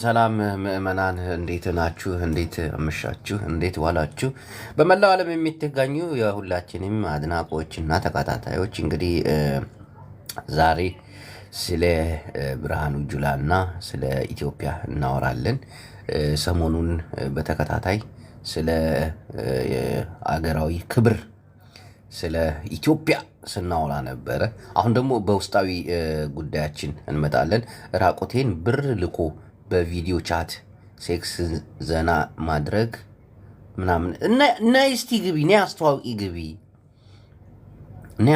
ሰላም ምእመናን እንዴት ናችሁ? እንዴት አመሻችሁ? እንዴት ዋላችሁ? በመላው ዓለም የምትገኙ የሁላችንም አድናቂዎችና ተከታታዮች እንግዲህ ዛሬ ስለ ብርሃኑ ጁላና ስለ ኢትዮጵያ እናወራለን። ሰሞኑን በተከታታይ ስለ አገራዊ ክብር ስለ ኢትዮጵያ ስናወራ ነበረ። አሁን ደግሞ በውስጣዊ ጉዳያችን እንመጣለን። ራቆቴን ብር ልኮ በቪዲዮ ቻት ሴክስ ዘና ማድረግ ምናምን እና እስቲ ግቢ ነይ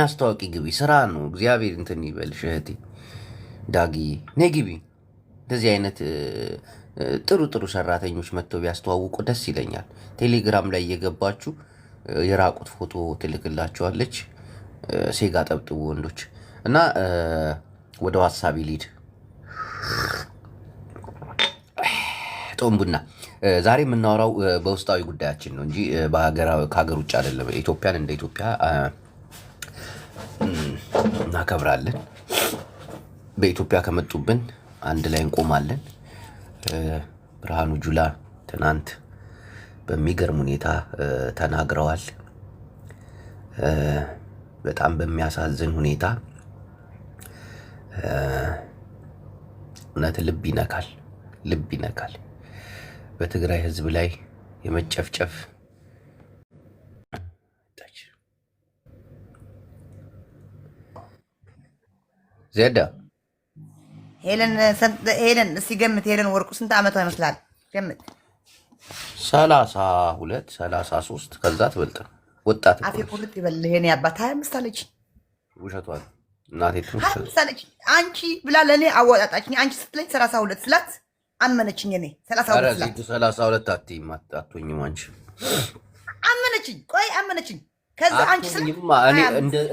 አስተዋቂ ግቢ ስራ ነው። እግዚአብሔር እንትን ይበልሽ እህቴ ዳጊ ነይ ግቢ። እንደዚህ አይነት ጥሩ ጥሩ ሰራተኞች መጥተው ቢያስተዋውቁ ደስ ይለኛል። ቴሌግራም ላይ እየገባችሁ የራቁት ፎቶ ትልክላችኋለች። ሴጋ ጠብጥቡ ወንዶች እና ወደ ሀሳቢ ሊድ ጦም ቡና ዛሬ የምናወራው በውስጣዊ ጉዳያችን ነው እንጂ ከሀገር ውጭ አይደለም። ኢትዮጵያን እንደ ኢትዮጵያ እናከብራለን። በኢትዮጵያ ከመጡብን አንድ ላይ እንቆማለን። ብርሃኑ ጁላ ትናንት በሚገርም ሁኔታ ተናግረዋል። በጣም በሚያሳዝን ሁኔታ እውነት ልብ ይነካል። በትግራይ ህዝብ ላይ የመጨፍጨፍ ዜዳ ሄለን እስቲ ገምት። ሄለን ወርቁ ስንት ዓመቷ ይመስላል? ገምት። 32 33 ከዛ ትበልጥ ወጣት አፌ ቁልጥ ይበል። ይሄኔ አባት 25 አለች። ውሸቷን እናቴ ትምሰል አለች። አንቺ ብላ ለኔ አወጣጣችኝ። አንቺ ስትለኝ 32 ስላት አመነችኝ። እኔ 32 አትይም አንቺ አመነችኝ። ቆይ አመነችኝ። ከዛ አንቺ እኔ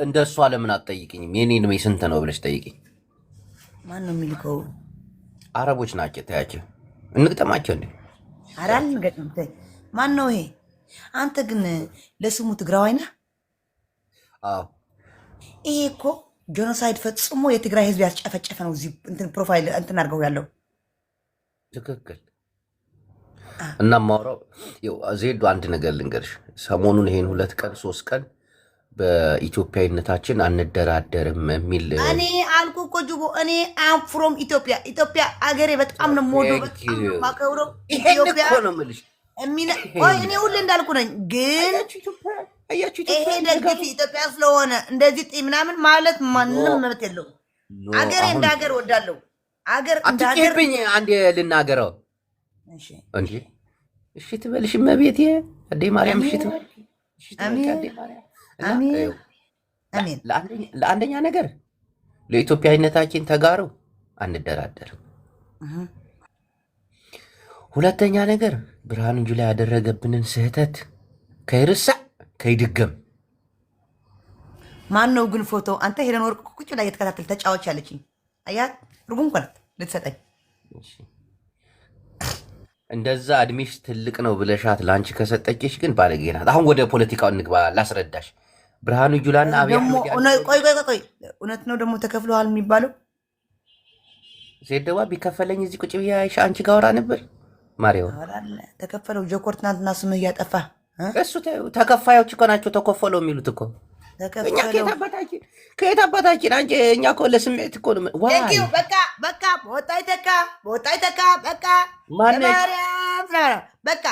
እንደሷ ለምን አትጠይቅኝም? የኔን ነው ስንት ነው ብለሽ ጠይቅኝ። ማን ነው የሚልከው? አረቦች ናቸው። ታያቸው እንግጠማቸው እንዴ? አራል እንገጥም። ማን ነው ይሄ? አንተ ግን ለስሙ ትግራዋይ ነህ? አዎ። ይሄ እኮ ጄኖሳይድ ፈጽሞ የትግራይ ህዝብ ያስጨፈጨፈ ነው። እዚህ እንትን ፕሮፋይል እንትን አድርገው ያለው ትክክል። እና ማውራው ዜዶ አንድ ነገር ልንገርሽ። ሰሞኑን ይሄን 2 ቀን 3 ቀን በኢትዮጵያዊነታችን አንደራደርም የሚል እኔ አልኩ እኮ ጅቦ። እኔ አም ፍሮም ኢትዮጵያ አገሬ በጣም ነው የምወደው፣ በጣም ነው የማከብረው። ኢትዮጵያ ነው የምልሽ። እኔ ሁሌ እንዳልኩ ነኝ። ግን ይሄ ደግፊ ኢትዮጵያ ስለሆነ እንደዚህ ጢ ምናምን ማለት ማንም መብት የለውም። አገሬ እንደ ሀገር ወዳለሁ። አገር እንደ ሀገር አትቀርብኝ። አንድ ልናገረው እንዴ? እሺ ትበልሽ መቤቴ አዴ ማርያም። እሺ ትበል። አሜን። ለአንደኛ ነገር ለኢትዮጵያዊነታችን ተጋሩ አንደራደርም። ሁለተኛ ነገር ብርሃኑ ጁላ ያደረገብንን ስህተት ከይርሳ ከይድገም። ማን ነው ግን ፎቶ? አንተ ሄለን ወርቅ ቁጭ ላይ የተከታተል ተጫዋች ያለችኝ አያት ርጉም ኮነት ልትሰጠኝ እንደዛ እድሜሽ ትልቅ ነው ብለሻት ላንቺ ከሰጠችሽ ግን ባለጌ ናት። አሁን ወደ ፖለቲካው እንግባ ላስረዳሽ። ብርሃኑ ጁላና አብይ ቆይ እውነት ነው ደግሞ ተከፍለዋል የሚባለው? ዜደዋ ቢከፈለኝ እዚህ ቁጭ ብዬ አይሻ አንቺ ጋር አወራ ነበር። ማሪያው ተከፈለው። ጆኮር ትናንትና ስምህ እያጠፋ እሱ ተከፋዮች እኮ ናቸው ተከፈለው የሚሉት እኮ። እኛ ከየት አባታችን አንቺ እኛ እኮ ለስሜት እኮ ነው። በቃ በወጣይ ተካ በቃ ማርያም በቃ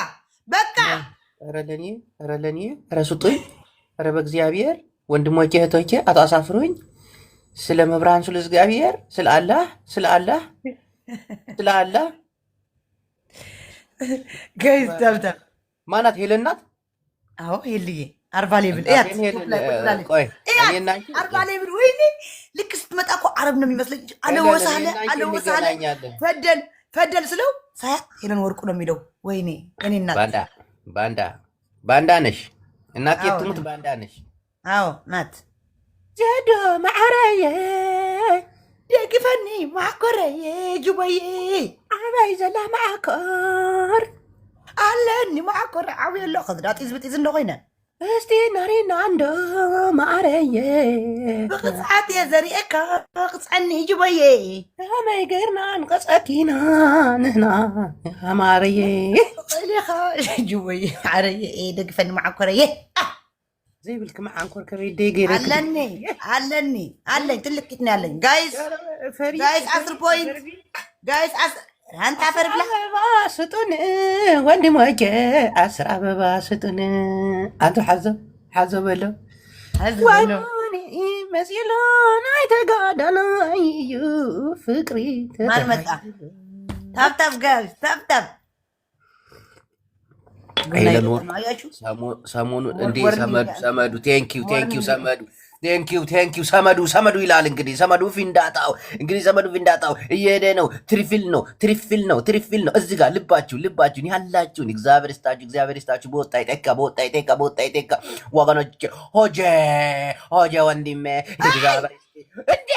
ኧረ ለኔ ስጡኝ። ኧረ በእግዚአብሔር ወንድሞቼ እህቶቼ አታሳፍሩኝ። ስለ መብርሃን ስለ እግዚአብሔር ስለ አላህ ገይዝ ዳብዳ ማናት? ሄለን ናት። አዎ ሄልዬ 40 ሌብል አርባ ሌብል። ወይኔ ልክ ስትመጣ እኮ አረብ ነው የሚመስለኝ። አለወሳለ ፈደል ስለው ሳያት ሄለን ወርቁ ነው የሚለው። ወይኔ እኔ እናት ባንዳ ነሽ እናት የትሙት ባንዳ ነሽ። አዎ ናት። ጀዶ ማዕረየ ደግፈኒ ማዕኮረየ ጅቦዬ ዓባይ ዘላ ማዕኮር ኣለኒ ማዕኮር ዓብይ ኣሎ ከዝዳ ጢዝ ብጢዝ እንደ ኮይነ እስቲ ናሬና አንዶ ማረየ ብቕፅዓት እየ ዘርእየካ ቅፅዐኒ ጅበየ ከመይ ጌርና ንቀፀኪና ንህና ማረየ ኢኻ ጅበየ ዓረየ ደግፈኒ መዓኮረየ ዘይብልክ መዓንኮር ከመይ ደይ ገይረ ኣለኝ ትልቂትና ኣለኝ ጋይስ 10 ፖይንት ጋይስ አንተ አፈር ብላ አበባ ስጡን ወንድሞቼ 10 አበባ ስጡን አንተ ሓዘብ በሎ ዋይኒ መሲሎን አይተጋዳናይ እዩ ፍቅሪ ማን መጣ ታብታብ ጋይስ ታብታብ ሰሞኑ እንዴ ሰመዱ ቴንኪው ሰመዱ ይላል። እንግዲህ ሰመዱ ፊንዳጣው እየሄደ ነው። ትሪፊል ነው። እዚህ ጋር ልባችሁን ያላችሁን እግዚአብሔር ይስጣችሁ። በወጣ ይጠካ ወገኖች ሆጄ ወንድሜ እግዚአብሔር እንዴ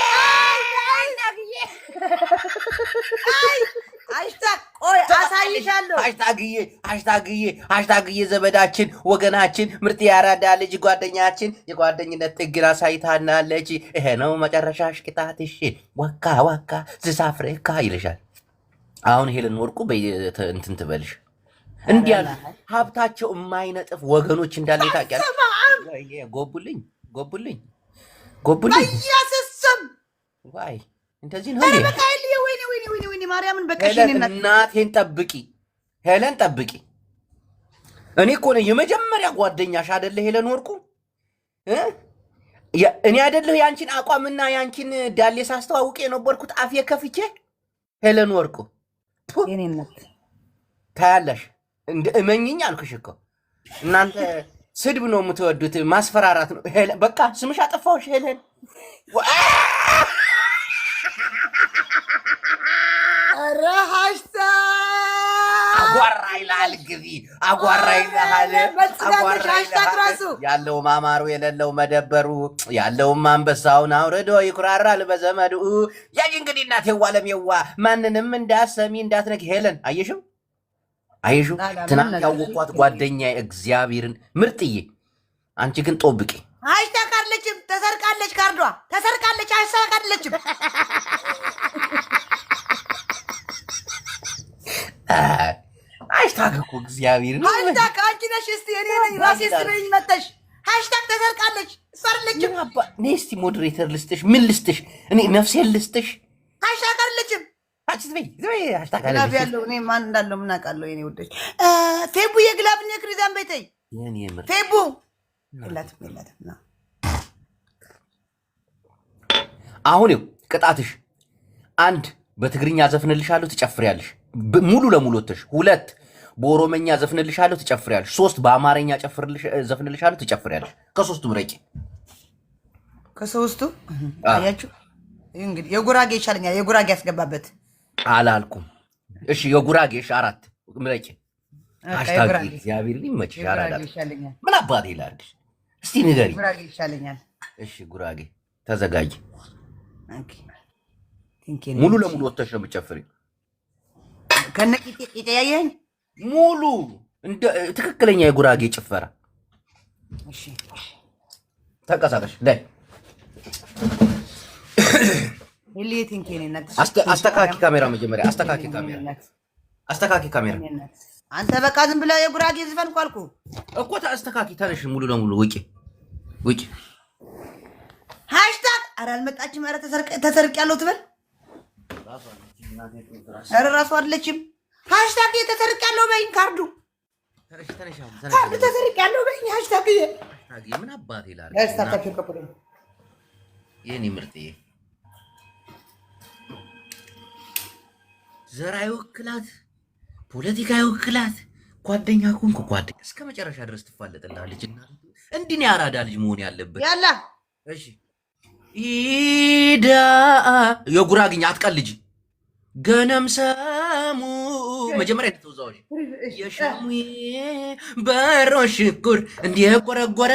ሃሽታግዬ ዘመዳችን ወገናችን ምርጥ ያራዳ ልጅ ጓደኛችን የጓደኝነት ጥግን አሳይታናለች። ይሄ ነው መጨረሻሽ ቅጣትሽ ዋካ ዝሳፍሬካ ይልሻል። አሁን ሄለን ወርቁ እንትን ትበልሽ እንዲያ ሀብታቸው የማይነጥፍ ወገኖች እንዳለ ታውቂያለሽ። ጎቡልኝ ዋይ እንደዚህ ነው። ማርያምን እናቴን ጠብቂ ሄለን ጠብቂ። እኔ እኮ ነኝ የመጀመሪያ ጓደኛሽ አይደለ ሄለን ወርቁ። እኔ አይደለሁ ያንቺን አቋምና ያንቺን ዳሌ ሳስተዋውቅ የነበርኩት አፍ የከፍቼ ሄለን ወርቁ ታያለሽ። እንደ እመኝኝ አልኩሽ እኮ እናንተ ስድብ ነው የምትወዱት፣ ማስፈራራት ነው። በቃ ስምሽ አጠፋሁሽ ሄለን። አጓራ ይልሃል ግቢ አጓራ ይልሃል ያለው ማማሩ የሌለው መደበሩ ያለውም አንበሳውን አውርዶ ይኩራራል በዘመዱ። ያይ እንግዲህ እናቴ ዋለሜዋ ማንንም እንዳሰሚ እንዳትነኪ ሄለን። አየሽው ትናንት ያወኳት ጓደኛዬ እግዚአብሔርን ምርጥዬ። አንቺ ግን ጦብቂ። አይታካለችም፣ ተሰርቃለች፣ ካርዷ ተሰርቃለች፣ አይሳካለችም። ሃሽታግ እኮ እግዚአብሔር ነው። ሃሽታግ አንቺ ነሽ። እስቲ እኔ ነኝ ራሴ ስለኝ መተሽ ሃሽታግ ተሰርቃለች ሰርልችም። ነይ እስቲ ሞዴሬተር ልስጥሽ። ምን ልስጥሽ? እኔ ነፍሴን ልስጥሽ። ሃሽታግ አለችም። አንቺ ዝበይ ሃሽታግ አለች። ግላብ ያለው እኔ ማን እንዳለው ምን አውቃለሁ? የኔ ወደች ፌቡ የግላብን የክሪዛን ቤተይ ፌቡ የላትም። አሁን ቅጣትሽ 1 በትግርኛ ዘፍንልሻለሁ ትጨፍሪያለሽ ሙሉ ለሙሉ ወጥተሽ። 2 በኦሮመኛ ዘፍንልሻለሁ ትጨፍሪያለሽ። 3 በአማርኛ ዘፍንልሻለሁ ትጨፍሪያለሽ። ከ3ቱ ምረጪ። ከ3ቱ አያችሁ እንግዲህ የጉራጌ ይሻለኛል። የጉራጌ ያስገባበት አላልኩም። እሺ የጉራጌ 4 ምረጪ። ሃሽታግ እግዚአብሔር ይመችሽ። ምን አባቴ ላድርግሽ? እስቲ ንገሪ። ጉራጌ ይሻለኛል። እሺ ጉራጌ ተዘጋጅ። ሙሉ ለሙሉ ወጥተሽ ነው የምትጨፍሪው። ከነቂጤ ያየኝ ሙሉ እንደ ትክክለኛ የጉራጌ ጭፈራ። እሺ ተንቀሳቀሽ ላይ አስተካኪ ካሜራ፣ መጀመሪያ አስተካኪ ካሜራ። አንተ በቃ ዝም ብለህ የጉራጌ ዝፈን ቋልኩ እኮ አስተካኪ። ተነሽ ሙሉ ለሙሉ ውጪ። ሃሽታግ ኧረ አልመጣችም። ኧረ ተሰርቅ ያለው ትበል። ኧረ ራሱ አይደለችም። ሃሽታግ ተሰርቅ ያለው በይኝ። ካርዱ ተሰርቅ ያለው በይኝ። ሃሽታግ ምን አባቴ ላድርግ? የኔ ምርጥዬ ዘር አይወክላት፣ ፖለቲካ አይወክላት። ጓደኛ ኮንኩ ጓደኛ እስከ መጨረሻ ድረስ ትፋለጥልሃለች። እና እንዲህ ነው ያራዳ ልጅ መሆን ያለበት። ያላ እሺ ኢዳ የጉራግኛ አትቀልጂ። ገነም ሰሙ መጀመሪያ ተወዛውሽ የሸሙ በሮ ሽኩር እንዲቆረቆረ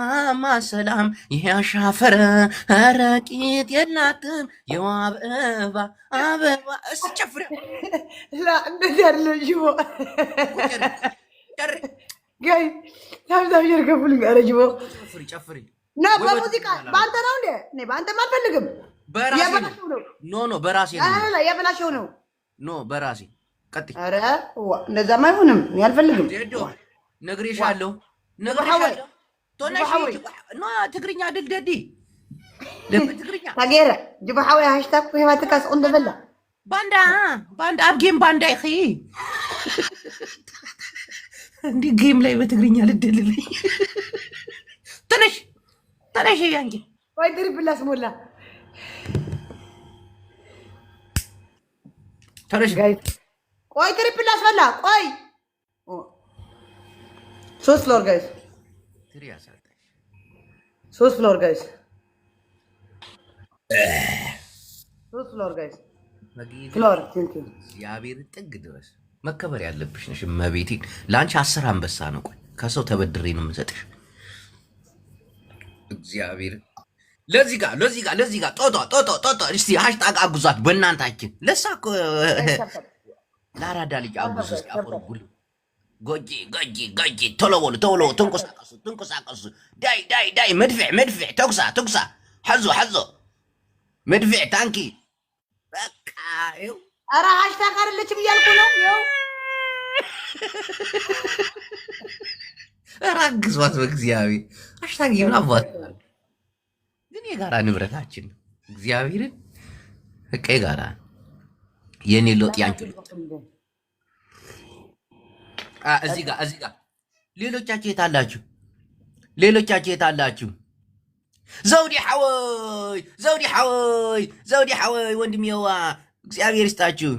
አማ ሰላም ያሻፈረ አረቂት የላትም የዋብ አበባ እስጨፍረ ላ እንደዚህ አይደለም። ጅቦ ጋይ ታብታብ ይርከፉልኝ አረጅቦ ጨፍሪ ና በሙዚቃ ባንተ ነው እንዴ እኔ ባንተ ማልፈልግም በራሴ ኖ በራሴ ነው አላ የበላሽው ነው ኖ በራሴ ቀጥይ አረ እንደዛማ አይሆንም እኔ አልፈልግም ዜዶ ነግሬሻለሁ ቶናሽ ኖ ትግርኛ ድልደዲ ለትግርኛ ታገረ ጅባሐዊ ሃሽታግ ህይወትካ ስቁን ደበላ ባንዳ አብጌም ባንዳ ይኺ እንዲ ጌም ላይ በትግርኛ ልደልልኝ ተነሽ ያንቺ ወይ ድሪብላስ ሞላ ተነሽ ቆይ ትሪፕላስ በላ ቆይ 3 ፍሎር ጋይስ 3 ፍሎር ጋይስ 3 ፍሎር ጋይስ ፍሎር እግዚአብሔር ጥግ ድረስ መከበር ያለብሽ ነሽ መቤቴ ለአንቺ 10 አንበሳ ነው ቆይ ከሰው ተበድሬ ነው የምሰጥሽ እግዚአብሔር ለዚህ ጋር ጦጦ እስቲ ሃሽታግ አጉዛት በእናንታችን ለሳኮ ላራዳ ልጅ አጉዝ እስቲ አቆርጉል ጎጂ ቶሎ ትንቀሳቀሱ ዳይ መድፍዕ ተኩሳ ሐዞ መድፍዕ ታንኪ በቃ ይኸው ኧረ ሃሽታግ አይደለችም እያልኩ ነው ይኸው ኧረ አግዟት በእግዚአብሔር ሃሽታግ ይሁን አባት ግን የጋራ ንብረታችን እግዚአብሔርን በቃ የጋራ የኔ ሎጥ ያንቺ ሎጥ እዚህ ጋር ሌሎቻችሁ የት አላችሁ ዘውዲ ሐወይ ወንድሜዋ እግዚአብሔር ይስጣችሁ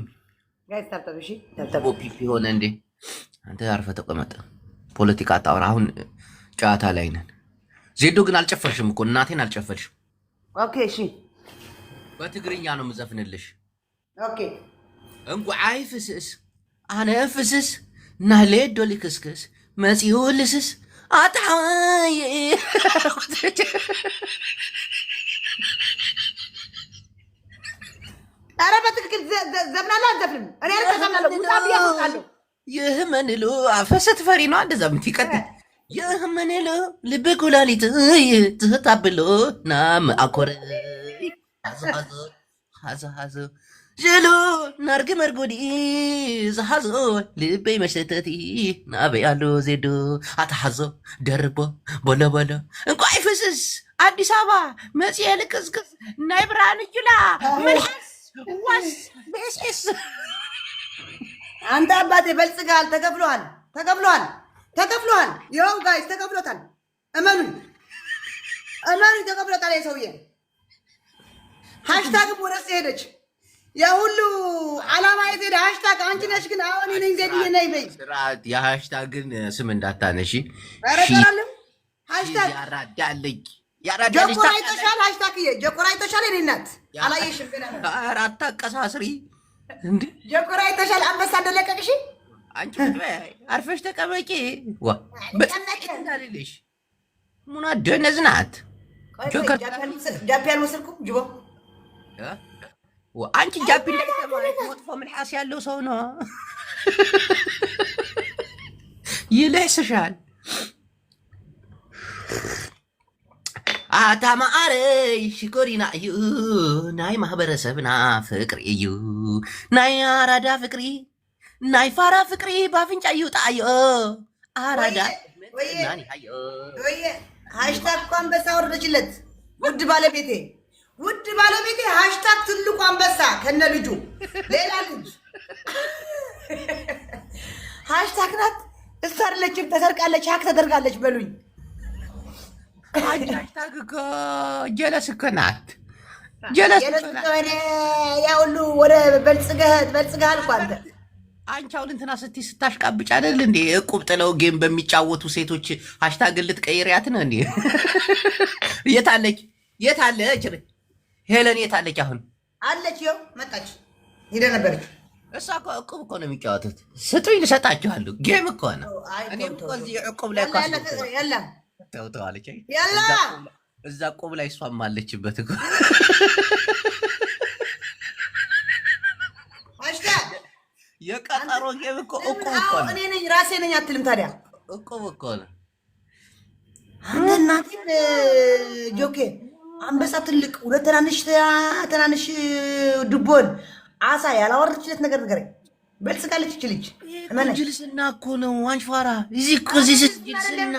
ፒፒ ሆነ እንዴ አንተ አርፈህ ተቀመጥ ፖለቲካ አታውራ አሁን ጨዋታ ላይ ነን ዜዶ ግን አልጨፈርሽም እኮ እናቴን አልጨፈርሽም ኦኬ እሺ በትግርኛ ነው የምዘፍንልሽ ኦኬ እንቋይ ፍስስ አነ ፍስስ ናሌዶ ሊክስክስ መጺኡ ልስስ አጣይ ኧረ በትክክል ዘፍናለሁ አልዘፍንም እኔ አልተዘፍናለሁ ሙጣብ ያስወጣለሁ ይህ መንሉ አፈሰት ፈሪ ነው እንደዛ ምትቀጥል ይህ መንሉ ልብ ኩላሊት ትህታብሎ ናም አኮረ ሀዞ ጀሎ ናርግ መርጎዲ ዝሓዞ ልበይ መሸተቲ ናበይ ኣሎ ዜዶ ኣተሓዞ ደርቦ ቦሎ እንቋይ ፍስስ ኣዲስ ኣበባ መፅየ ልቅስቅስ ናይ ብርሃን ጁላ መልሓስ ዋስ ብስስ አንተ አባቴ በልጽጋል ተከፍሏል ይኸው ጋይስ ተከፍሎታል እመኑኝ ተከፍሎታል የሰውዬ ሃሽታግም ወደስ ሄደች የሁሉ ዓላማ የት ሄደ ሃሽታግ አንቺ ነሽ ግን አሁን እኔ ዜድዬ ነይ በይ ስርዓት የሃሽታግን ስም እንዳታነሺ ረቀራለም ሃሽታግ ያራዳልኝ ጀኮራ አይተሻል ሃሽታግዬ ጀኮራ አይተሻል የኔ እናት አላየሽም ገና አራት አቀሳስሪ እንዴ ጀኮራ አይተሻል አንበሳ እንደለቀቅሽ አንቺ አርፈሽ ተቀመጪ ዋ በጣም እንዳልልሽ ሙና ደነዝናት ጃፒያን ወሰድኩ ጅቦ አንቺ ጃፒ መጥፎ ምልሓስ ያለው ሰው ነው ይልሕስሻል አታማአረይ ሽኮሪና እዩ ናይ ማህበረሰብና ፍቅሪ እዩ ናይ አራዳ ፍቅሪ ናይ ፋራ ፍቅሪ ባፍንጫ ይውጣዮ አራዳ ናኒ ሃዮ ሃሽታግ እኮ አንበሳ ወረደችለት ውድ ባለቤቴ ሃሽታግ ትልቁ አንበሳ ከነ ልጁ ሌላ ልጅ ሃሽታግ ናት እሷ አይደለችም ተሰርቃለች ሀክ ተደርጋለች በሉኝ ሃሽታግ እኮ ጀለስ እኮ ናት ያ ሁሉ ወደ በልጽገሃል እኮ አንተ አንቺ አሁን እንትና ስትይ ስታሽቃብጭ አይደል እንዴ እቁብ ጥለው ጌም በሚጫወቱ ሴቶች ሃሽታግን ልትቀይሪያት ነው እንዴ የታለች ሄለን የታለች አሁን አለች ይኸው መጣች ሄደ ነበረች እሷ እኮ እቁብ እኮ ነው የሚጫወቱት ስጡኝ ልሰጣችኋለሁ ጌም እኮ ነው እኔም እኮ እዚህ እቁብ ላይ ተውተዋለች እዛ እቁብ ላይ እሷም አለችበት እኮ የቀጠሮ ጌም እኮ እቁብ እኮ እኔ ነኝ ራሴ ነኝ አትልም ታዲያ እቁብ እኮ ነው። አንተ እናቴን ጆኬ አንበሳ ትልቅ ሁለት ትናንሽ ድቦን አሳ ያላወረችለት ነገር ንገረኝ። በልስጋለች እች ልጅ ጅልስና እኮ ነው። አንፋራ እዚህ እኮ እዚህ ጅልስና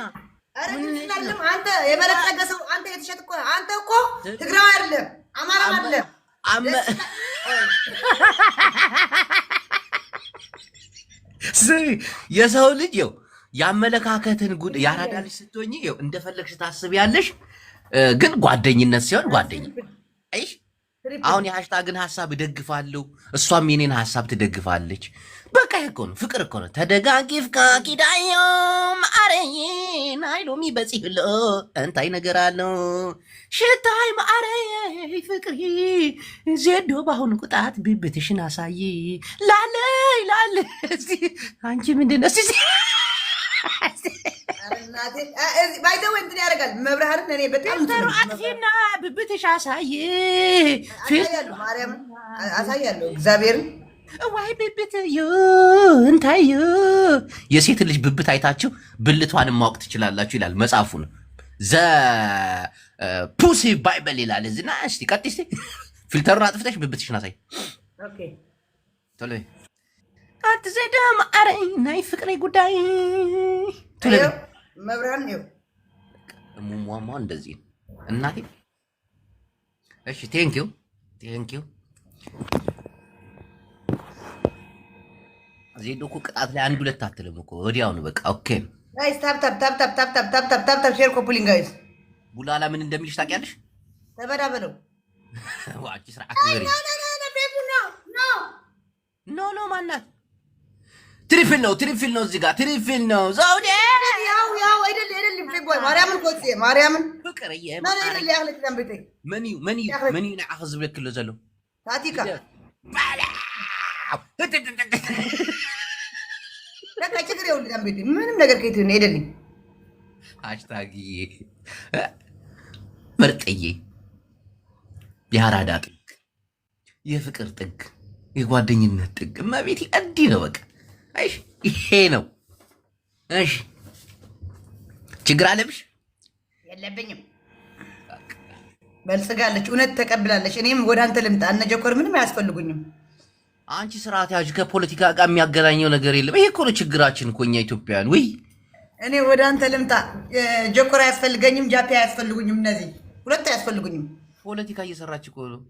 አይደለም። አንተ የበለጸገ ሰው አንተ የተሸጥ እኮ አንተ እኮ ትግራዊ አይደለም አማራም አይደለም። የሰው ልጅ ው የአመለካከትን ጉድ ያራዳ ልጅ ስትሆኝ ው እንደፈለግሽ ታስቢያለሽ። ግን ጓደኝነት ሲሆን ጓደኝነት አይሽ አሁን የሃሽታግን ሀሳብ እደግፋለሁ፣ እሷም የኔን ሀሳብ ትደግፋለች። በቃ እኮ ነው ፍቅር እኮ ነው። ተደጋጊፍካ ኪዳዮም ማረይን አይሎሚ በጽህሎ እንታይ ነገር አለው ሽታይ ማረይ ፍቅሪ ዜዶ በአሁኑ ቁጣት ብብትሽን አሳይ ላለይ ላለ አንቺ ምንድን ነው ባይዘው እንትን ያደርጋል መብርሃንን እኔ በጣም አጥፊና ብብትሽ አሳይ ማርያምን አሳያለሁ እግዚአብሔርን ዋይ ብብት እንታይ የሴት ልጅ ብብት አይታችሁ ብልቷንም ማወቅ ትችላላችሁ ይላል መጽሐፉ ነው። ዘ ፑሲ ባይብል ይላል እዚህና። እስቲ ቀጥይ እስቲ ፊልተሩን አጥፍተሽ ብብትሽን አሳይ። ኦኬ ቶሎ አትዘደም አረኝ ናይ ፍቅሬ ጉዳይ ቶሎ መብራን ነው ሙሟሟ እንደዚህ እናቴ። እሺ ቴንኪው ዜዶ እኮ ቅጣት ላይ አንድ ሁለት አትልም እኮ ወዲያውኑ በቃ ኦኬ። ጋይስ ታፕ ሼር ኮፕሊንግ ጋይስ። ቡላላ ምን እንደሚልሽ ታውቂያለሽ? ተበዳበለው ዋቺ ስርዓት ይበሪ ኖ ማናት ትሪፍል ነው እዚህ ጋር ትሪፍል ነው ዘውዴ ያው አይደለም ፌቦይ ማርያምን ኮጽ ማርያምን ፍቅርዬ ማርያምን ያህልክ ደምብቴ መኒ ንዓኸ ዝብለክሎ ዘሎ ታቲካ ለካ ችግር ይኸውልህ ደምብቴ ምንም ነገር ከየት ነው አይደለም። ሃሽታግ ምርጥዬ የአራዳ ጥግ የፍቅር ጥግ የጓደኝነት ጥግ እመቤቴ እንዲህ ነው በቃ። አይሽ ይሄ ነው። እሺ ችግር አለብሽ? የለብኝም። በልጽጋለች፣ እውነት ተቀብላለች። እኔም ወደ አንተ ልምጣ። እነ ጀኮር ምንም አያስፈልጉኝም። አንቺ ስርዓት ያዥ። ከፖለቲካ ጋር የሚያገናኘው ነገር የለም። ይሄ እኮ ነው ችግራችን እኮ እኛ ኢትዮጵያውያን። ወይ እኔ ወደ አንተ ልምጣ። ጀኮር አያስፈልገኝም፣ ጃፒ አያስፈልጉኝም። እነዚህ ሁለት አያስፈልጉኝም። ፖለቲካ እየሰራች እኮ ነው።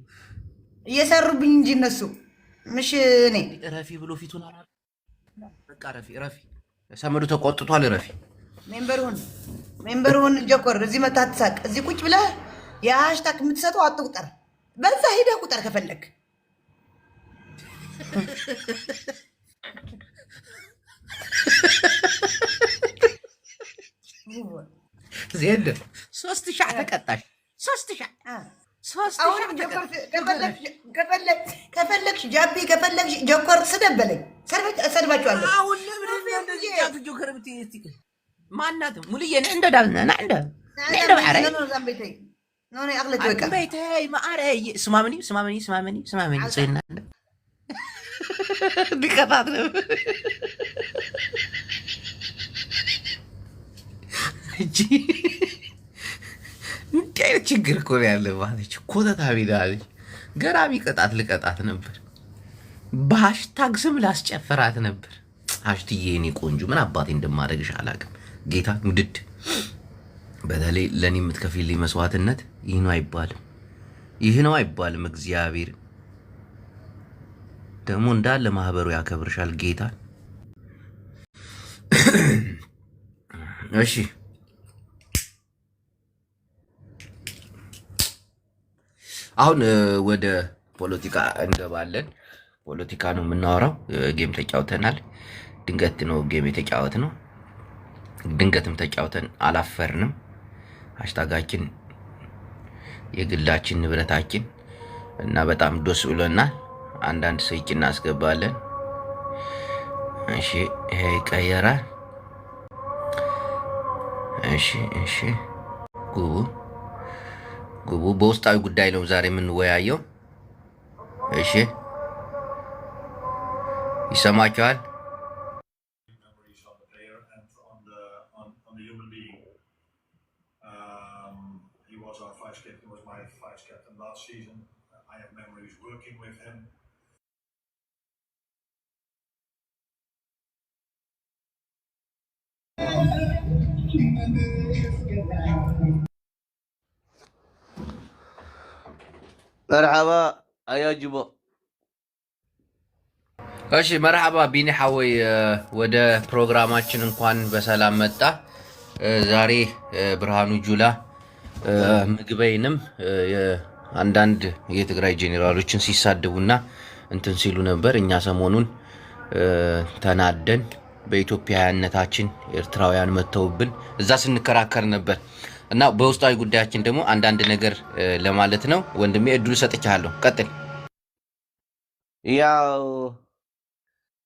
እየሰሩብኝ እንጂ እነሱ ምሽ እኔ ረፊ ብሎ ፊቱን አላ በቃ ረፊ ሰመዱ ተቆጥቷል። ረፊ ሜምበሩን ጀኮር እዚህ መታ አትሳቅ። እዚህ ቁጭ ብለህ የሃሽታግ የምትሰጠው አትቁጠር። በዛ ሄደህ ቁጠር ከፈለግ ዜድ 3000 ተቀጣሽ። 3000 ከፈለግሽ ጃፒ ከፈለግሽ ጀኮር ስደበለኝ ሰድባችኋለሁ። አሁን ለምን ጆከር ብትይ ማናት ሙልዬ እንደ ዳልና እንደ ባረይ ነው ነው አቅለች በቃ በይተይ ማአረይ ስማምኒ ጽና ቢቀጣት ነው እጂ እንዴ ችግር እኮ ያለ ማለት ኮተታ ቢዳለች። ገራሚ ቅጣት ልቀጣት ነበር። በሃሽታግ ስም ላስጨፈራት ነበር። ሃሽትዬ እኔ ቆንጆ ምን አባቴ እንደማደርግሽ አላውቅም። ጌታ ውድድ በተለይ ለኔ የምትከፊልኝ መስዋዕትነት ይህ ነው አይባልም። እግዚአብሔር ደግሞ እንዳለ ማህበሩ ያከብርሻል ጌታ። እሺ አሁን ወደ ፖለቲካ እንገባለን። ፖለቲካ ነው የምናወራው። ጌም ተጫውተናል። ድንገት ነው ጌም የተጫወት ነው። ድንገትም ተጫውተን አላፈርንም። ሃሽታጋችን የግላችን ንብረታችን እና በጣም ደስ ብሎናል። አንዳንድ ሰዎች እናስገባለን። እሺ ይሄ ይቀየራል። እሺ ጉቡ በውስጣዊ ጉዳይ ነው ዛሬ የምንወያየው። እሺ ይሰማችኋል? مرحبا يا جبا እሺ መርሐባ ቢኒ ሐወይ ወደ ፕሮግራማችን እንኳን በሰላም መጣ። ዛሬ ብርሃኑ ጁላ ምግበይንም አንዳንድ የትግራይ ጄኔራሎችን ሲሳደቡና እንትን ሲሉ ነበር። እኛ ሰሞኑን ተናደን በኢትዮጵያዊነታችን ኤርትራውያን መተውብን እዛ ስንከራከር ነበር እና በውስጣዊ ጉዳያችን ደግሞ አንዳንድ ነገር ለማለት ነው። ወንድሜ እድሉ ሰጥቻለሁ፣ ቀጥል። ያው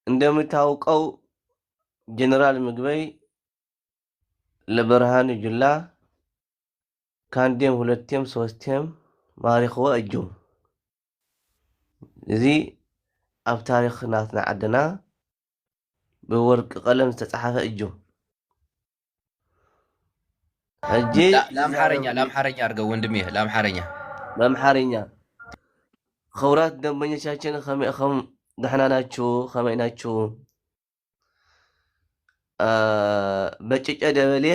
እንደምታውቀው ጀነራል ምግበይ ለብርሃኑ ጁላ ከአንዴም ሁለቴም ሶስቴም ማሪኽዎ እጁ እዚ ኣብ ታሪክ ናትና ዓድና ብወርቂ ቀለም ዝተጻሕፈ እጁ እጂ ለአምሐረኛ አድርገው ወንድሜ፣ ለአምሐረኛ ክቡራት ደንበኞቻችን ከመይኹም ደህና ናችሁ? ከመይ ናችሁ? በጭጨ ደበሌ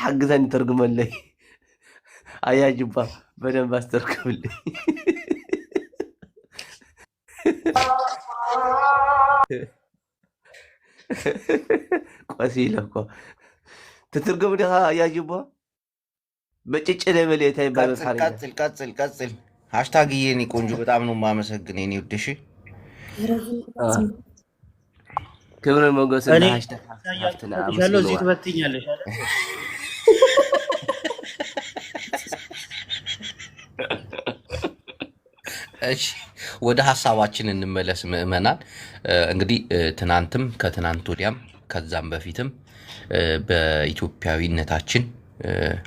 ሓግዘን ተርጉመለይ አያጅባ በደንብ አስተርክብልኝ። ቆሲለ እኮ ትትርጉም ዲኻ አያጅባ በጭጨ ደበሌ ታይ ባል ቀጽል ሃሽታግ የኔ ቆንጆ በጣም ነው የማመሰግነው የኔ ውድ። እሺ ክብረ ሞገስ እና ሃሽታግ ያለው እዚህ ትበትኛለሽ አይደል? እሺ ወደ ሐሳባችን እንመለስ ምዕመናን። እንግዲህ ትናንትም ከትናንት ወዲያም ከዛም በፊትም በኢትዮጵያዊነታችን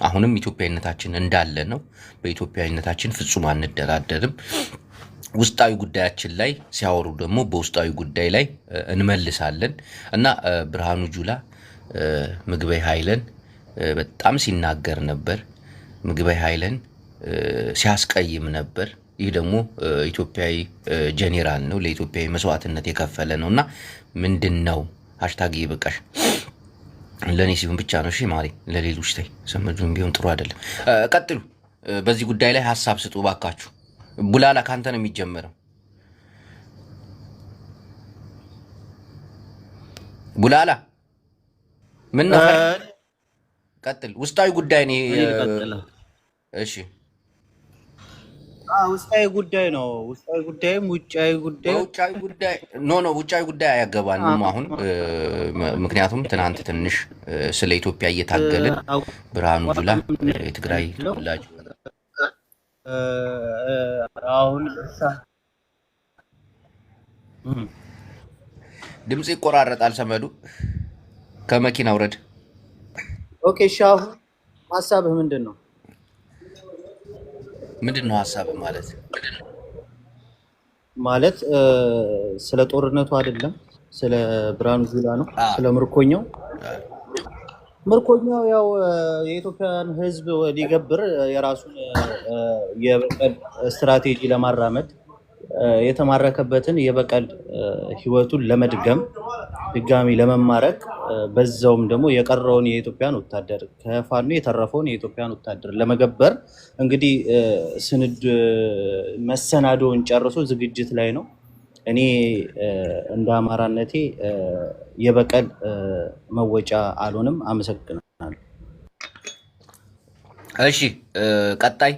አሁንም ኢትዮጵያዊነታችን እንዳለ ነው። በኢትዮጵያዊነታችን ፍጹም አንደራደርም። ውስጣዊ ጉዳያችን ላይ ሲያወሩ ደግሞ በውስጣዊ ጉዳይ ላይ እንመልሳለን እና ብርሃኑ ጁላ ምግበይ ኃይለን በጣም ሲናገር ነበር። ምግበይ ኃይለን ሲያስቀይም ነበር። ይህ ደግሞ ኢትዮጵያዊ ጄኔራል ነው፣ ለኢትዮጵያዊ መስዋዕትነት የከፈለ ነውና ምንድነው ሃሽታግ ይበቃሽ ለኔ ሲሆን ብቻ ነው። እሺ ማሪ ለሌሎች ታይ ሰመጁን ቢሆን ጥሩ አይደለም። ቀጥሉ። በዚህ ጉዳይ ላይ ሐሳብ ስጡ ባካችሁ። ቡላላ ካንተ ነው የሚጀምረው። ቡላላ ምን ነው? ቀጥል። ውስጣዊ ጉዳይ ነው። እሺ ውስጣዊ ጉዳይ ነው። ውስጣዊ ጉዳይም ውጫዊ ጉዳይ ውጫዊ ጉዳይ አያገባንም አሁን። ምክንያቱም ትናንት ትንሽ ስለ ኢትዮጵያ እየታገልን ብርሃኑ ጁላ የትግራይ ተወላጅ አሁን ድምጽ ይቆራረጣል። ሰመዱ ከመኪና ውረድ። ኦኬ ሻሁ ሐሳብህ ምንድነው? ምንድነው ሐሳብ ማለት ስለ ጦርነቱ አይደለም፣ ስለ ብርሃኑ ጁላ ነው። ስለ ምርኮኛው ያው የኢትዮጵያን ሕዝብ ሊገብር የራሱን የበቀል ስትራቴጂ ለማራመድ የተማረከበትን የበቀል ህይወቱን ለመድገም ድጋሚ ለመማረክ በዛውም ደግሞ የቀረውን የኢትዮጵያን ወታደር ከፋኖ የተረፈውን የኢትዮጵያን ወታደር ለመገበር እንግዲህ ስንድ መሰናዶውን ጨርሶ ዝግጅት ላይ ነው። እኔ እንደ አማራነቴ የበቀል መወጫ አልሆንም። አመሰግናለሁ። እሺ ቀጣይ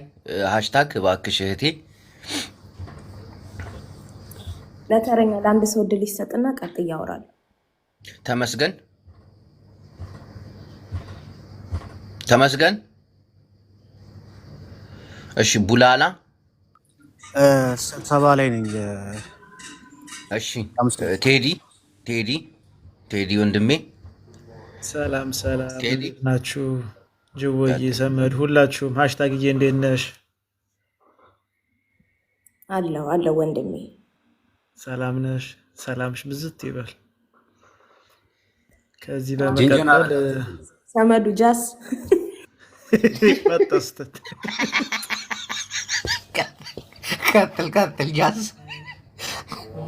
ሃሽታግ እባክሽ እህቴ። ለተረኛ ለአንድ ሰው እድል ይሰጥና ቀጥ ያወራል። ተመስገን። እሺ ቡላላ ስብሰባ ላይ ነኝ። እሺ ቴዲ ወንድሜ ሰላም እንዴት ናችሁ? ጅቦዬ፣ ሰመድ፣ ሁላችሁም ሃሽታግዬ እንዴት ነሽ? አለው ወንድሜ ሰላም ነሽ? ሰላምሽ ብዝት ይበል። ከዚህ በመቀጠል ሰመዱ ጃስ መጣስተት ቀጥል ጃዝ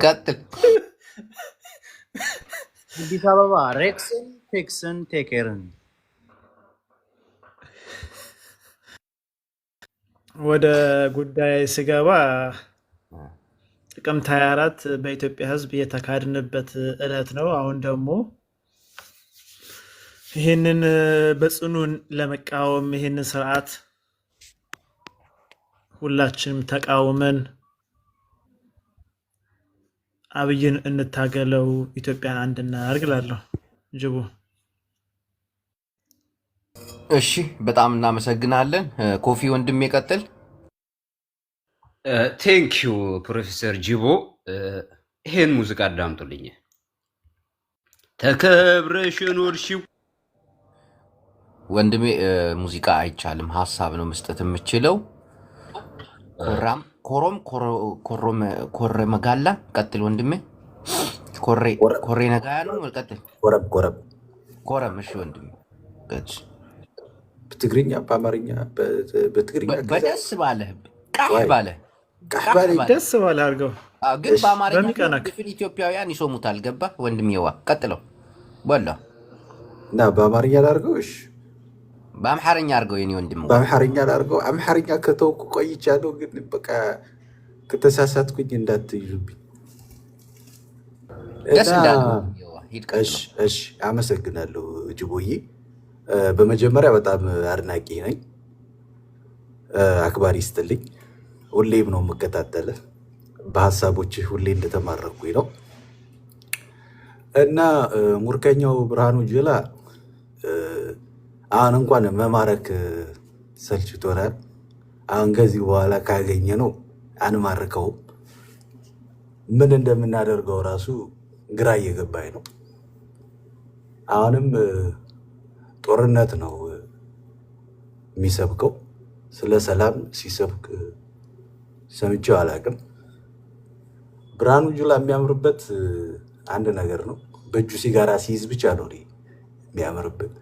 ቀጥል። አዲስ አበባ ሬክስን ቴክስን ቴኬርን ወደ ጉዳይ ስገባ ጥቅምት 24 በኢትዮጵያ ሕዝብ የተካድንበት ዕለት ነው። አሁን ደግሞ ይህንን በጽኑ ለመቃወም ይህንን ስርዓት ሁላችንም ተቃውመን አብይን እንታገለው፣ ኢትዮጵያን አንድ እናድርግ እላለሁ። ጅቡ እሺ፣ በጣም እናመሰግናለን። ኮፊ ወንድሜ ቀጥል። ቴንኪዩ ፕሮፌሰር ጂቦ። ይሄን ሙዚቃ አዳምጡልኝ። ተከብረሽ ኖርሽው ወንድሜ ሙዚቃ አይቻልም፣ ሀሳብ ነው መስጠት የምችለው። ኮሬ መጋላ ቀጥል ወንድሜ። ኮሬ ነጋያ ነው ቀጥል። ኮረም እሺ ወንድሜ ቀጥል። በትግርኛ በአማርኛ በትግርኛ በደስ ባለህ ደስ ባለ አድርገው፣ ግን በአማርኛ ክፍል ኢትዮጵያውያን ይሶሙታል። ገባ ወንድሜዋ ቀጥለው ወላ እና በአማርኛ ላድርገው። እሺ በአምሓርኛ አድርገው የኔ ወንድም። በአምሓርኛ ላድርገው። አምሓርኛ ከተውኩ ቆይቻለሁ፣ ግን በቃ ከተሳሳትኩኝ እንዳትይዙብኝ። ደስ እንዳለ እሺ፣ አመሰግናለሁ ጅቦዬ። በመጀመሪያ በጣም አድናቂ ነኝ፣ አክባሪ ስትልኝ ሁሌም ነው የምከታተልህ። በሀሳቦችህ ሁሌ እንደተማረኩኝ ነው እና ሙርከኛው ብርሃኑ ጁላ አሁን እንኳን መማረክ ሰልችቶናል። አሁን ከዚህ በኋላ ካገኘ ነው አንማርከውም። ምን እንደምናደርገው ራሱ ግራ እየገባኝ ነው። አሁንም ጦርነት ነው የሚሰብከው። ስለ ሰላም ሲሰብክ ሰምቼው አላውቅም። ብርሃኑ ጁላ የሚያምርበት አንድ ነገር ነው፣ በእጁ ሲጋራ ሲይዝ ብቻ ነው የሚያምርበት።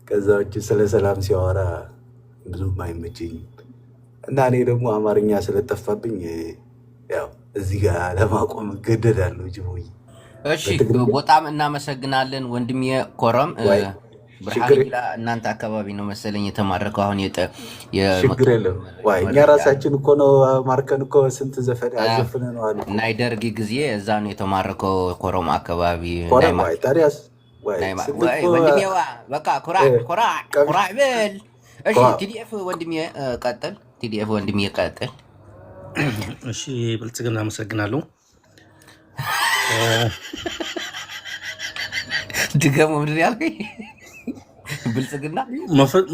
ከዛ ውጭ ስለ ሰላም ሲያወራ ብዙም አይመቸኝም እና እኔ ደግሞ አማርኛ ስለጠፋብኝ ያው እዚህ ጋር ለማቆም እገደዳለሁ። ጅቦዬ እሺ፣ በጣም እናመሰግናለን ወንድሜ ኮረም። ብርሃኑ ጁላ እናንተ አካባቢ ነው መሰለኝ የተማረከው። አሁን ችግር የለም። እኛ ራሳችን እኮ ነው ማርከን እኮ ስንት ዘፈን አዘፍነነዋል። እና የደርግ ጊዜ እዛ ነው የተማረከው ኮረም አካባቢ። ታዲያስ ወንድሜዋ በቃ ኩራዕ በል። እሺ ቲዲኤፍ ወንድሜ ቀጥል። ቲዲኤፍ ወንድሜ ቀጥል። እሺ ብልጽግና አመሰግናለሁ። ድገሙ ምንድን ያልከኝ? ብልጽግና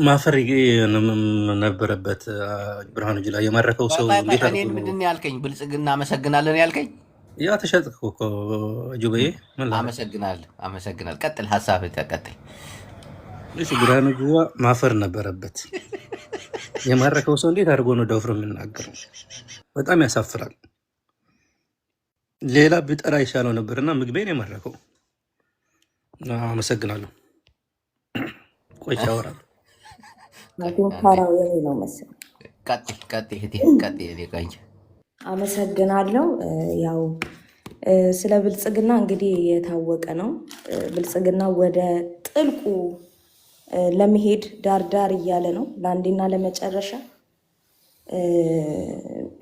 ማፈር ነበረበት። ብርሃኑ ጁላ የማረከው ሰው እኔን ምንድን ያልከኝ? ብልጽግና አመሰግናለን ያልከኝ? ያ ተሸጥክ እኮ ጁበዬ። አመሰግናል። ቀጥል፣ ሀሳብ ቀጥል። እሺ ብርሃኑ ጁላ ማፈር ነበረበት። የማረከው ሰው እንዴት አድርጎ ነው ደፍሮ የሚናገረው? በጣም ያሳፍራል። ሌላ ቢጠራ ይሻለው ነበርና ምግቤን የማረከው። አመሰግናለሁ። ቆይቼ አወራለሁ። ታራው የኔ ነው መሰለኝ። ቀጥል። አመሰግናለሁ። ያው ስለ ብልጽግና እንግዲህ የታወቀ ነው። ብልጽግና ወደ ጥልቁ ለመሄድ ዳርዳር እያለ ነው ለአንዴና ለመጨረሻ።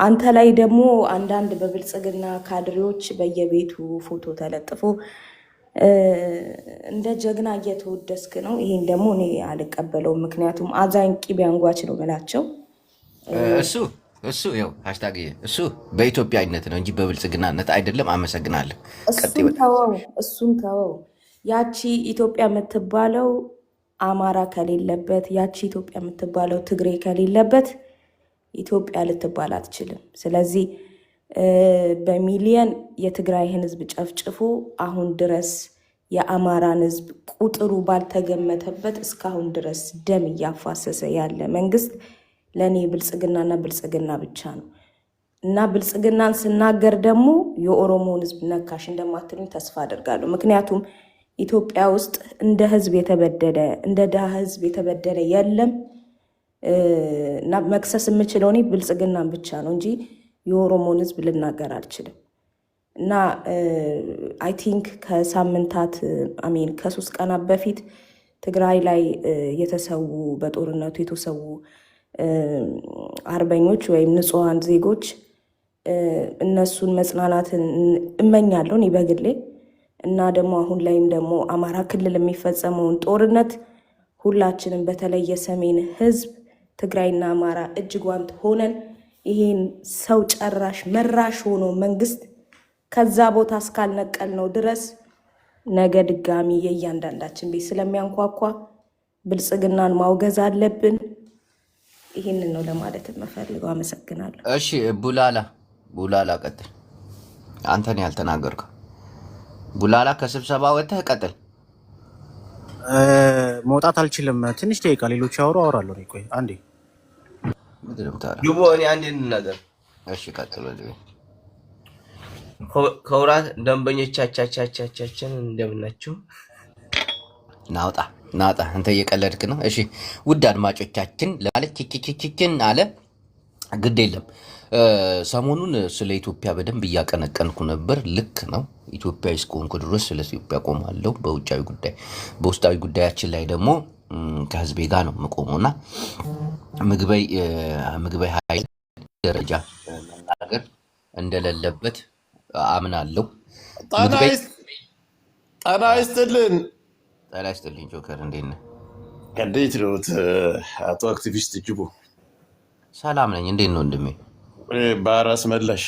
አንተ ላይ ደግሞ አንዳንድ በብልጽግና ካድሬዎች በየቤቱ ፎቶ ተለጥፎ እንደ ጀግና እየተወደስክ ነው። ይሄን ደግሞ እኔ አልቀበለውም። ምክንያቱም አዛኝ ቅቤ አንጓች ነው በላቸው። እሱ ይኸው ሃሽታግ እሱ በኢትዮጵያዊነት ነው እንጂ በብልጽግናነት አይደለም። አመሰግናለሁ። እሱን ተወው። ያቺ ኢትዮጵያ የምትባለው አማራ ከሌለበት፣ ያቺ ኢትዮጵያ የምትባለው ትግሬ ከሌለበት ኢትዮጵያ ልትባል አትችልም። ስለዚህ በሚሊየን የትግራይን ህዝብ ጨፍጭፎ አሁን ድረስ የአማራን ህዝብ ቁጥሩ ባልተገመተበት እስካሁን ድረስ ደም እያፋሰሰ ያለ መንግስት ለእኔ ብልጽግናና ብልጽግና ብቻ ነው እና ብልጽግናን ስናገር ደግሞ የኦሮሞን ህዝብ ነካሽ እንደማትሉኝ ተስፋ አደርጋለሁ። ምክንያቱም ኢትዮጵያ ውስጥ እንደ ህዝብ የተበደለ እንደ ድሃ ህዝብ የተበደለ የለም። እና መክሰስ የምችለው እኔ ብልጽግናን ብቻ ነው እንጂ የኦሮሞን ህዝብ ልናገር አልችልም። እና አይ ቲንክ ከሳምንታት አሜን ከ3 ቀናት በፊት ትግራይ ላይ የተሰዉ በጦርነቱ የተሰዉ አርበኞች ወይም ንጹሃን ዜጎች እነሱን መጽናናትን እመኛለሁ እኔ በግሌ። እና ደግሞ አሁን ላይም ደግሞ አማራ ክልል የሚፈጸመውን ጦርነት ሁላችንም በተለይ የሰሜን ህዝብ ትግራይና አማራ እጅ ጓንት ሆነን ይሄን ሰው ጨራሽ መራሽ ሆኖ መንግስት ከዛ ቦታ እስካልነቀል ነው ድረስ ነገ ድጋሚ የእያንዳንዳችን ቤት ስለሚያንኳኳ ብልጽግናን ማውገዝ አለብን። ይህንን ነው ለማለት የምፈልገው። አመሰግናለሁ። እሺ ቡላላ ቀጥል። አንተን ያልተናገርከው ቡላላ ከስብሰባ ወጥተህ ቀጥል። መውጣት አልችልም። ትንሽ ደቂቃ ሌሎች ያወሩ አወራለሁ። ቆይ አንዴ ጅቦ እኔ አንዴ ነገር እሺ ቀጥል። ከውራት ደንበኞቻቻቻቻችን እንደምናችሁ ናውጣ አንተ እየቀለድክ ነው። እሺ ውድ አድማጮቻችን ለማለት ኪኪኪኪን አለ ግድ የለም። ሰሞኑን ስለ ኢትዮጵያ በደንብ እያቀነቀንኩ ነበር። ልክ ነው። ኢትዮጵያ እስከሆንኩ ድረስ ስለ ኢትዮጵያ ቆማለሁ። በውስጣዊ ጉዳያችን ላይ ደግሞ ከህዝቤ ጋር ነው የምቆመውና ምግበይ ኃይል ደረጃ መናገር እንደሌለበት አምናለሁ። ጤና ይስጥልን ጆከር፣ እንዴት ነህ? እንዴት ነው አቶ አክቲቪስት ጅቦ? ሰላም ነኝ። እንዴት ነው ወንድሜ? በራስ መላሽ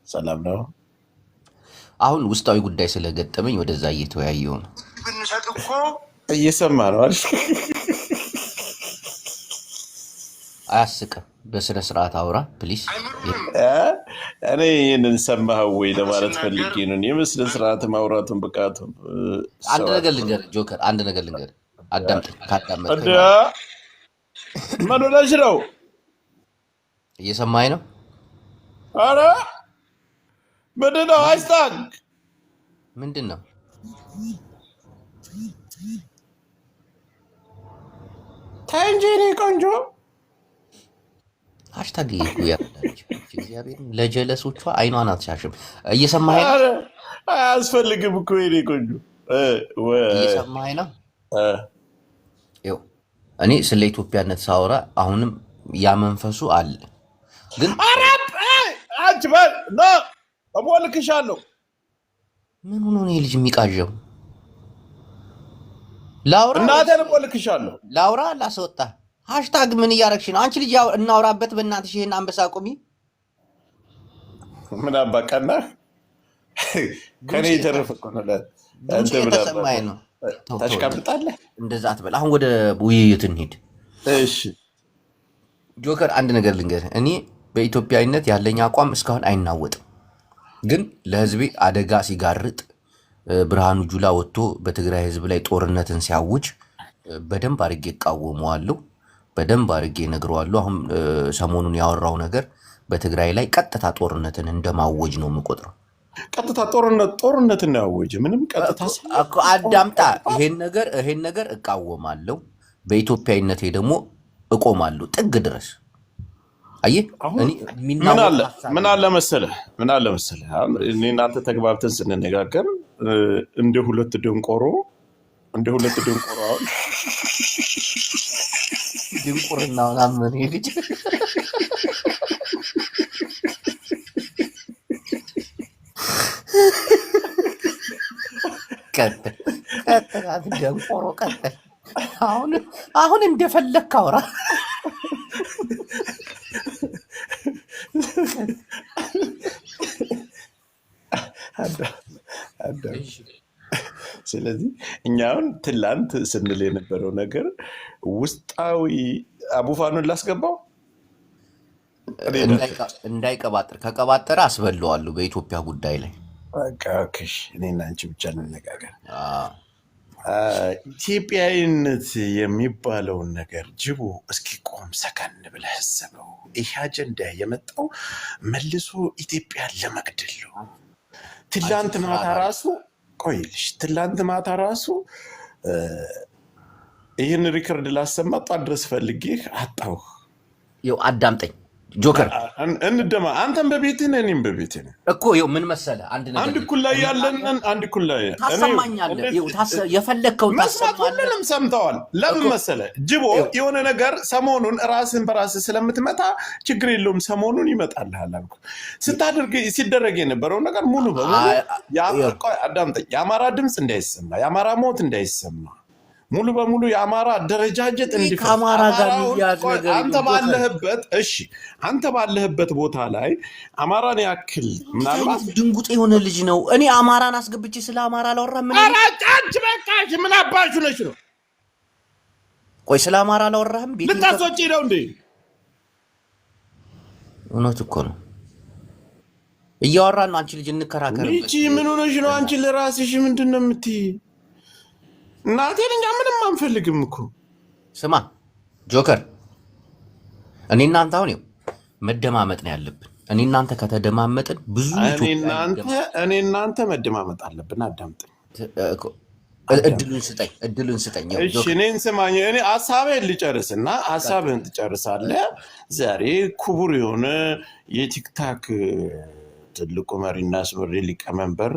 ሰላም ነው። አሁን ውስጣዊ ጉዳይ ስለገጠመኝ ወደዛ እየተወያየው ነው። ብንሰጥ እኮ እየሰማ ነው አይደል? አያስቅም። በስነ ስርዓት አውራ ፕሊስ። እኔ ይህንን ሰማኸው ወይ ለማለት ፈልጌ ነው። የመስለ ስርዓት ማውራቱን ብቃቱን አንድ ነገር ልንገርህ ጆከር፣ አዳምጥ። ካዳመጥክ ምን ሆነሽ ነው? እየሰማኸኝ ነው? ኧረ ምንድን ነው? ሃሽታግ ምንድን ነው? ተይ እንጂ እኔ ቆንጆ ሃሽታግ ያላች እግዚአብሔር ለጀለሶቿ አይኗን አትሻሽም። እየሰማኸኝ ነው? አያስፈልግም እኮ የእኔ ቆንጆ። እየሰማኸኝ ነው? ይኸው እኔ ስለ ኢትዮጵያነት ሳወራ አሁንም ያ መንፈሱ አለ። ግን አንቺ በል ና እቦልክሻለሁ። ምን ሆኖ ነው ልጅ የሚቃዠው? ላውራ እናቴን እቦልክሻለሁ። ላውራ ላስወጣ ሃሽታግ ምን እያረግሽ ነው? አንቺ ልጅ እናውራበት በእናትሽ። ይሄን አንበሳ ቁሚ። ምን አባቀና ከኔ የተረፈ እኮ ነው። ተሰማኝ ነው። ታሽቃብጣለህ። እንደዛ አትበል። አሁን ወደ ውይይት እንሂድ። እሺ ጆከር፣ አንድ ነገር ልንገርህ። እኔ በኢትዮጵያዊነት ያለኝ አቋም እስካሁን አይናወጥም። ግን ለህዝቤ አደጋ ሲጋርጥ ብርሃኑ ጁላ ወጥቶ በትግራይ ህዝብ ላይ ጦርነትን ሲያውጅ በደንብ አድርጌ እቃወመዋለሁ። በደንብ አድርጌ እነግረዋለሁ። አሁን ሰሞኑን ያወራው ነገር በትግራይ ላይ ቀጥታ ጦርነትን እንደማወጅ ነው የምቆጥረው። ቀጥታ ጦርነትን ነው ያወጀ። ምንም ቀጥታ አዳምጣ። ይሄን ነገር እቃወማለሁ። በኢትዮጵያዊነቴ ደግሞ እቆማለሁ ጥግ ድረስ። አየህ ምን አለ መሰለህ እኔ እናንተ ተግባብተን ስንነጋገር እንደ ሁለት ደንቆሮ አሁን ድንቁርናውን አመን ልጅ ቀጥል ደንቆሮ ቀጥል። አሁን እንደፈለክ አውራ። ስለዚህ እኛውን ትላንት ስንል የነበረው ነገር ውስጣዊ አቡፋኑን ላስገባው እንዳይቀባጥር፣ ከቀባጠረ አስበለዋለሁ በኢትዮጵያ ጉዳይ ላይ። እኔና አንቺ ብቻ እንነጋገር። ኢትዮጵያዊነት የሚባለውን ነገር ጅቦ እስኪ ቆም ሰከን ብለህ አስበው። ይህ አጀንዳ የመጣው መልሶ ኢትዮጵያን ለመግደል ነው። ትላንት ማታ ራሱ ይህን ሪከርድ ላሰማጥ አድረስ ፈልጌህ አጣሁ። ይኸው አዳምጠኝ ጆከር እንደማ አንተም በቤትህ ነህ እኔም በቤትህ ነህ እኮ። ይኸው ምን መሰለህ አንድ ነገር አንድ እኩል ላይ ያለን አንድ እኩል ላይ ታሰማኛለህ። ይኸው የፈለግከውን መስማት ሁሉንም ሰምተዋል። ለምን መሰለህ ጅቦ የሆነ ነገር ሰሞኑን ራስን በራስህ ስለምትመታ ችግር የለውም ሰሞኑን ይመጣልሃል አልኩህ። ሲደረግ የነበረው ነገር ሙሉ በሙሉ አዳምጠኝ፣ የአማራ ድምፅ እንዳይሰማ፣ የአማራ ሞት እንዳይሰማ ሙሉ በሙሉ የአማራ አደረጃጀት ከአማራ ጋር የሚያዝ ነገር አንተ ባለህበት ቦታ ላይ አማራን ያክል ምናልባት ድንጉጥ የሆነ ልጅ ነው። እኔ አማራን አስገብቼ ስለ አማራ አላወራም። ምን አባሹ ነች ነው? ቆይ ስለ አማራ አላወራህም? ልታስወጪ ነው እንዴ? እውነት እኮ ነው እያወራን ነው። አንቺ ልጅ እንከራከር። ምን ሆነሽ ነው አንቺ? ለራስሽ ምንድን ነው የምትይ? እናቴን እኛ ምንም አንፈልግም እኮ። ስማ ጆከር፣ እኔ እናንተ አሁን መደማመጥ ነው ያለብን። እኔ እናንተ ከተደማመጥን ብዙ እኔ እናንተ መደማመጥ አለብን። አዳምጠኝ፣ እድሉን ስጠኝ። እሺ እኔን ስማኝ፣ እኔ ሀሳብህን ልጨርስና ሀሳብህን ትጨርሳለህ። ዛሬ ክቡር የሆነ የቲክታክ ትልቁ መሪና አስመሪ ሊቀመንበር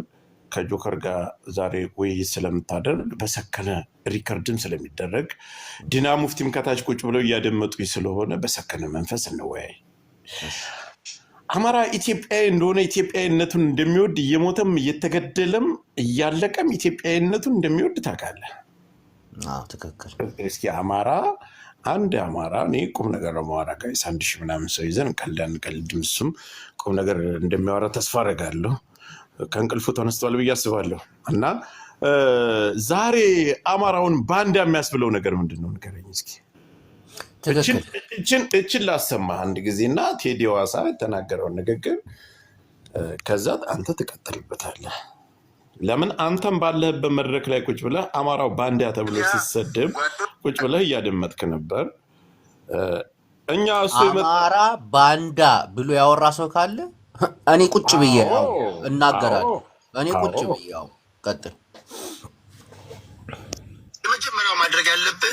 ከጆከር ጋር ዛሬ ውይይት ስለምታደርግ በሰከነ ሪከርድም ስለሚደረግ ዲና ሙፍቲም ከታች ቁጭ ብለው እያደመጡ ስለሆነ በሰከነ መንፈስ እንወያይ። አማራ ኢትዮጵያዊ እንደሆነ ኢትዮጵያዊነቱን እንደሚወድ እየሞተም እየተገደለም እያለቀም ኢትዮጵያዊነቱን እንደሚወድ ታውቃለህ? ትክክል። እስኪ አንድ አማራ እኔ ቁም ነገር ለማወራ ጋይስ 1000 ምናምን ሰው ይዘን ቀልድም እሱም ቁም ነገር እንደሚያወራ ተስፋ አደርጋለሁ። ከእንቅልፉ ተነስቷል ብዬ አስባለሁ። እና ዛሬ አማራውን ባንዳ የሚያስብለው ነገር ምንድን ነው ንገረኝ እስኪ። እችን ላሰማህ አንድ ጊዜና ቴዲ ዋሳ የተናገረውን ንግግር ከዛ አንተ ትቀጥልበታለህ። ለምን አንተም ባለህበት መድረክ ላይ ቁጭ ብለህ አማራው ባንዳ ተብሎ ሲሰደብ ቁጭ ብለህ እያደመጥክ ነበር። እኛ አማራ ባንዳ ብሎ ያወራ ሰው ካለ እኔ ቁጭ ብዬ እናገራለሁ። እኔ ቁጭ ብዬ ቀጥል። የመጀመሪያው ማድረግ ያለብህ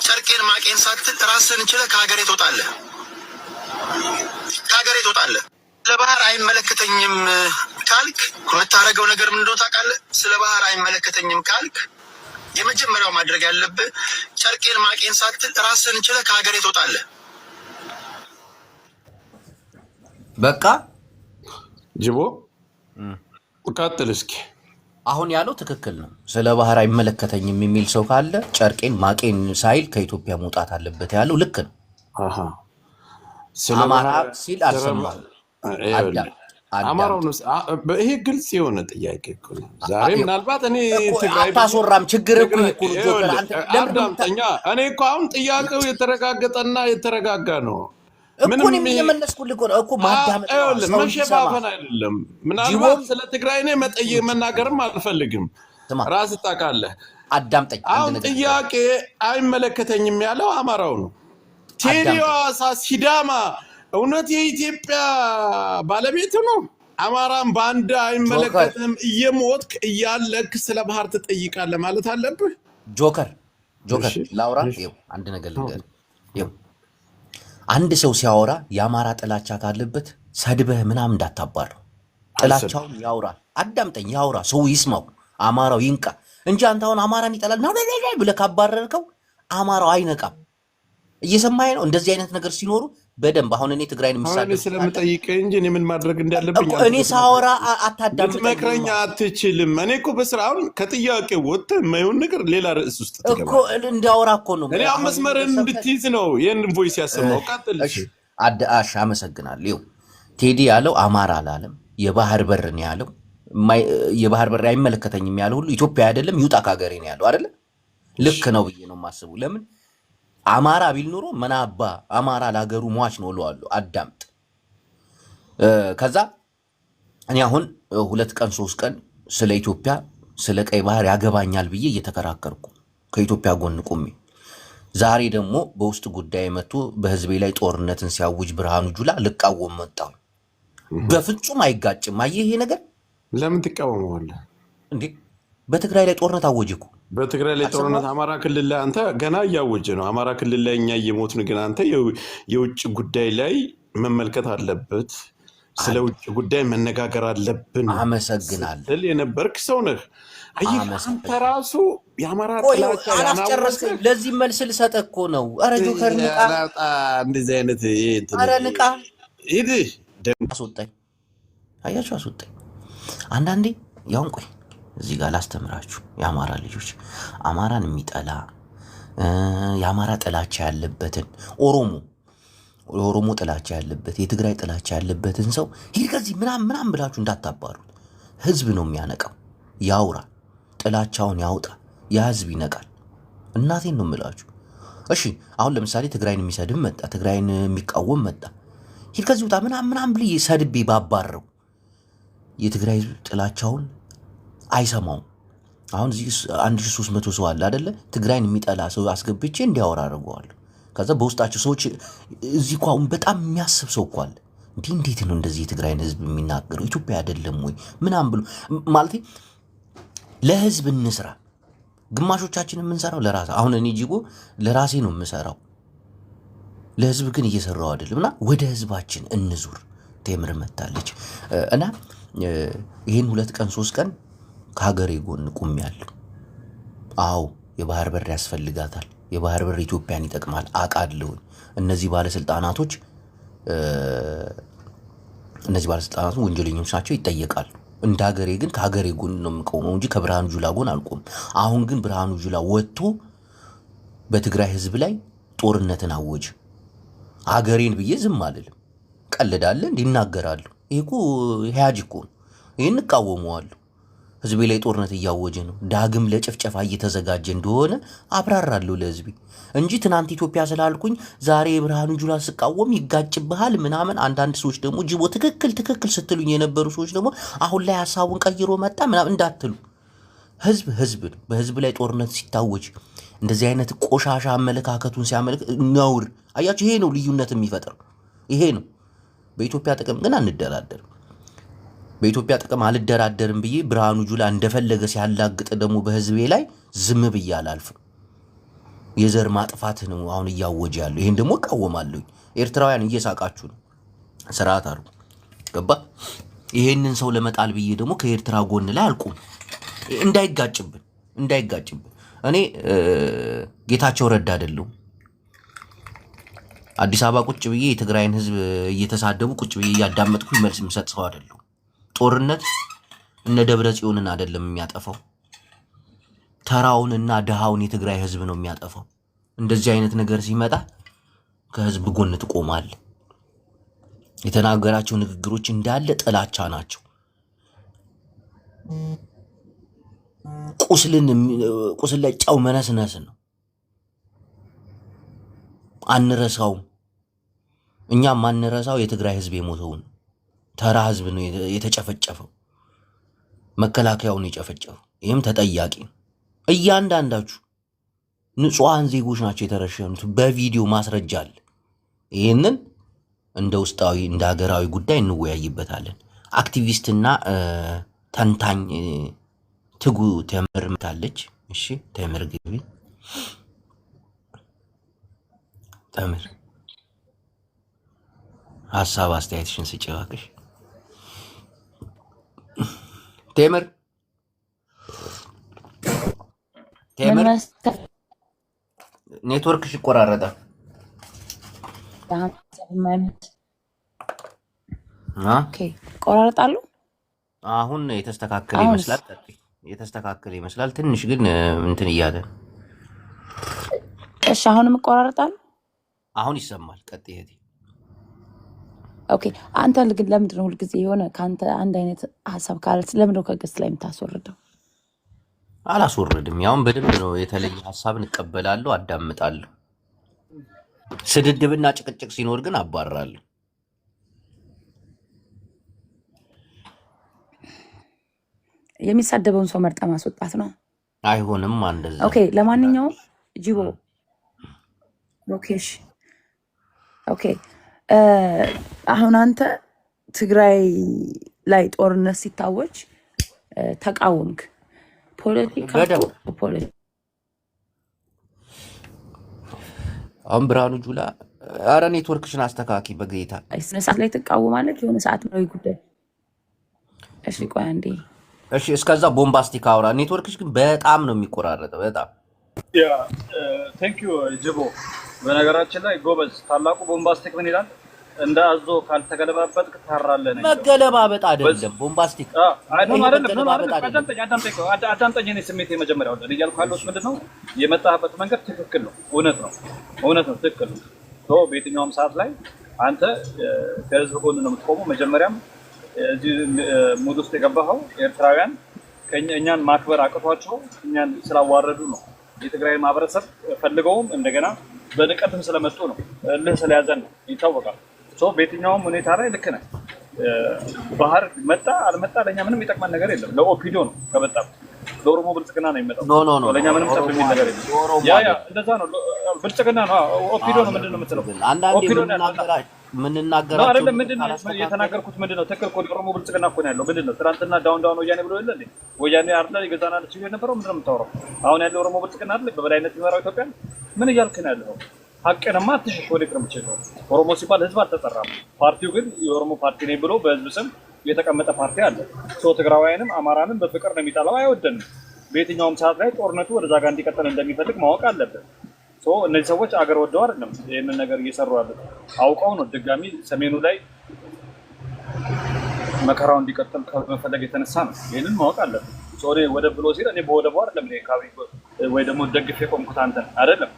ጨርቄን ማቄን ሳትል ራስን ችለህ ከሀገሬ ትወጣለህ። ስለ ባህር አይመለከተኝም ካልክ የምታደርገው ነገር ምን እንደሆነ ታውቃለህ? ስለ ባህር አይመለከተኝም ካልክ የመጀመሪያው ማድረግ ያለብህ ጨርቄን ማቄን ሳትል ራስን ችለህ ከሀገሬ ትወጣለህ። በቃ ጅቦ ቀጥል እስኪ። አሁን ያለው ትክክል ነው። ስለ ባህር አይመለከተኝም የሚል ሰው ካለ ጨርቄን ማቄን ሳይል ከኢትዮጵያ መውጣት አለበት ያለው ልክ ነው። አማራ ሲል አልሰማህም? ይሄ ግልጽ የሆነ ጥያቄ እኮ ነው። ዛሬ ምናልባት እኔ አታስወራም። ችግር እኮ አዳምጠኛ። እኔ እኮ አሁን ጥያቄው የተረጋገጠና የተረጋጋ ነው። ምንም የመለስኩልህ እኮ ማዳመጥ ነው፣ መሸፋፈን አይደለም። ምናልባት ስለ ትግራይ እኔ መናገርም አልፈልግም፣ ራስህ ታውቃለህ። አዳምጠኝ። አሁን ጥያቄ አይመለከተኝም ያለው አማራው ነው። ቴዲ ዋሳ ሲዳማ እውነት የኢትዮጵያ ባለቤት ነው? አማራን ባንዳ አይመለከትም እየሞትክ እያለክ ስለ ባህር ትጠይቃለህ ማለት አለብህ? ጆከር ላውራ። አንድ ነገር ልንገርህ። አንድ ሰው ሲያወራ የአማራ ጥላቻ ካለበት ሰድበህ ምናምን እንዳታባረው። ጥላቻውን ያውራ። አዳምጠኝ፣ ያውራ፣ ሰው ይስማው፣ አማራው ይንቃ እንጂ አንተ አሁን አማራን ይጠላል ብለህ ካባረርከው አማራው አይነቃም። እየሰማኸኝ ነው? እንደዚህ አይነት ነገር ሲኖሩ በደንብ አሁን እኔ ትግራይን ምሳሌ ስለምጠይቀኝ እንጂ እኔ ምን ማድረግ እንዳለብኝ እኔ ሳወራ አታዳምጠኝ። ልትመክረኝ አትችልም። እኔ እኮ በስራውን ከጥያቄ ወጥተህ የማይሆን ነገር ሌላ ርዕስ ውስጥ እኮ እንዳወራ እኮ ነው። እኔ መስመርን እንድትይዝ ነው ይህን ቮይስ ያሰማው። ቀጥል። አዳሽ አመሰግናለሁ። ቴዲ ያለው አማራ አላለም፣ የባህር በር ነው ያለው። የባህር በር አይመለከተኝም ያለው ሁሉ ኢትዮጵያ አይደለም ይውጣ ከሀገሬ ነው ያለው አይደለ? ልክ ነው ብዬ ነው የማስበው። ለምን አማራ ቢል ኖሮ መናባ አማራ ለሀገሩ ሟች ነው እለዋለሁ። አዳምጥ። ከዛ እኔ አሁን 2 ቀን 3 ቀን ስለ ኢትዮጵያ ስለ ቀይ ባህር ያገባኛል ብዬ እየተከራከርኩ ከኢትዮጵያ ጎን ቆሜ፣ ዛሬ ደግሞ በውስጥ ጉዳይ መጥቶ በህዝቤ ላይ ጦርነትን ሲያውጅ ብርሃኑ ጁላ ልቃወም መጣሁ። በፍጹም አይጋጭም። አየህ ይሄ ነገር ለምን ትቃወመዋለህ እንዴ? በትግራይ ላይ ጦርነት አወጀ እኮ። በትግራይ ላይ ጦርነት አማራ ክልል ላይ አንተ ገና እያወጀ ነው። አማራ ክልል ላይ እኛ እየሞትን ግን አንተ የውጭ ጉዳይ ላይ መመልከት አለበት፣ ስለ ውጭ ጉዳይ መነጋገር አለብን አመሰግናለሁ የነበርክ ሰው ነህ። አንተ ራሱ የአማራ ጥላቻ አላስጨረስክም። ለዚህ መልስ ልሰጥህ እኮ ነው። ኧረ ጆከር ንቃ፣ እንደዚህ አይነት ኧረ ንቃ። ሂድ አስወጣኝ፣ አያችሁ አስወጣኝ። አንዳንዴ ያውን ቆይ እዚህ ጋር ላስተምራችሁ። የአማራ ልጆች አማራን የሚጠላ የአማራ ጥላቻ ያለበትን ኦሮሞ ጥላቻ ያለበት የትግራይ ጥላቻ ያለበትን ሰው ሂድ ከዚህ ምናምን ብላችሁ እንዳታባሩት። ህዝብ ነው የሚያነቃው። ያውራ፣ ጥላቻውን ያውጣ። ያ ህዝብ ይነቃል። እናቴን ነው የምላችሁ። እሺ አሁን ለምሳሌ ትግራይን የሚሰድብ መጣ፣ ትግራይን የሚቃወም መጣ። ሂድ ከዚህ ውጣ ምናምን ብዬ ሰድቤ ባባረው የትግራይ ህዝብ ጥላቻውን አይሰማውም። አሁን እዚህ 1300 ሰው አለ አይደለ? ትግራይን የሚጠላ ሰው አስገብቼ እንዲያወራ አድርገዋለሁ። ከዛ በውስጣቸው ሰዎች እዚህ እኮ አሁን በጣም የሚያስብ ሰው እኮ አለ። እንዴት ነው እንደዚህ የትግራይን ህዝብ የሚናገረው? ኢትዮጵያ አይደለም ወይ ምናምን ብሎ ማለት ለህዝብ እንስራ። ግማሾቻችን የምንሰራው ለራስ አሁን እኔ ጂጎ ለራሴ ነው የምሰራው፣ ለህዝብ ግን እየሰራው አይደለም። እና ወደ ህዝባችን እንዙር። ቴምር መታለች እና ይህን 2 ቀን 3 ቀን ከሀገሬ ጎን ቁሜያለሁ። አዎ የባህር በር ያስፈልጋታል። የባህር በር ኢትዮጵያን ይጠቅማል አውቃለሁ። እነዚህ ባለስልጣናቶች ወንጀለኞች ናቸው፣ ይጠየቃሉ። እንደ ሀገሬ ግን ከሀገሬ ጎን ነው የምቆመው እንጂ ከብርሃኑ ጁላ ጎን አልቆም። አሁን ግን ብርሃኑ ጁላ ወጥቶ በትግራይ ህዝብ ላይ ጦርነትን አወጀ። ሀገሬን ብዬ ዝም አልልም። ቀልዳለ እንዲናገራሉ። ይሄ እኮ ሂያጅ እኮ ነው። ይህን እቃወመዋለሁ። ህዝቤ ላይ ጦርነት እያወጀ ነው። ዳግም ለጭፍጨፋ እየተዘጋጀ እንደሆነ አብራራለሁ ለህዝቤ እንጂ ትናንት ኢትዮጵያ ስላልኩኝ ዛሬ የብርሃኑ ጁላ ስቃወም ይጋጭብሃል ምናምን። አንዳንድ ሰዎች ደግሞ ጅቦ ትክክል ስትሉኝ የነበሩ ሰዎች ደግሞ አሁን ላይ ሀሳቡን ቀይሮ መጣ ምናምን እንዳትሉ። ህዝብ ነው። በህዝብ ላይ ጦርነት ሲታወጅ እንደዚህ አይነት ቆሻሻ አመለካከቱን ሲያመልክ ነውር። አያችሁ፣ ይሄ ነው ልዩነት የሚፈጥረው። ይሄ ነው። በኢትዮጵያ ጥቅም ግን አንደራደርም። በኢትዮጵያ ጥቅም አልደራደርም ብዬ ብርሃኑ ጁላ እንደፈለገ ሲያላግጥ ደግሞ በህዝቤ ላይ ዝም ብዬ አላልፍም። የዘር ማጥፋት ነው አሁን እያወጀ ያለው። ይሄን ደግሞ እቃወማለሁ። ኤርትራውያን እየሳቃችሁ ነው። ስርዓት አድርጉ። ገባ? ይሄንን ሰው ለመጣል ብዬ ደግሞ ከኤርትራ ጎን ላይ አልቁም። እንዳይጋጭብን እኔ ጌታቸው ረዳ አይደለሁም። አዲስ አበባ ቁጭ ብዬ የትግራይን ህዝብ እየተሳደቡ ቁጭ ብዬ እያዳመጥኩኝ መልስ የምሰጥ ሰው አይደለሁም። ጦርነት እነ ደብረ ጽዮንን አይደለም የሚያጠፋው፣ ተራውንና ድሃውን የትግራይ ህዝብ ነው የሚያጠፋው። እንደዚህ አይነት ነገር ሲመጣ ከህዝብ ጎን ትቆማል። የተናገራቸው ንግግሮች እንዳለ ጥላቻ ናቸው። ቁስል ላይ ጨው መነስነስ ነው። አንረሳውም። እኛም ማንረሳው የትግራይ ህዝብ የሞተውን ተራ ህዝብ ነው የተጨፈጨፈው። መከላከያውን የጨፈጨፈው ይህም ተጠያቂ ነው። እያንዳንዳችሁ ንጹሐን ዜጎች ናቸው የተረሸኑት። በቪዲዮ ማስረጃ አለ። ይህንን እንደ ውስጣዊ እንደ ሀገራዊ ጉዳይ እንወያይበታለን። አክቲቪስትና ተንታኝ ትጉ ተምር ምታለች። እሺ ተምር ግቢ። ተምር ሀሳብ አስተያየትሽን ስጪ እባክሽ። ቴምር ኔትወርክሽ ይቆራረጣል። ቆራረጣሉ። አሁን የተስተካከለ ይመስላል። ትንሽ ግን እንትን እያለ። እሺ አሁንም ይቆራረጣሉ። አሁን ይሰማል። ቀጥይ እህቴ። ኦኬ አንተ ግን ለምንድን ነው ሁልጊዜ የሆነ ከአንተ አንድ አይነት ሀሳብ ካለ ለምንድን ነው ከገስት ላይ የምታስወርደው? አላስወርድም። ያውን በደንብ ነው የተለየ ሀሳብን እቀበላለሁ፣ አዳምጣለሁ። ስድድብና ጭቅጭቅ ሲኖር ግን አባራለሁ። የሚሳደበውን ሰው መርጠ ማስወጣት ነው። አይሆንም እንደዛ። ኦኬ ለማንኛውም ጂቦ ኦኬ አሁን አንተ ትግራይ ላይ ጦርነት ሲታወጅ ተቃወምክ። ፖለቲካ በደንብ ፖለቲካ አሁን ብርሃኑ ጁላ አረ ኔትወርክሽን አስተካኪ በጌታ ስነ ሰዓት ላይ ትቃወማለች። የሆነ ሰዓት ነው ጉዳይ። እሺ ቆይ አንዴ። እሺ እስከዛ ቦምባስቲክ አውራ። ኔትወርክሽ ግን በጣም ነው የሚቆራረጠው በጣም ያ ቴንክ ዩ ጅቦ። በነገራችን ላይ ጎበዝ ታላቁ ቦምባስቲክ ምን ይላል? እንደ አዞ ካልተገለባበጥክ ታራለህ ነው። መገለባበጥ አይደለም ቦምባስቲክ አዳምጠኝ። እኔ ስሜት የመጀመሪያው እያልኩ ያለሁት ምንድን ነው የመጣህበት መንገድ ትክክል ነው። እውነት ነው፣ ትክክል ነው። በየትኛውም ሰዓት ላይ አንተ ከህዝብ ጎን ነው የምትቆመው። መጀመሪያም እዚህ ሙድ ውስጥ የገባኸው ኤርትራውያን እኛን ማክበር አቅቷቸው እኛን ስላዋረዱ ነው። የትግራይ ማህበረሰብ ፈልገውም እንደገና በንቀትም ስለመጡ ነው። እልህ ስለያዘን ነው ይታወቃል። በየትኛውም ሁኔታ ላይ ልክ ነህ። ባህር መጣ አልመጣ ለእኛ ምንም ይጠቅመን ነገር የለም። ለኦፒዶ ነው ከመጣ ለኦሮሞ ብልጽግና ነው የሚመጣው። ለእኛ ምንም ጠብ የሚል ነገር የለም። ያ እንደዛ ነው። ብልጽግና ነው ኦፒዶ ነው። ምንድን ነው የምትለው? ኦፒዶ ነው የምንናገራቸው አይደለም። ምንድን ነው የተናገርኩት? ምንድን ነው ትክክል እኮ የኦሮሞ ብልጽግና እኮ ነው ያለው። ምንድን ነው ትናንትና ዳውን ወያኔ ብሎ የለ ወያኔ አይደለ የገዛናል ሲሉ የነበረው? ምንድን ነው የምታወራው? አሁን ያለው ኦሮሞ ብልጽግና አይደለ በበላይነት የሚመራው ኢትዮጵያን? ምን እያልክ ነው ያለው? ሀቅንማ አትሽሽ። ወደ ቅርብ ችግር ኦሮሞ ሲባል ህዝብ አልተጠራም። ፓርቲው ግን የኦሮሞ ፓርቲ ነኝ ብሎ በህዝብ ስም የተቀመጠ ፓርቲ አለ። ትግራዋይንም አማራንም በፍቅር ነው የሚጠላው፣ አይወደንም። በየትኛውም ሰዓት ላይ ጦርነቱ ወደዛ ጋር እንዲቀጥል እንደሚፈልግ ማወቅ አለብን። እነዚህ ሰዎች አገር ወደው አይደለም ይህንን ነገር እየሰሩ ያሉት፣ አውቀው ነው ድጋሚ ሰሜኑ ላይ መከራው እንዲቀጥል ከመፈለግ የተነሳ ነው። ይህንን ማወቅ አለብን። ወደብ ብሎ ሲል እኔ በወደቡ አይደለም ወይ ደግሞ ደግፌ የቆምኩት አንተን አይደለም።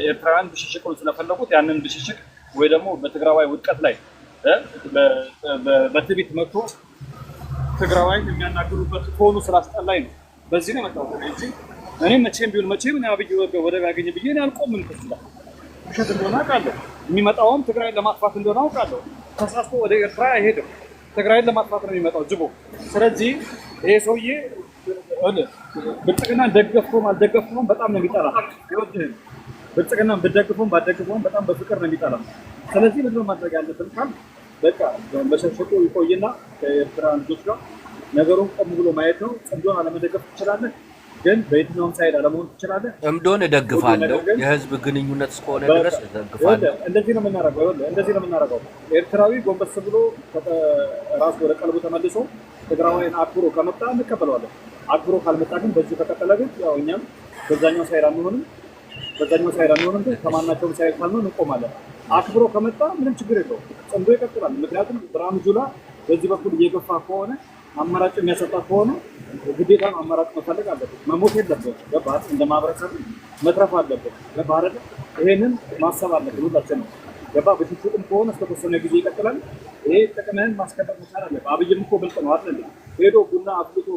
ኤርትራውያን ብሽሽቁን ስለፈለጉት ያንን ብሽሽቅ ወይ ደግሞ በትግራዋይ ውድቀት ላይ በትቢት መጥቶ ትግራዋይን የሚያናግሩበት ሆኑ ስላስጠላኝ ነው። በዚህ ነው የመጣው እንጂ እኔ መቼም ቢሆን መቼም አብይ ወደብ ያገኘ ብዬ አልቆምም። ውሸት እንደሆነ አውቃለሁ። የሚመጣውም ትግራይን ለማጥፋት እንደሆነ አውቃለሁ። ተሳስቶ ወደ ኤርትራ አይሄድም። ትግራይን ለማጥፋት ነው የሚመጣው ጅቦ። ስለዚህ ይሄ ሰውዬ ብልጽግናን ደገፍኩም አልደገፍኩም በጣም ነው የሚጠላ። ይወድህን ብልጽግናን ብደግፈውም ባደግፈውም በጣም በፍቅር ነው የሚጠላ። ስለዚህ ምንድን ነው ማድረግ ያለብን ካል በቃ በሸሸቆ ይቆይና ከኤርትራ ልጆች ጋር ነገሩን ቆም ብሎ ማየት ነው። ጽምዶን አለመደገፍ ትችላለህ፣ ግን በየትኛውም ሳይድ አለመሆን ትችላለህ። ጽምዶን እደግፋለሁ፣ የህዝብ ግንኙነት እስከሆነ ድረስ እደግፋለሁ። እንደዚህ ነው የምናደርገው። ኤርትራዊ ጎንበስ ብሎ ራሱ ወደ ቀልቡ ተመልሶ ትግራዋይን አክብሮ ከመጣ እንቀበለዋለን። አክብሮ ካልመጣ ግን በዚህ ከቀጠለ ግን ያው እኛም በዛኛው ሳይድ አንሆንም፣ ግን ከማናቸውም ሳይድ ካልሆን እንቆማለን። አክብሮ ከመጣ ምንም ችግር የለውም፣ ጽምዶ ይቀጥላል። ምክንያቱም ብርሃኑ ጁላ በዚህ በኩል እየገፋ ከሆነ አማራጭ የሚያሰጣ ከሆነ ግዴታ አማራጭ መፈለግ አለበት። መሞት የለበት። ገባህ? እንደ ማህበረሰብ መትረፍ አለበት። ገባህ አይደል? ይሄንን ማሰብ አለብን ሁላችንም። ገባህ? በሽሽጥም ከሆነ እስከተወሰነ ጊዜ ይቀጥላል። ይሄ ጥቅምህን ማስከበር መቻል አለብህ። አብይም እኮ ብልጥ ነው አይደል? ሄዶ ቡና አፍልቶ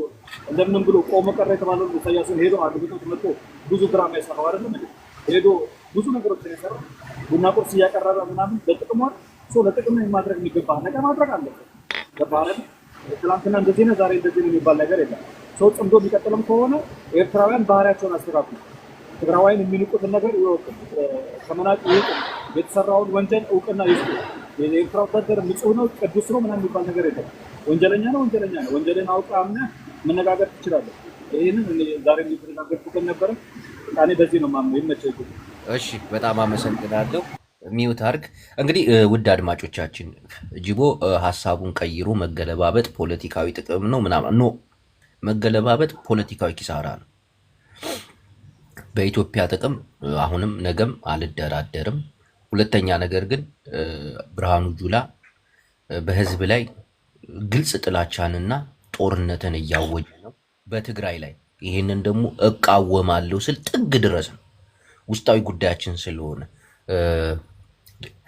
እንደምንም ብሎ ቆሞ ቀረ የተባለው ኢሳያስን ሄዶ አግብቶ መጥቶ ብዙ ድራማ የሰራው አይደለም እንዴ? ሄዶ ብዙ ነገሮችን የሰራው ቡና ቁርስ እያቀረበ ምናምን ለጥቅሟ ለጥቅም ማድረግ የሚገባህ ነገር ማድረግ አለበት። ገባህ አይደል? ትናንትና እንደዚህ ነው ዛሬ እንደዚህ ነው የሚባል ነገር የለም። ሰው ጽምዶ የሚቀጥልም ከሆነ ኤርትራውያን ባህሪያቸውን አስተካክሉ። ትግራዋይን የሚንቁትን ነገር ይወቁ፣ ከመናቅ ይወቁ፣ የተሰራውን ወንጀል እውቅና ይስጡ። የኤርትራ ወታደር ንጹህ ነው ቅዱስ ነው ምናምን የሚባል ነገር የለም። ወንጀለኛ ነው። ወንጀልን አውቀህ አምነህ መነጋገር ትችላለህ። ይህንን ዛሬ የሚተነጋገርኩትን ነበረ። እኔ በዚህ ነው የማምነው። ይመችህ። እሺ፣ በጣም አመሰግናለሁ። ሚውት አድርግ። እንግዲህ ውድ አድማጮቻችን ጅቦ ሀሳቡን ቀይሮ መገለባበጥ ፖለቲካዊ ጥቅም ነው ምናምን ኖ፣ መገለባበጥ ፖለቲካዊ ኪሳራ ነው። በኢትዮጵያ ጥቅም አሁንም ነገም አልደራደርም። ሁለተኛ ነገር ግን ብርሃኑ ጁላ በህዝብ ላይ ግልጽ ጥላቻንና ጦርነትን እያወጀ ነው በትግራይ ላይ። ይህንን ደግሞ እቃወማለሁ ስል ጥግ ድረስ ነው። ውስጣዊ ጉዳያችን ስለሆነ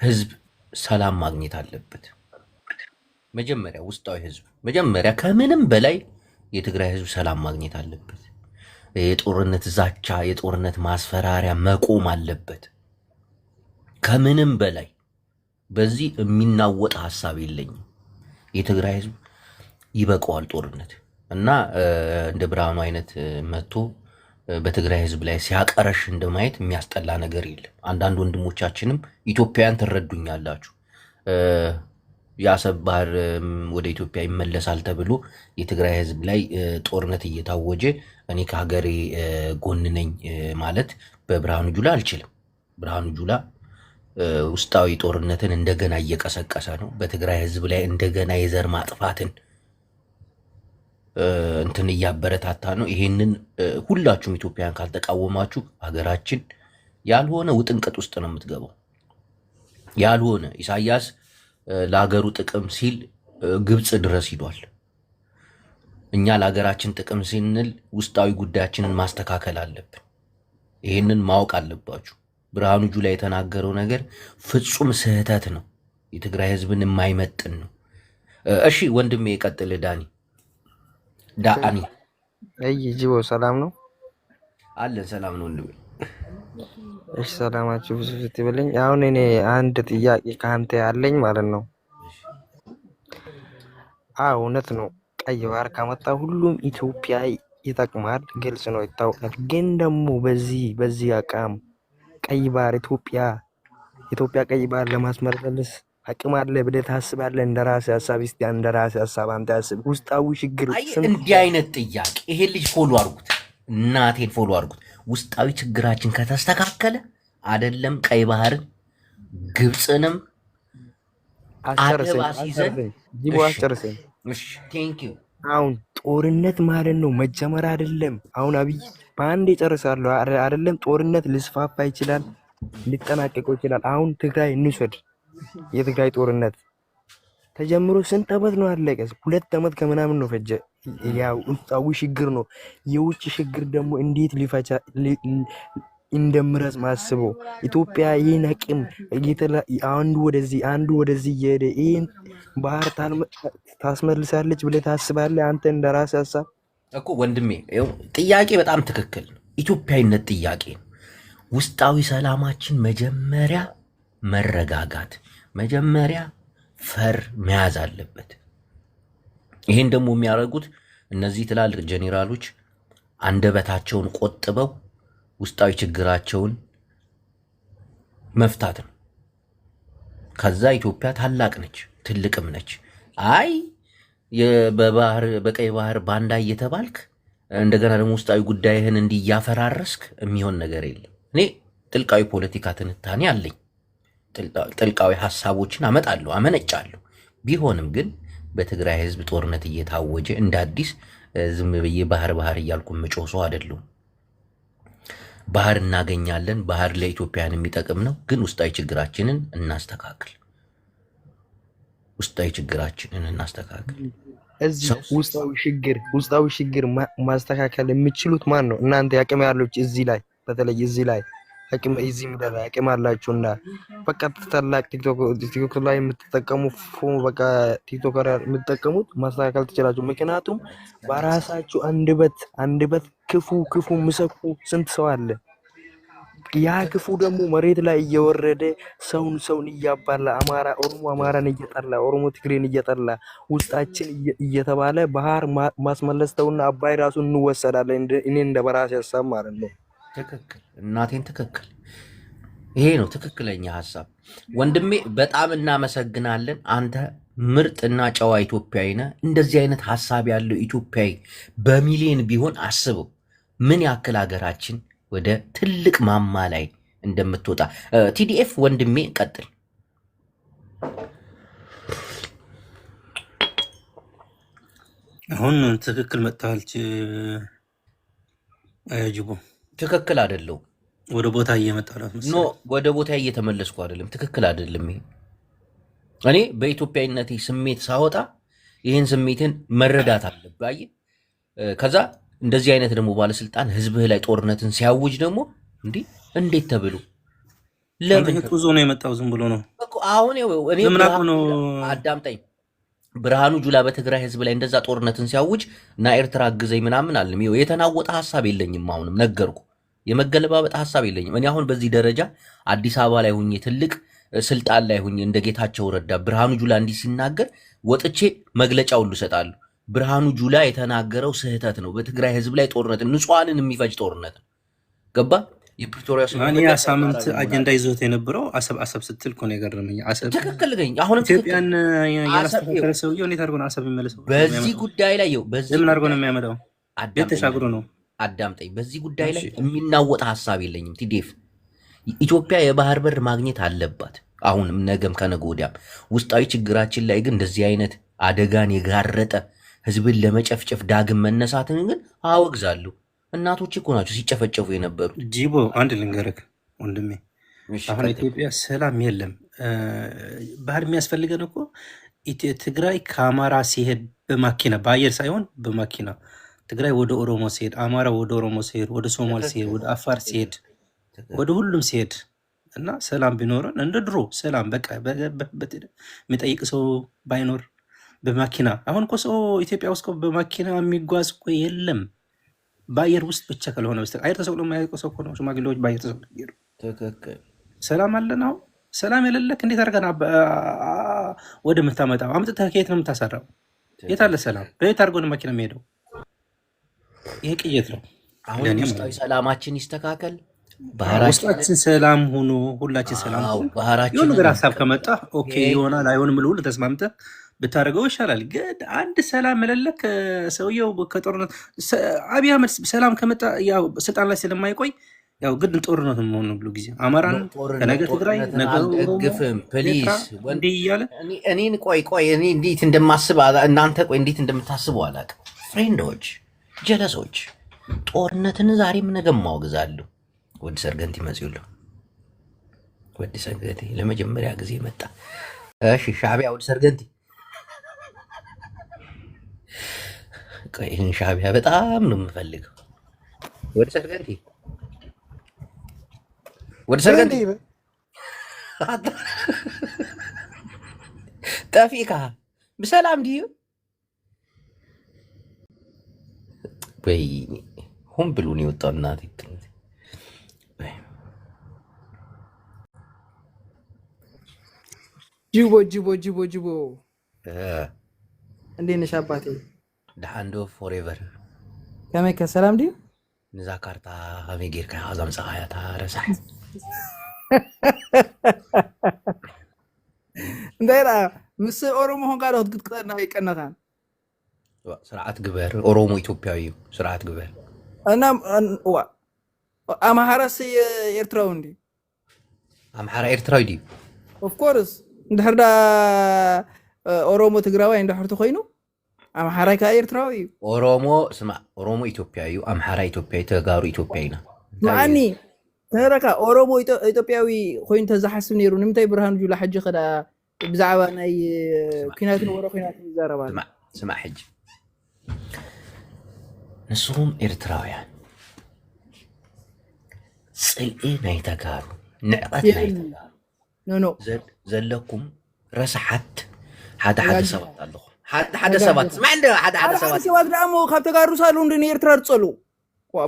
ህዝብ ሰላም ማግኘት አለበት። መጀመሪያ ውስጣዊ ህዝብ መጀመሪያ ከምንም በላይ የትግራይ ህዝብ ሰላም ማግኘት አለበት። የጦርነት ዛቻ፣ የጦርነት ማስፈራሪያ መቆም አለበት። ከምንም በላይ በዚህ የሚናወጥ ሀሳብ የለኝም። የትግራይ ህዝብ ይበቀዋል ጦርነት እና እንደ ብርሃኑ አይነት መጥቶ በትግራይ ህዝብ ላይ ሲያቀረሽ እንደማየት የሚያስጠላ ነገር የለም። አንዳንድ ወንድሞቻችንም ኢትዮጵያውያን ትረዱኛላችሁ፣ የአሰብ ባህር ወደ ኢትዮጵያ ይመለሳል ተብሎ የትግራይ ህዝብ ላይ ጦርነት እየታወጀ እኔ ከሀገሬ ጎን ነኝ ማለት በብርሃኑ ጁላ አልችልም። ብርሃኑ ጁላ ውስጣዊ ጦርነትን እንደገና እየቀሰቀሰ ነው። በትግራይ ህዝብ ላይ እንደገና የዘር ማጥፋትን እንትን እያበረታታ ነው። ይሄንን ሁላችሁም ኢትዮጵያን ካልተቃወማችሁ ሀገራችን ያልሆነ ውጥንቅጥ ውስጥ ነው የምትገባው። ያልሆነ ኢሳያስ ለሀገሩ ጥቅም ሲል ግብፅ ድረስ ሂዷል። እኛ ለሀገራችን ጥቅም ስንል ውስጣዊ ጉዳያችንን ማስተካከል አለብን። ይሄንን ማወቅ አለባችሁ። ብርሃኑ ጁላ የተናገረው ነገር ፍጹም ስህተት ነው። የትግራይ ህዝብን የማይመጥን ነው። እሺ ወንድሜ የቀጥል ዳኒ ጂቦ ሰላም ነው አለን። ሰላም ነው ወንድሜ። እሺ ሰላማችሁ ብዙ ይበልኝ። አሁን እኔ አንድ ጥያቄ ከአንተ ያለኝ ማለት ነው። እውነት ነው ቀይ ባህር ከመጣ ሁሉም ኢትዮጵያ ይጠቅማል፣ ግልጽ ነው፣ ይታወቃል። ግን ደግሞ በዚህ አቋም ቀይ ባህር ኢትዮጵያ ቀይ ባህር ለማስመለስ አቅም አለ ብለህ ታስባለህ? እንደራሴ ሀሳብ እስቲ እንደራሴ ሀሳብ አንተ ያስብ። ውስጣዊ ችግር እንዲህ አይነት ጥያቄ ይሄ ልጅ ፎሎ አድርጉት፣ እናቴን ፎሎ አድርጉት። ውስጣዊ ችግራችን ከተስተካከለ አይደለም ቀይ ባህርን ግብፅንም አስጨርሰኝ። አሁን ጦርነት ማለት ነው መጀመር አይደለም። አሁን አብይ በአንድ ይጨርሳለሁ አይደለም። ጦርነት ሊስፋፋ ይችላል፣ ሊጠናቀቀው ይችላል። አሁን ትግራይ እንውሰድ። የትግራይ ጦርነት ተጀምሮ ስንት ዓመት ነው አለቀ? 2 ዓመት ከምናምን ነው ፈጀ። ያው ውስጣዊ ችግር ነው። የውጭ ችግር ደግሞ እንዴት ሊፈቻ እንደምረስ ማስበው ኢትዮጵያ ይህን አቅም አንዱ ወደዚህ እየሄደ ይህን ባህር ታስመልሳለች ብለህ ታስባለህ? አንተ እንደራስ ሀሳብ እኮ ወንድሜ ጥያቄ በጣም ትክክል ነው። ኢትዮጵያዊነት ጥያቄ ነው። ውስጣዊ ሰላማችን መጀመሪያ መረጋጋት፣ መጀመሪያ ፈር መያዝ አለበት። ይህን ደግሞ የሚያደርጉት እነዚህ ትላልቅ ጄኔራሎች አንደበታቸውን ቆጥበው ውስጣዊ ችግራቸውን መፍታት ነው። ከዛ ኢትዮጵያ ታላቅ ነች፣ ትልቅም ነች። አይ በቀይ ባህር ባንዳ እየተባልክ እንደገና ደግሞ ውስጣዊ ጉዳይህን እንዲህ እያፈራረስክ የሚሆን ነገር የለም። እኔ ጥልቃዊ ፖለቲካ ትንታኔ አለኝ። ጥልቃዊ ሀሳቦችን አመጣለሁ፣ አመነጫለሁ። ቢሆንም ግን በትግራይ ህዝብ ጦርነት እየታወጀ እንደ አዲስ ዝም ብዬ ባህር እያልኩ ምጮህ ሰው አይደለሁም። ባህር እናገኛለን። ባህር ለኢትዮጵያን የሚጠቅም ነው። ግን ውስጣዊ ችግራችንን እናስተካክል። ውስጣዊ ችግር ማስተካከል የሚችሉት ማን ነው? እናንተ ያቅም ያሉት እዚህ ላይ በተለይ እዚህ ላይ እዚህ ምድር ላይ አቅም አላችሁና በቃ ታላቅ ቲክቶክ ላይ የምትጠቀሙ በቃ ቲክቶከር የምትጠቀሙት ማስተካከል ትችላችሁ። ምክንያቱም በራሳችሁ አንደበት ክፉ ምሰኩ ስንት ሰው አለ። ያ ክፉ ደግሞ መሬት ላይ እየወረደ ሰውን እያባላ ኦሮሞ አማራን እየጠላ ኦሮሞ ትግሬን እየጠላ ውስጣችን እየተባለ ባህር ማስመለስ ተውና አባይ ራሱ እንወሰዳለን። እኔ እንደ በራሴ ሀሳብ ማለት ነው። ትክክል እናቴን፣ ትክክል። ይሄ ነው ትክክለኛ ሀሳብ። ወንድሜ በጣም እናመሰግናለን። አንተ ምርጥና ጨዋ ኢትዮጵያዊ ነህ። እንደዚህ አይነት ሀሳብ ያለው ኢትዮጵያዊ በሚሊዮን ቢሆን አስበው ምን ያክል ሀገራችን ወደ ትልቅ ማማ ላይ እንደምትወጣ። ቲዲኤፍ ወንድሜ ቀጥል። አሁን ትክክል መጥተዋል። ጅቦ ትክክል አይደለሁም። ወደ ቦታ እየመጣ ነው። ወደ ቦታ እየተመለስኩ አይደለም። ትክክል አይደለም። ይሄ እኔ በኢትዮጵያዊነቴ ስሜት ሳወጣ ይህን ስሜትን መረዳት አለብህ። አየህ፣ ከዛ እንደዚህ አይነት ደግሞ ባለስልጣን ህዝብህ ላይ ጦርነትን ሲያውጅ ደግሞ እንዴት ተብሎ ለምን ጡዞ ነው የመጣው? ዝም ብሎ ነው አሁን እኔ አዳምጠኝ። ብርሃኑ ጁላ በትግራይ ህዝብ ላይ እንደዛ ጦርነትን ሲያውጅ እና ኤርትራ አግዘኝ ምናምን አለም። የተናወጠ ሀሳብ የለኝም። አሁንም ነገርኩ፣ የመገለባበጥ ሀሳብ የለኝም። እኔ አሁን በዚህ ደረጃ አዲስ አበባ ላይ ሁኜ ትልቅ ስልጣን ላይ ሁኜ እንደ ጌታቸው ረዳ ብርሃኑ ጁላ እንዲህ ሲናገር ወጥቼ መግለጫ ሁሉ እሰጣለሁ። ብርሃኑ ጁላ የተናገረው ስህተት ነው። በትግራይ ህዝብ ላይ ጦርነት ንጹሐንን የሚፈጅ ጦርነት ነው። ገባ? የፕሪቶሪያ ያ ሳምንት አጀንዳ ይዞት የነበረው አሰብ ስትል እኮ ነው የገረመኝ። አሰብ ትክክል ገኝ አሁንም ኢትዮጵያን ያላስተካከለ ሰውዬው እንዴት አድርጎ ነው አሰብ የሚመለሰው? በዚህ ጉዳይ ላይ ምን አድርጎ ነው የሚያመጣው? ተሻግሮ ነው። አዳምጠኝ። በዚህ ጉዳይ ላይ የሚናወጥ ሀሳብ የለኝም። ቲዴፍ ኢትዮጵያ የባህር በር ማግኘት አለባት። አሁንም ነገም ከነገ ወዲያም ውስጣዊ ችግራችን ላይ ግን እንደዚህ አይነት አደጋን የጋረጠ ህዝብን ለመጨፍጨፍ ዳግም መነሳትን ግን አወግዛለሁ። እናቶች እኮ ናቸው ሲጨፈጨፉ የነበሩት። ጂቦ አንድ ልንገርህ ወንድሜ፣ አሁን ኢትዮጵያ ሰላም የለም። ባህር የሚያስፈልገን እኮ ትግራይ ከአማራ ሲሄድ በማኪና በአየር ሳይሆን በማኪና ትግራይ ወደ ኦሮሞ ሲሄድ፣ አማራ ወደ ኦሮሞ ሲሄድ፣ ወደ ሶማል ሲሄድ፣ ወደ አፋር ሲሄድ፣ ወደ ሁሉም ሲሄድ እና ሰላም ቢኖረን እንደ ድሮ ሰላም በቃ የሚጠይቅ ሰው ባይኖር በማኪና አሁን እኮ ሰው ኢትዮጵያ ውስጥ በማኪና የሚጓዝ እኮ የለም። በአየር ውስጥ ብቻ ካልሆነ በስተቀር አየር ተሰቅሎ የማያውቀው ሰው እኮ ነው። ሽማግሌዎች በአየር ተሰቅሎ ይሄዱ። ሰላም አለን። አሁን ሰላም የሌለክ እንዴት አድርገን ወደ ምታመጣው አምጥተህ ከየት ነው የምታሰራው? የት አለ ሰላም? በየት አድርጎ ነው መኪና የሚሄደው? ይሄ ቅየት ነው። አሁን ውስጣዊ ሰላማችን ይስተካከል። ውስጣችን ሰላም ሆኖ ሁላችን ሰላም የሆነ ነገር ሀሳብ ከመጣ ኦኬ ይሆናል አይሆንም ብለህ ተስማምተህ ብታደርገው ይሻላል። ግን አንድ ሰላም የሌለክ ሰውየው ከጦርነት አብይ አህመድ ሰላም ከመጣ ያው ስልጣን ላይ ስለማይቆይ ያው ግድ ጦርነት መሆኑ ብሎ ጊዜ አማራን ከነገ ትግራይ ግፍም ፕሊዝ ወንዴ እያለ እኔን ቆይ እኔ እንዴት እንደማስብ እናንተ ቆይ እንዴት እንደምታስቡ አላውቅም። ፍሬንዶች ጀለሶች ጦርነትን ዛሬም ነገም ማወግዛለሁ። ወዲ ሰርገንቲ መጽዩሉ ወዲ ሰርገንቲ ለመጀመሪያ ጊዜ መጣ። እሺ ሻዕቢያ ወዲ ሰርገንቲ ይህን ሻዕቢያ በጣም ነው የምፈልገው። ወዲ ሰርገንቲ ወዲ ሰርገንቲ ጠፊካ ብሰላም ዲዩ ወይ ሁም ብሉን የወጣው እናት ጅቦ እንዴት ነሽ አባቴ? ዳንዶ ፎሬቨር ከመይ ከሰላም ዲ ንዛ ካርታ ከመይ ጌርካ ኣዛም ፀኻያታ ረሳሕ እንታይ ዳ ምስ ኦሮሞ ሆንካ ዶ ክትቅጠና ይቀናኻን ስርዓት ግበር። ኦሮሞ ኢትዮጵያዊ እዩ። ስርዓት ግበር እና አምሓራስ ኤርትራዊ እንዲ አምሓራ ኤርትራዊ ዲ ኦፍ ኮርስ እንድሕር ዳ ኦሮሞ ትግራዋይ እንድሕርቲ ኮይኑ አምሓራይ ከዓ ኤርትራዊ እዩ። ኦሮሞ ስማ ኦሮሞ ኢትዮጵያዊ እዩ። አምሓራ ኢትዮጵያዊ ተጋሩ ኢትዮጵያዊ ኢና ማዓኒ ተረካ ኦሮሞ ኢትዮጵያዊ ኮይኑ ተዝሓስብ ነይሩ ንምንታይ ብርሃኑ ጁላ ሕጂ ከዳ ብዛዕባ ናይ ኩናት ነበረ ኩናት ይዛረባ ስማ ሕጂ ንስኹም ኤርትራውያን ፅልኢ ናይ ተጋሩ ንዕቐት ናይ ተጋሩ ዘለኩም ረስሓት ሓደ ሰባት ኣለኹም ሓደ ሰባት ስማዕ እንደ ሓደ ሰባት ደሞ ካብ ተጋሩ ሳሉ እንደ ኤርትራ ዝፀሉ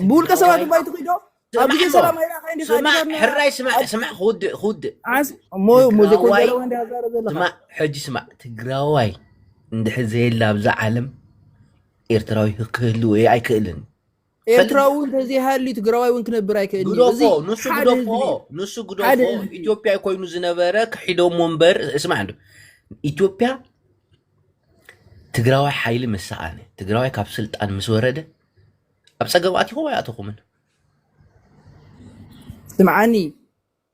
ብውልቀ ሰባት ባይቱ ኺዶ ኣብ ግዜ ሰላም ኣይራኸ እንደ ሕራይ ስማዕ ክውድእ ስማዕ ሕጂ ስማዕ ትግራዋይ እንድሕር ዘየላ ኣብዛ ዓለም ኤርትራዊ ክህሉ ወይ ኣይክእልን። ኤርትራዊ እንተዘይሃሊ ትግራዋይ እውን ክነብር ኣይክእልን። ንሱ ግደፎ ኢትዮጵያ ኮይኑ ዝነበረ ክሒዶሞ እምበር እስማዕ እንዶ ኢትዮጵያ ትግራዋይ ሓይሊ ምስኣነ ትግራዋይ ካብ ስልጣን ምስ ወረደ ኣብ ፀገም ኣቲኹም ኣይኣተኹምን? ስምዓኒ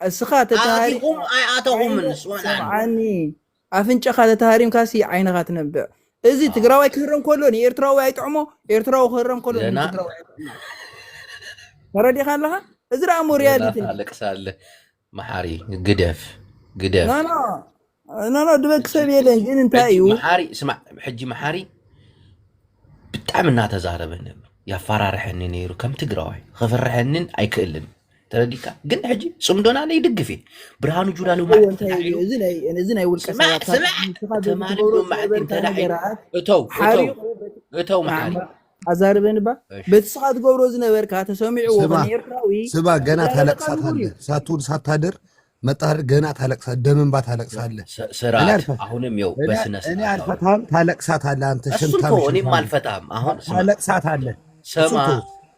እስኻ ኣቲኹም ኣይኣተኹምን? ስምዓኒ ኣፍንጫኻ ተተሃሪምካሲ ዓይንኻ ትነብዕ። እዚ ትግራዋይ ክህረም ከሎ ንኤርትራዊ ኣይጥዕሞ ኤርትራዊ ክህረም ከሎ ንትግራዋይ ተረዲኻ ኣለኻ። እዚ ደሞ ሪያሊቲ ኣለቅሳለ መሓሪ ግደፍ ኖ ድበክ ሰብ የለን። ግን እንታይ እዩ መሓሪ ስማዕ ሕጂ መሓሪ ብጣዕሚ እናተዛረበ ነበር ያፈራርሐኒ ነይሩ ከም ትግራዋይ ክፍርሐንን ኣይክእልን ተረዲካ። ግን ሕጂ ፅምዶና ላይ ይድግፍ ብርሃኑ ጁላ ሉ እዚ ናይ ውልቀ ሰባት እተው መሓሪ ኣዛርበንባ በቲ ስኻ ትገብሮ ዝነበርካ ተሰሚዕዎ ኤርትራዊ ስባ ገና ታለቅሳታለህ ሳትውል ሳታድር መጣር ገና ታለቅሳለህ። ደምንባ ታለቅሳለህ። ስርዓት አሁንም ይኸው በስነ ስርዓት እኔ አልፈታም ታለቅሳታለህ። አንተ ሽንታ እኔም አልፈታም። አሁን ታለቅሳታለህ። ስማ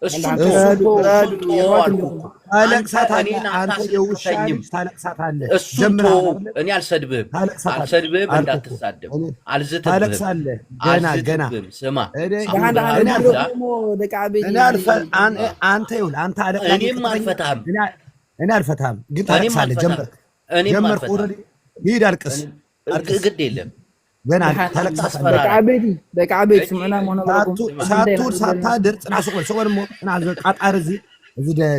እሱን ታለቅሳታለህ። አንተ የውሻ ልጅ ታለቅሳታለህ። እሱን እኔ አልሰድብህም እንዳትሳደብ። አልዝትብህም። ስማ አንተ ይኸውልህ አንተ አለቅሳ እኔም አልፈታህም። እኔ አልፈታህም፣ ግን ታለቅሳለህ። ጀመርክ ኦልሬዲ ሂድ አልቅስ። ግድ የለም ገና ታለቅሳለህ። ሳትውል ሳታድር ጽናዕ ሶቆል ሞ ጽናዕ ቃጣር እዚ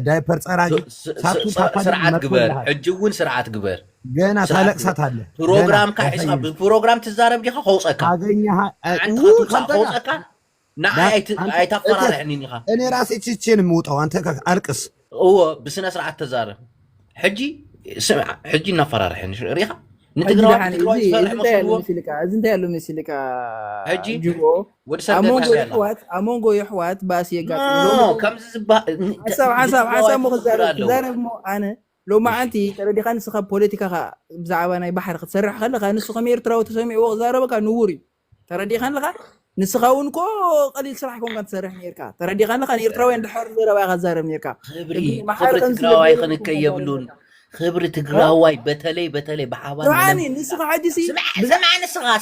ዳይፐር ፀራጊ ሳትውል ሳታድር ስርዓት ግበር። ሕጂ እውን ስርዓት ግበር። ገና ታለቅሳታለህ። ፕሮግራም ትዛረብ ዲኻ ከውፀካ ከውፀካ ኣይተፈራርሕኒ ኢኻ። እኔ ራሴ ችቼን የምውጣው አንተ አልቅስ። ብስነ ስርዓት ተዛረብ። ሕጂ እናፈራርሕኒ ሪኻ ንትግራዋይ እንታይ ያለው መሲልካ ጅቦ ኣሞንጎ የሕዋት ባስ የጋጥም ከምዚ ዝበሃል ሓሳብ ሞ ክዛረብ ሞ ኣነ ሎማዓንቲ ተረዲኻ ንስኻ ፖለቲካኻ ብዛዕባ ናይ ባሕሪ ክትሰርሕ ከለካ ንሱ ከም ኤርትራዊ ተሰሚዕዎ ክዛረበካ ንውር እዩ። ተረዲኻ ኣለካ ንስኻ እውን ኮ ቀሊል ስራሕ ኮንካ ትሰርሕ ነርካ። ተረዲኻ ኣለካ ንኤርትራውያን ድሕር ዘረባ ኢኻ ትዛረብ ነርካ። ክብሪ ትግራዋይ ክንከ የብሉን ክብሪ ትግራዋይ በተለይ ብሓባር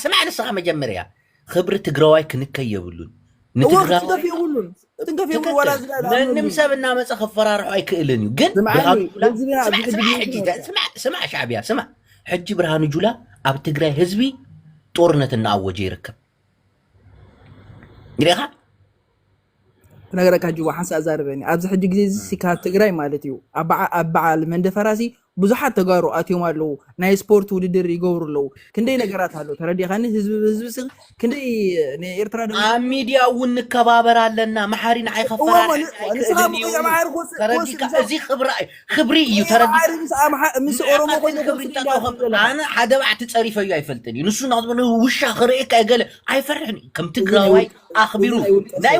ስማዕ ንስኻ መጀመርያ ክብሪ ትግራዋይ ክንከይ የብሉን ንንም ሰብ እናመፀ ክፈራርሑ ኣይክእልን እዩ። ግን ስማዕ ሻዕብያ ስማዕ ሕጂ ብርሃኑ ጁላ ኣብ ትግራይ ህዝቢ ጦርነት እናኣወጀ ይርከብ ኢኻ ነገረካ ጅዋ ሓንሳ ዛረበኒ ኣብዚ ሕጂ ግዜ እዚ ካብ ትግራይ ማለት እዩ ኣብ በዓል መንደፈራሲ ብዙሓት ተጋሩ ኣትዮም ኣለዉ። ናይ ስፖርት ውድድር ይገብሩ ኣለዉ። ክንደይ ነገራት ኣሎ። ተረዲኻኒ ህዝቢ ክንደይ ንኤርትራ ኣብ ሚድያ እውን ንከባበር ኣለና። መሓሪ ንዓይ ከፈራርሕ እዚ ክብሪ እዩ። ምስ ኦሮሞ ኮይኑ ኣነ ሓደ ባዕቲ ፀሪፈዩ ኣይፈልጥን እዩ። ንሱ ናዝበለ ውሻ ክርእካ ገለ ኣይፈርሕን። ከም ትግራዋይ ኣኽቢሩ ናይ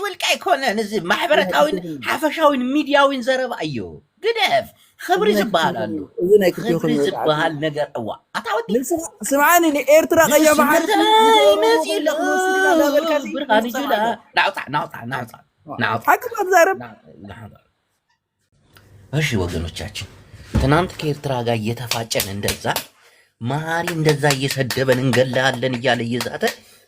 ውልቂ ኣይኮነን እዚ ማሕበረታዊን ሓፈሻዊን ሚድያዊን ዘረባ እዩ ግደፍ خبر زبال له خبر زبال نجر أوا أتعود سمعني لإيرترا غيا محل برهان جلا نعطع حكم زارب እሺ ወገኖቻችን ትናንት ከኤርትራ ጋር እየተፋጨን እንደዛ መሀሪ እንደዛ እየሰደበን እንገላለን እያለ እየዛተ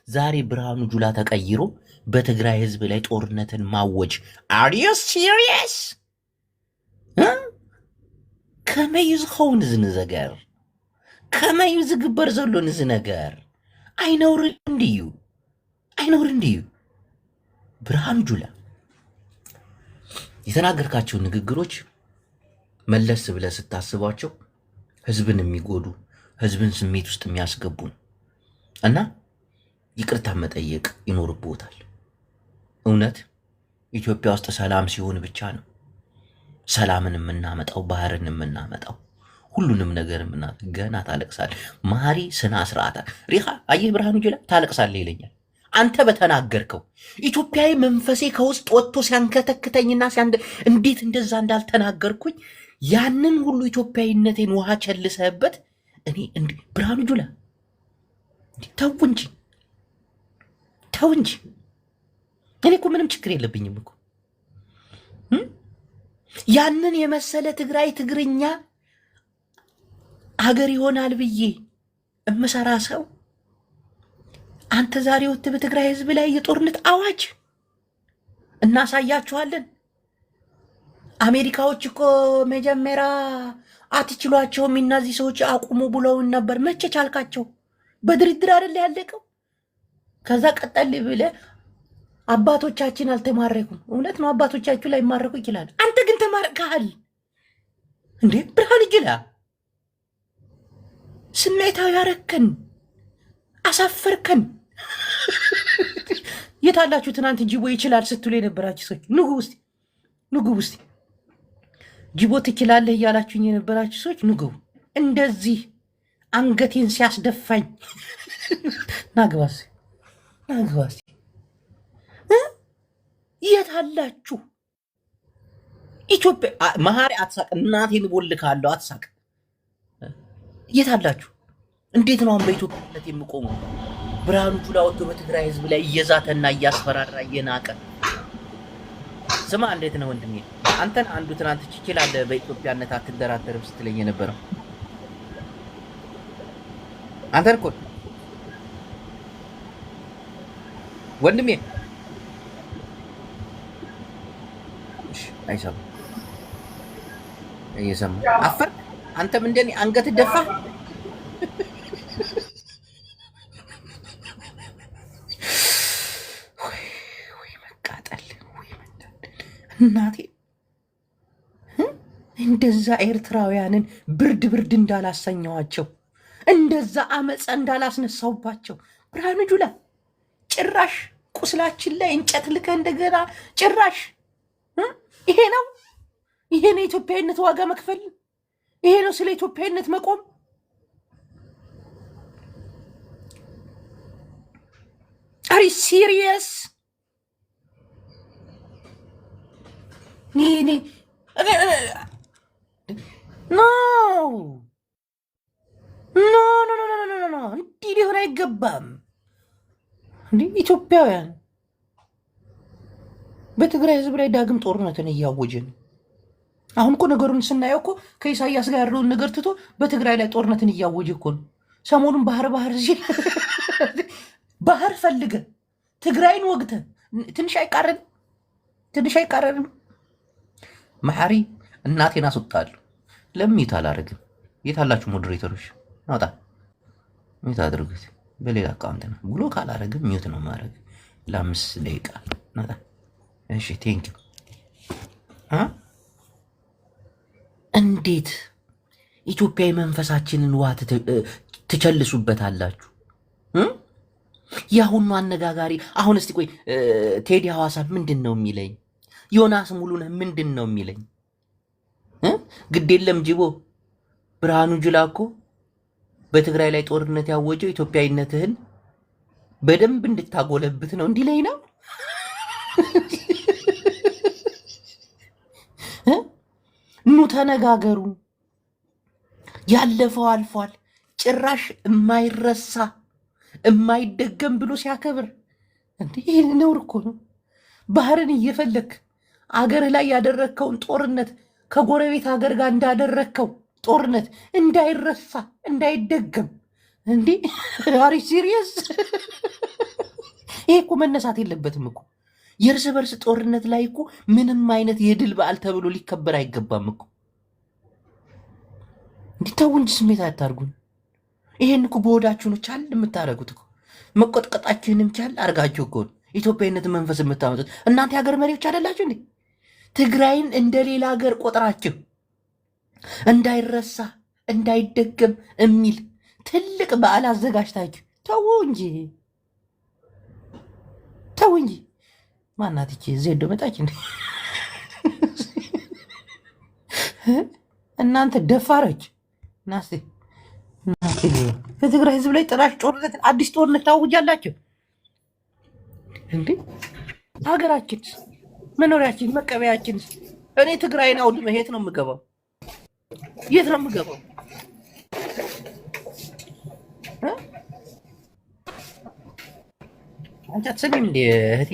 ዛሬ ብርሃኑ ጁላ ተቀይሮ በትግራይ ህዝብ ላይ ጦርነትን ማወጅ are you serious ከመይ ዝኸውን እዚ ነገር ከመይ ዝግበር ዘሎ እዚ ነገር አይነውር እንዲዩ ብርሃኑ ጁላ የተናገርካቸው ንግግሮች መለስ ብለህ ስታስባቸው ህዝብን የሚጎዱ ህዝብን ስሜት ውስጥ የሚያስገቡን እና ይቅርታ መጠየቅ ይኖርብዎታል። እውነት ኢትዮጵያ ውስጥ ሰላም ሲሆን ብቻ ነው ሰላምን የምናመጣው ባህርን የምናመጣው ሁሉንም ነገር ገና ታለቅሳለህ። ማሪ ስነ ስርዓት ሪኻ አየህ ብርሃኑ ጁላ ታለቅሳለህ ይለኛል። አንተ በተናገርከው ኢትዮጵያዊ መንፈሴ ከውስጥ ወጥቶ ሲያንከተክተኝና እንዴት እንደዛ እንዳልተናገርኩኝ ያንን ሁሉ ኢትዮጵያዊነቴን ውሃ ቸልሰህበት እኔ ብርሃኑ ጁላ ተው እንጂ እኔ እኮ ምንም ችግር የለብኝም እኮ ያንን የመሰለ ትግራይ ትግርኛ ሀገር ይሆናል ብዬ እምሰራ ሰው አንተ ዛሬ ወጥ በትግራይ ህዝብ ላይ የጦርነት አዋጅ እናሳያችኋለን። አሜሪካዎች እኮ መጀመሪያ አትችሏቸውም እነዚህ ሰዎች አቁሙ ብለውን ነበር። መቼ ቻልካቸው? በድርድር አይደል ያለቀው? ከዛ ቀጠል ብለ አባቶቻችን አልተማረኩም። እውነት ነው፣ አባቶቻችሁ ላይ ማረኩ ይችላል። አንተ ግን ተማርከሃል እንዴ? ብርሃኑ ጁላ ስሜታዊ ያረከን፣ አሳፈርከን። የታላችሁ ትናንት ጅቦ ይችላል ስትሉ የነበራችሁ ሰዎች ንጉ ውስጥ ጅቦ ትችላለህ እያላችሁኝ የነበራችሁ ሰዎች ንጉ። እንደዚህ አንገቴን ሲያስደፋኝ ናግባስ የታላችሁ ኢትዮጵያ መሀሪ አትሳቅ፣ እናቴን ቦልካለሁ አትሳቅ። የታላችሁ? እንዴት ነው አሁን በኢትዮጵያነት የምቆመው? ብርሃኑ ጁላ ወጥቶ በትግራይ ህዝብ ላይ እየዛተና እያስፈራራ እየናቀ ስማ እንዴት ነው ወንድሜ? አንተን አንዱ ትናንት ትችላለህ በኢትዮጵያነት አትደራደርም ስትለኝ የነበረው አንተን እኮ ወንድሜ። አይሰማ እየሰማ አፈር አንተም እንደኔ አንገት ደፋ። ወይ መቃጠል ወይ እናቴ እንደዛ ኤርትራውያንን ብርድ እንዳላሰኘዋቸው እንደዛ አመፀ እንዳላስነሳውባቸው ብርሃኑ ጁላ ጭራሽ ቁስላችን ላይ እንጨት ልከ እንደገና ጭራሽ ይሄ ነው የኢትዮጵያዊነት ዋጋ መክፈል? ይሄ ነው ስለ ኢትዮጵያዊነት መቆም? አሪ ሲሪየስ? ኖ እንዲህ ሊሆን አይገባም። እንዲህ ኢትዮጵያውያን በትግራይ ህዝብ ላይ ዳግም ጦርነትን እያወጅን አሁን እኮ ነገሩን ስናየው እኮ ከኢሳያስ ጋር ያለውን ነገር ትቶ በትግራይ ላይ ጦርነትን እያወጀ እኮ ነው። ሰሞኑን ባህር ሲል ባህር ፈልገ ትግራይን ወግተ ትንሽ አይቃረንም? መሐሪ እናቴን አስወጣለሁ። ለሚት አላረግም። የት አላችሁ ሞዴሬተሮች? ናውጣ ሚት አድርጉት። በሌላ አካውንት ነው ብሎ ካላረግም ሚውት ነው ማድረግ ለ5 ደቂቃ። ናውጣ። እሺ ቴንክ ዩ። እንዴት ኢትዮጵያዊ መንፈሳችንን ዋ ትቸልሱበታላችሁ? የአሁኑ አነጋጋሪ አሁን እስቲ ቆይ ቴዲ ሐዋሳ ምንድን ነው የሚለኝ? ዮናስ ሙሉነህ ምንድን ነው የሚለኝ? ግድ የለም ጅቦ ብርሃኑ ጁላ እኮ በትግራይ ላይ ጦርነት ያወጀው ኢትዮጵያዊነትህን በደንብ እንድታጎለብት ነው እንዲለኝ ነው። ኑ ተነጋገሩ። ያለፈው አልፏል። ጭራሽ የማይረሳ የማይደገም ብሎ ሲያከብር እንዲህ ነውር እኮ ነው። ባህርን እየፈለክ አገር ላይ ያደረግከውን ጦርነት ከጎረቤት ሀገር ጋር እንዳደረግከው ጦርነት እንዳይረሳ እንዳይደገም እንዲህ አሪ ሲሪየስ? ይሄ እኮ መነሳት የለበትም እኮ። የእርስ በርስ ጦርነት ላይ እኮ ምንም አይነት የድል በዓል ተብሎ ሊከበር አይገባም እኮ። እንዲታው እንጂ ስሜት አታርጉን። ይሄን እኮ በወዳችሁ ነው ቻል የምታደርጉት እኮ። መቆጥቀጣችሁንም ቻል አርጋችሁ እኮ ኢትዮጵያዊነት መንፈስ የምታመጡት እናንተ የሀገር መሪዎች አይደላችሁ እንዴ? ትግራይን እንደ ሌላ ሀገር ቆጥራችሁ እንዳይረሳ እንዳይደገም የሚል ትልቅ በዓል አዘጋጅታችሁ ተው እንጂ ማናት ይቺ ዜዶ መጣች እንዴ? እናንተ ደፋሮች ናስቲ በትግራይ ህዝብ ላይ ጥራሽ ጦርነት አዲስ ጦርነት ታውጃላችሁ እንዴ? ሀገራችን መኖሪያችን መቀበያችን። እኔ ትግራይን አውድመ የት ነው የምገባው? የት ነው የምገባው? አንቺ አትሰሚም እንዴ እህቴ?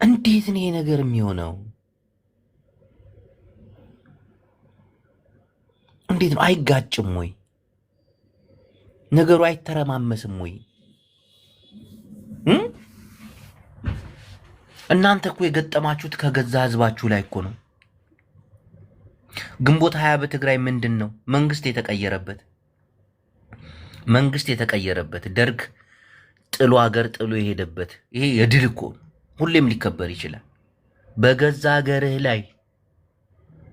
እንዴት ነው ይሄ ነገር የሚሆነው? እንዴት ነው? አይጋጭም ወይ ነገሩ? አይተረማመስም ወይ? እናንተ እኮ የገጠማችሁት ከገዛ ህዝባችሁ ላይ እኮ ነው። ግንቦት 20 በትግራይ ምንድን ነው? መንግስት የተቀየረበት ደርግ ጥሎ ሀገር ጥሎ የሄደበት ይሄ የድል እኮ ሁሌም ሊከበር ይችላል። በገዛ ሀገርህ ላይ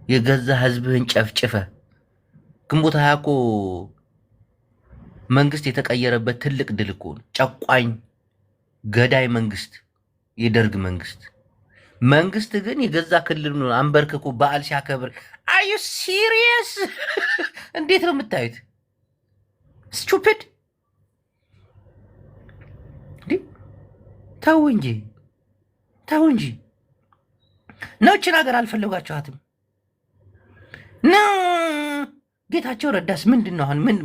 የገዛ ህዝብህን ጨፍጭፈ ግንቦት 20 እኮ መንግስት የተቀየረበት ትልቅ ድል እኮ ነው። ጨቋኝ ገዳይ መንግስት የደርግ መንግስት ግን የገዛ ክልል አንበርክኮ በዓል ሲያከብር አዩ ሲሪየስ? እንዴት ነው የምታዩት? ስቱፒድ። ተው እንጂ ነችን ሀገር አልፈለጋችኋትም? ና ጌታቸው ረዳስ ምንድን ነው አሁን? ምን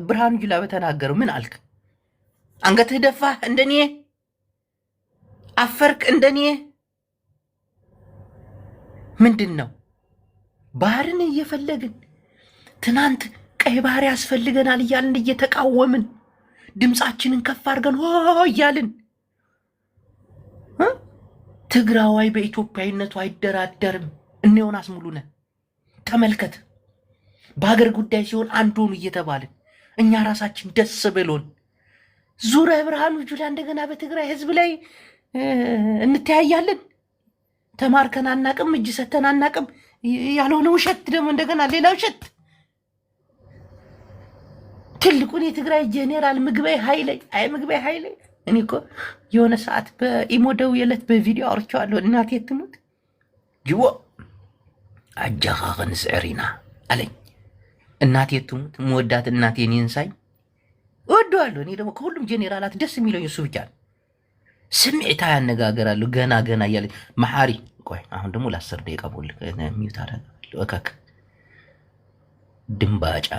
ብርሃኑ ጁላ በተናገረው ምን አልክ? አንገትህ ደፋህ እንደኔ አፈርክ እንደኔ ምንድነው ባህርን እየፈለግን ትናንት ቀይ ባህር ያስፈልገናል እያልን እየተቃወምን ድምጻችንን ከፍ አድርገን እያልን ትግራዋይ በኢትዮጵያዊነቱ አይደራደርም። እነ ዮናስ ሙሉነ ተመልከት፣ በሀገር ጉዳይ ሲሆን አንድ ሆኑ እየተባልን እኛ ራሳችን ደስ ብሎን ዙረ ብርሃኑ ጁላ እንደገና በትግራይ ህዝብ ላይ እንተያያለን። ተማርከን አናቅም፣ እጅ ሰተን አናቅም ያልሆነ ውሸት ደግሞ እንደገና ሌላ ውሸት። ትልቁን የትግራይ ጄኔራል ምግበይ ኃይሌ እኔ እኮ የሆነ ሰዓት በኢሞ ደውዬለት በቪዲዮ አውርቼዋለሁ። እናቴ ትሙት ጅቦ አጃኻ ክንስዕር ኢና አለኝ። እናቴ ትሙት መወዳት እናቴ እኔን ሳይ እወደዋለሁ። እኔ ደግሞ ከሁሉም ጄኔራላት ደስ የሚለኝ እሱ ብቻ ነው። ስሜታ ያነጋገራለሁ ገና እያለ መሐሪ። ቆይ አሁን ደግሞ ለ10 ደቂቃ ቦልክ ሚዩት አደርጋለሁ። እከክ ድንባጫ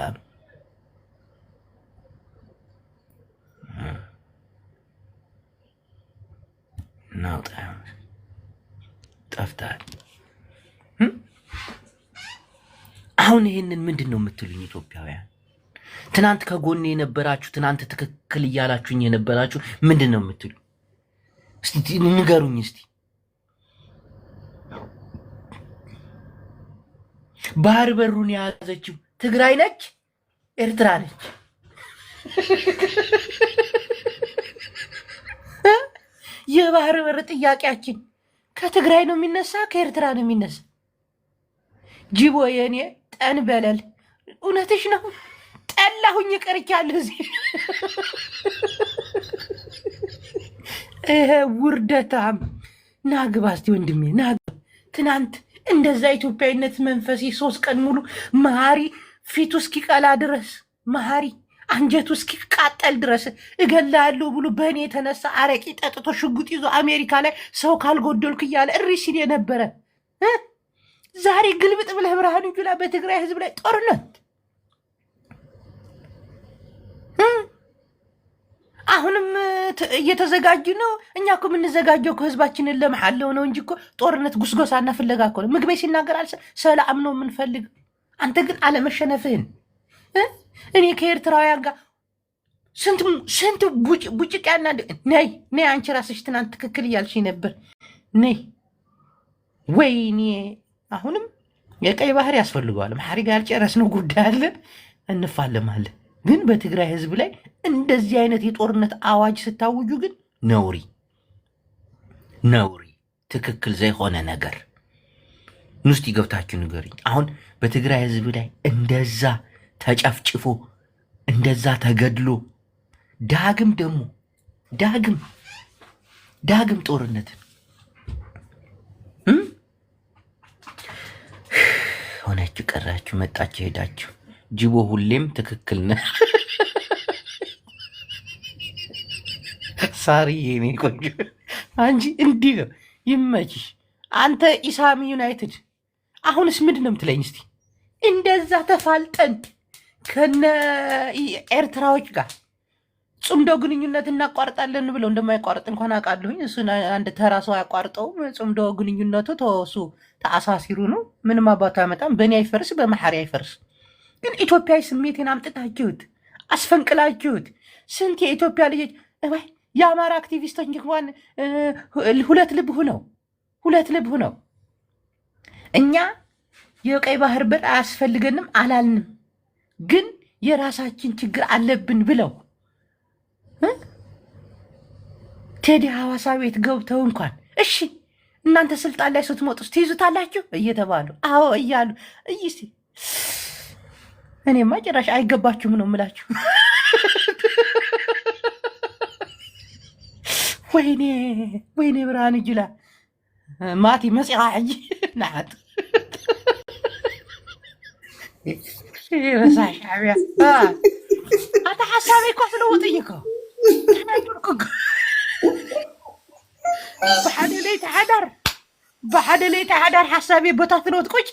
ናውጣ ጠፍታል። አሁን ይሄንን ምንድን ነው የምትሉኝ ኢትዮጵያውያን? ትናንት ከጎኔ የነበራችሁ ትናንት ትክክል እያላችሁኝ የነበራችሁ ምንድን ነው የምትሉኝ? እስቲ ንገሩኝ። እስቲ ባህር በሩን የያዘችው ትግራይ ነች ኤርትራ ነች? የባህር በር ጥያቄያችን ከትግራይ ነው የሚነሳ ከኤርትራ ነው የሚነሳ? ጅቦ የኔ ጠንበለል እውነትሽ ነው። ጠላሁኝ ቀርቻለሁ እዚህ ውርደታም ናግባ እስቲ ወንድሜ ናግባ። ትናንት እንደዛ ኢትዮጵያዊነት መንፈሴ 3 ቀን ሙሉ መሐሪ ፊቱ እስኪቀላ ድረስ መሐሪ አንጀቱ እስኪቃጠል ድረስ እገላለሁ ብሎ በእኔ የተነሳ አረቂ ጠጥቶ ሽጉጥ ይዞ አሜሪካ ላይ ሰው ካልጎደልኩ እያለ እሪ ሲል የነበረ ዛሬ ግልብጥ ብለህ ብርሃኑ ጁላ በትግራይ ህዝብ ላይ ጦርነት። አሁንም እየተዘጋጁ ነው። እኛ እኮ የምንዘጋጀው ህዝባችንን ለመሐለው ነው እንጂ እኮ ጦርነት ጉስጎሳና ፍለጋ እኮ ነው። ምግቤ ሲናገር ሰላም ነው የምንፈልግ። አንተ ግን አለመሸነፍህን እኔ ከኤርትራውያን ጋር ስንት ቡጭቅ ያና ነይ አንቺ ራስሽ ትናንት ትክክል እያልሽ ነበር። ነይ ወይኔ አሁንም የቀይ ባህር ያስፈልገዋል። መሐሪ ጋር ያልጨረስነው ጉዳይ አለ፣ እንፋለማለን። ግን በትግራይ ህዝብ ላይ እንደዚህ አይነት የጦርነት አዋጅ ስታውጁ ግን ነውሪ ትክክል ዘይሆነ ነገር ንስቲ ገብታችሁ ንገሪኝ። አሁን በትግራይ ህዝብ ላይ እንደዛ ተጨፍጭፎ እንደዛ ተገድሎ ዳግም ጦርነትን ሆነችሁ ቀራችሁ፣ መጣችሁ ሄዳችሁ። ጅቦ ሁሌም ትክክል ነህ። ሳሪ የኔ ቆንጆ አንቺ እንዲህ ነው ይመችሽ። አንተ ኢሳሚ ዩናይትድ አሁንስ ምንድን ነው የምትለኝ? እስቲ እንደዛ ተፋልጠን ከነ ኤርትራዎች ጋር ጽምዶ ግንኙነት እናቋርጣለን ብለው እንደማይቋርጥ እንኳን አውቃለሁኝ። እሱ አንድ ተራ ሰው አያቋርጠውም። ጽምዶ ግንኙነቱ ተወሱ ተአሳሲሩ ነው። ምንም አባቱ አያመጣም። በእኔ አይፈርስ፣ በመሐሪ አይፈርስ። ግን ኢትዮጵያዊ ስሜቴን አምጥታችሁት አስፈንቅላችሁት። ስንት የኢትዮጵያ ልጆች የአማራ አክቲቪስቶች እንኳን ሁለት ልብ ሁነው እኛ የቀይ ባህር በር አያስፈልገንም አላልንም፣ ግን የራሳችን ችግር አለብን ብለው ቴዲ ሐዋሳ ቤት ገብተው እንኳን እሺ እናንተ ስልጣን ላይ ስትመጡ ትይዙታላችሁ እየተባሉ አዎ እያሉ እይሲ እኔማ ጭራሽ አይገባችሁም ነው የምላችሁ። ወይኔ ብርሃኑ ጁላ ማቲ መጽዓ ሕጂ ናዓት በሳ ሻዕብያ ኣታ ሓሳበይ እኳ ስለውጥ እይኮ بحد ليت حدار حسابي بتاثنوت كوش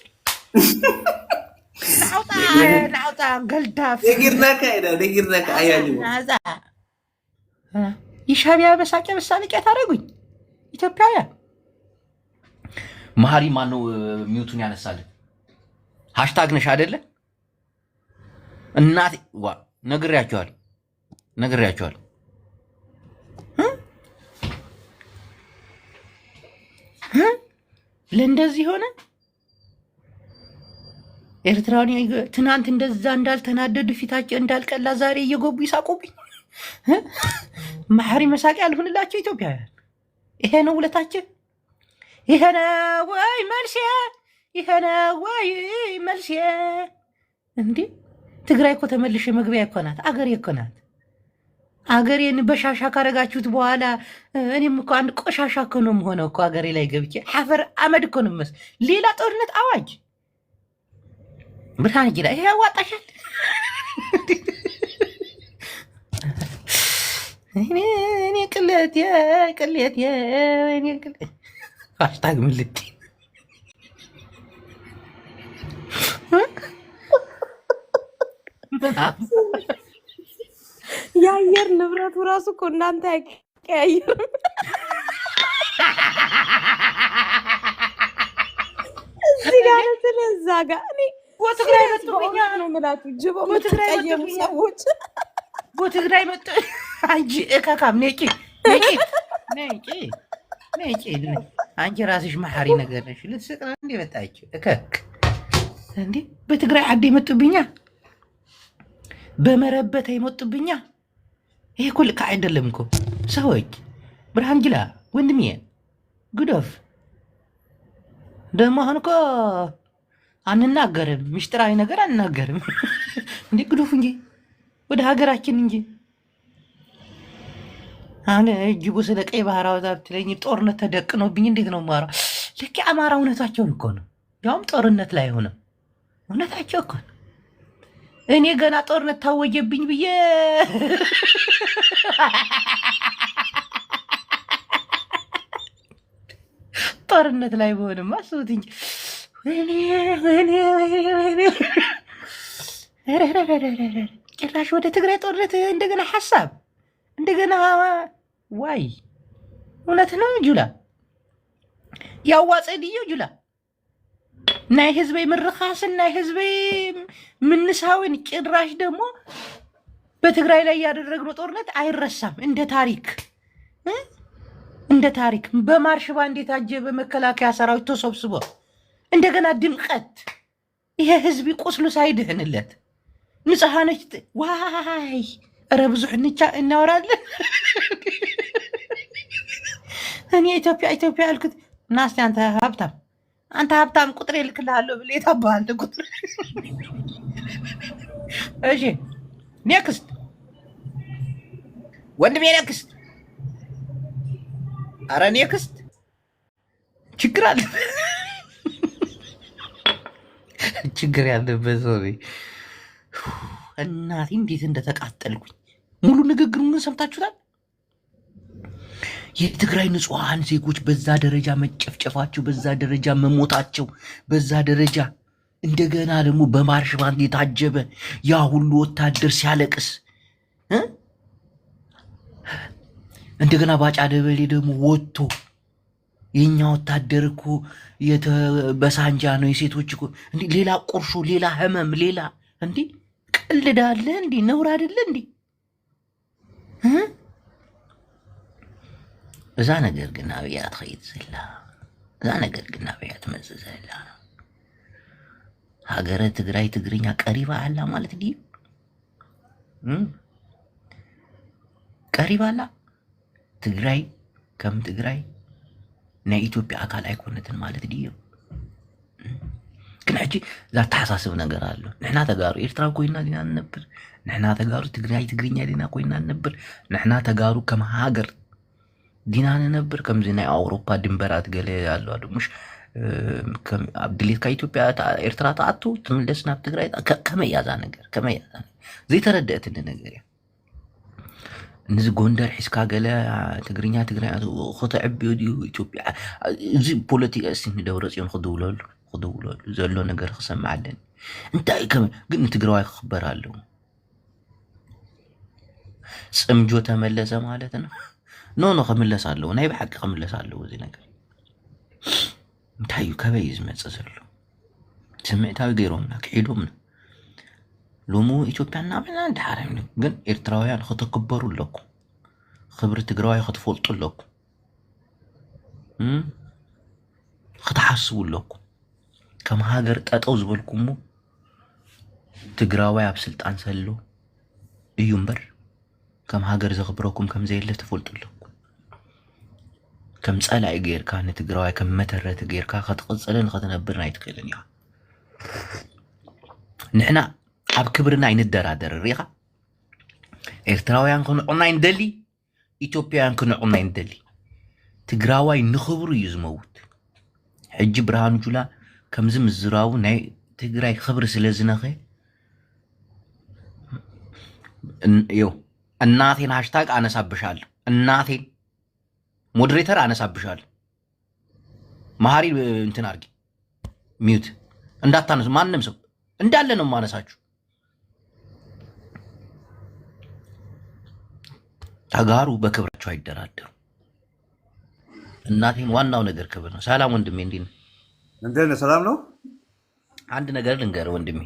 نعوطا قلتها نقرناك أياني يشهب يا بساكي بسالك يا تارقوي ኢትዮጵያውያን መሀሪ ማነው ሚውቱን ያነሳልን? ሃሽታግ ነሽ አይደለ? እናቴ ዋ ነግሬያቸዋለሁ። ለእንደዚህ ሆነ። ኤርትራውን ትናንት እንደዛ እንዳልተናደዱ ፊታቸው እንዳልቀላ ዛሬ እየጎቡ ይሳቁብኝ። መሐሪ መሳቂያ ያልሆንላቸው ኢትዮጵያውያን። ይሄ ነው ውለታችን። ይሄ ነው ወይ መልሴ? ይሄ ነው ወይ መልሴ? እንዲህ ትግራይ እኮ ተመልሼ መግቢያ እኮ ናት፣ አገሬ እኮ ናት። አገሬን በሻሻ ካረጋችሁት በኋላ እኔም እኮ አንድ ቆሻሻ እኮ ነው የምሆነው እኮ አገሬ ላይ ገብቼ ሐፈር አመድ እኮ ነው የምመስል። ሌላ ጦርነት አዋጅ ብርሃን ጅላ ይሄ ያዋጣሻል። እኔ ቅሌት ሃሽታግ ምልክት የአየር ንብረቱ ራሱ እኮ እናንተ አይቀያየርም። እዚህ ጋር ስለዛ ጋር እኔ በትግራይ መጥቶኛ ነው የምላችሁ። ጅቦ የምትቀየሙ ሰዎች በትግራይ መጥቶ አንቺ እካካም ነቂ አንቺ ራስሽ መሐሪ ነገር ነሽ። ልትስቅ እንዴ መጣች እከክ እንዴ በትግራይ አዴ መጡብኛ፣ በመረበተ ይመጡብኛ። ይሄ እኮ ልክ አይደለም እኮ ሰዎች። ብርሃን ጅላ ወንድሜ ጉዶፍ ደግሞ አሁን እኮ አንናገርም፣ ምስጢራዊ ነገር አንናገርም። እንዴ ጉዶፍ እንጂ ወደ ሀገራችን እንጂ አሁን ጅቡ ስለ ቀይ ባህር አወጣ ብትለኝ ጦርነት ተደቅኖብኝ እንዴት ነው ማራ? ልክ አማራ እውነታቸውን እኮ ነው፣ ያውም ጦርነት ላይ ሆነ እውነታቸው እኮ ነው። እኔ ገና ጦርነት ታወጀብኝ ብዬ ጦርነት ላይ በሆንም አስቡት እንጂ ጭራሽ ወደ ትግራይ ጦርነት እንደገና ሐሳብ እንደገና ዋይ እውነት ነው ጁላ ያዋፀድዮ ጁላ ናይ ህዝበይ ምርኻስን ናይ ህዝበይ ምንሳውን ጭራሽ ደግሞ በትግራይ ላይ ያደረግነው ጦርነት አይረሳም። እንደ ታሪክ በማርሽ ባንድ የታጀበ መከላከያ ሰራዊት ተሰብስቦ እንደገና ድምቀት ይሄ ህዝቢ ቁስሉ ሳይድህንለት ንጽሃነች ዋይ ኧረ ብዙሕ እናወራለን። እኔ ኢትዮጵያ አልኩት ናስቲ አንተ ሀብታም ቁጥር ልክልሃለሁ ብለህ የታባህ ቁጥር። እሺ ኔክስት ወንድሜ ኔክስት። አረ ኔክስት ችግር አለ ችግር ያለበት ሰው እናቴ እንዴት እንደተቃጠልኩኝ። ሙሉ ንግግሩን ሰምታችሁታል። የትግራይ ንጹሐን ዜጎች በዛ ደረጃ መጨፍጨፋቸው፣ በዛ ደረጃ መሞታቸው፣ በዛ ደረጃ እንደገና ደግሞ በማርሽ ባንድ የታጀበ ያ ሁሉ ወታደር ሲያለቅስ እንደገና ባጫ ደበሌ ደግሞ ወጥቶ የኛ ወታደር እኮ በሳንጃ ነው የሴቶች እኮ እንዲ ሌላ ቁርሾ፣ ሌላ ህመም፣ ሌላ እንዲ ቀልዳለ እንዲ ነውር አይደለ እንዲ እዛ ነገር ግን አብያ ትኸይድ ዘላ እዛ ነገር ግን አብያ ትመጽእ ዘላ ሃገረ ትግራይ ትግርኛ ቀሪባ አላ ማለት ዲ ቀሪባ አላ ትግራይ ከም ትግራይ ናይ ኢትዮጵያ አካል አይኮነትን ማለት ዲ ግን ሕጂ እዛ ተሓሳስብ ነገር ኣሎ። ንሕና ተጋሩ ኤርትራ ኮይና ዲና ንነብር፣ ንሕና ተጋሩ ትግራይ ትግርኛ ዲና ኮይና ንነብር፣ ንሕና ተጋሩ ከም ሃገር ዲና ንነብር። ከምዚ ናይ ኣውሮፓ ድንበራት ገለ ኣለዋ ድሙሽ ኣብ ድሌትካ ኢትዮጵያ ኤርትራ ተኣቱ ትምለስ ናብ ትግራይ ከመይ እያ ዛ ነገር ዘይተረድአትኒ ነገር እያ። ንዚ ጎንደር ሒዝካ ገለ ትግርኛ ትግራይ ክተዕብዮ ድዩ ኢትዮጵያ እዚ ፖለቲካ እስቲ ንደብረፅዮን ክድውለሉ ዘሎ ነገር ክሰምዕ ኣለኒ። እንታይ ግን ትግራዋይ ክኽበር ኣለዎ። ፅምጆ ተመለሰ ማለት ነው። ኖ ከምለሳለሁ ናይ ብሓቂ ከምለሳለሁ እዚ ነገር እንታይ እዩ ከበይ ዝመጽእ ዘሎ ስምዕታዊ ገይሮምና ክሒዶምና ሎሙ ኢትዮጵያና ብና እንዳሓረም ግን ኤርትራውያን ከተከበሩ ኣለኩም ክብሪ ትግራዋይ ክትፈልጡ ኣለኩም ክትሓስቡ ኣለኩም ከም ሃገር ጠጠው ዝበልኩሞ ትግራዋይ ኣብ ስልጣን ዘሎ እዩ እምበር ከም ሃገር ዘኽብረኩም ከም ዘየለ ትፈልጡ ኣለኩም ከም ጸላኢ ጌርካ ንትግራዋይ ከም መተረት ጌርካ ክትቕጽልን ክትነብርን ኣይትክእልን ኢኻ ንሕና ኣብ ክብርና ይንደራደር ሪኻ ኤርትራውያን ክንዑና ይንደሊ ኢትዮጵያውያን ክንዑና ይንደሊ ትግራዋይ ንኽብሩ እዩ ዝመውት ሕጂ ብርሃኑ ጁላ ከምዚ ምዝራቡ ናይ ትግራይ ክብሪ ስለ ዝነኸ እናቴን ሃሽታግ አነሳብሻለሁ እናቴን ሞዴሬተር አነሳብሻለሁ መሐሪ እንትን አርጊ ሚውት እንዳታነሱ ማንንም ሰው እንዳለ ነው ማነሳችሁ ተጋሩ በክብራቸው አይደራደሩ እናቴን ዋናው ነገር ክብር ነው ሰላም ወንድሜ እንዴት ነህ ሰላም ነው አንድ ነገር ልንገር ወንድሜ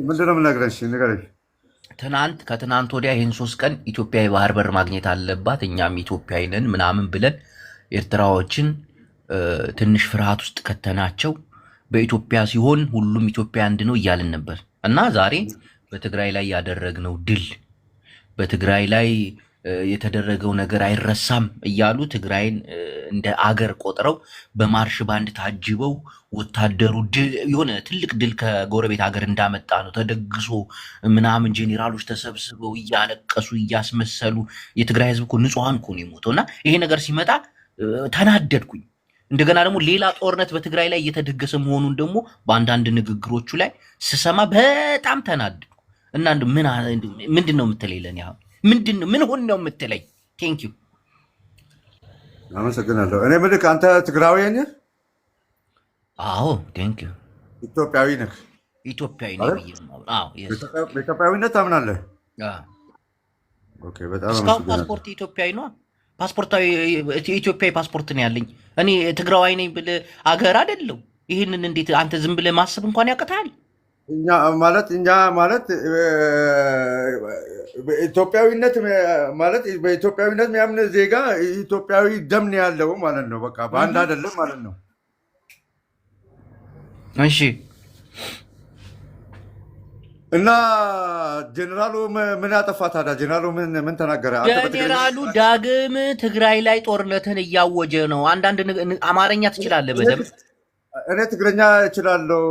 ምንድነው የምነግርሽ ንገረኝ ከትናንት ወዲያ ይህን 3 ቀን ኢትዮጵያ የባህር በር ማግኘት አለባት እኛም ኢትዮጵያዊ ነን ምናምን ብለን ኤርትራዎችን ትንሽ ፍርሃት ውስጥ ከተናቸው በኢትዮጵያ ሲሆን ሁሉም ኢትዮጵያ አንድ ነው እያልን ነበር እና ዛሬ በትግራይ ላይ ያደረግነው ድል በትግራይ ላይ የተደረገው ነገር አይረሳም እያሉ ትግራይን እንደ አገር ቆጥረው በማርሽ ባንድ ታጅበው ወታደሩ የሆነ ትልቅ ድል ከጎረቤት ሀገር እንዳመጣ ነው ተደግሶ ምናምን ጄኔራሎች ተሰብስበው እያለቀሱ እያስመሰሉ የትግራይ ህዝብ እኮ ንጹሃን እኮ ነው የሞተውና ይሄ ነገር ሲመጣ ተናደድኩኝ እንደገና ደግሞ ሌላ ጦርነት በትግራይ ላይ እየተደገሰ መሆኑን ደግሞ በአንዳንድ ንግግሮቹ ላይ ስሰማ በጣም ተናደድኩ እና ምንድነው የምትለኝ ለኔ አሁን ምን ሆነ ነው የምትለኝ ቴንክ ዩ አመሰግናለሁ እኔ ምልክ አንተ ትግራዊ ነህ አዎ ቴንክ ዩ ኢትዮጵያዊ ነህ ኢትዮጵያዊ ነኝ አዎ በኢትዮጵያዊነት ታምናለህ ኦኬ በጣም እስካሁን ፓስፖርት ኢትዮጵያዊ ነው ፓስፖርታዊ ኢትዮጵያዊ ፓስፖርት ነው ያለኝ እኔ ትግራዋይ ነኝ ብለህ አገር አይደለም ይሄንን እንዴት አንተ ዝም ብለህ ማሰብ እንኳን ያቀታል እኛ ማለት ኢትዮጵያዊነት ማለት በኢትዮጵያዊነት የሚያምን ዜጋ ኢትዮጵያዊ ደም ነው ያለው ማለት ነው በቃ ባንድ አይደለም ማለት ነው እሺ እና ጀነራሉ ምን ያጠፋ ታዲያ ጀነራሉ ምን ተናገረ ጀነራሉ ዳግም ትግራይ ላይ ጦርነትን እያወጀ ነው አንዳንድ አማርኛ ትችላለህ በደምብ እኔ ትግረኛ እችላለሁ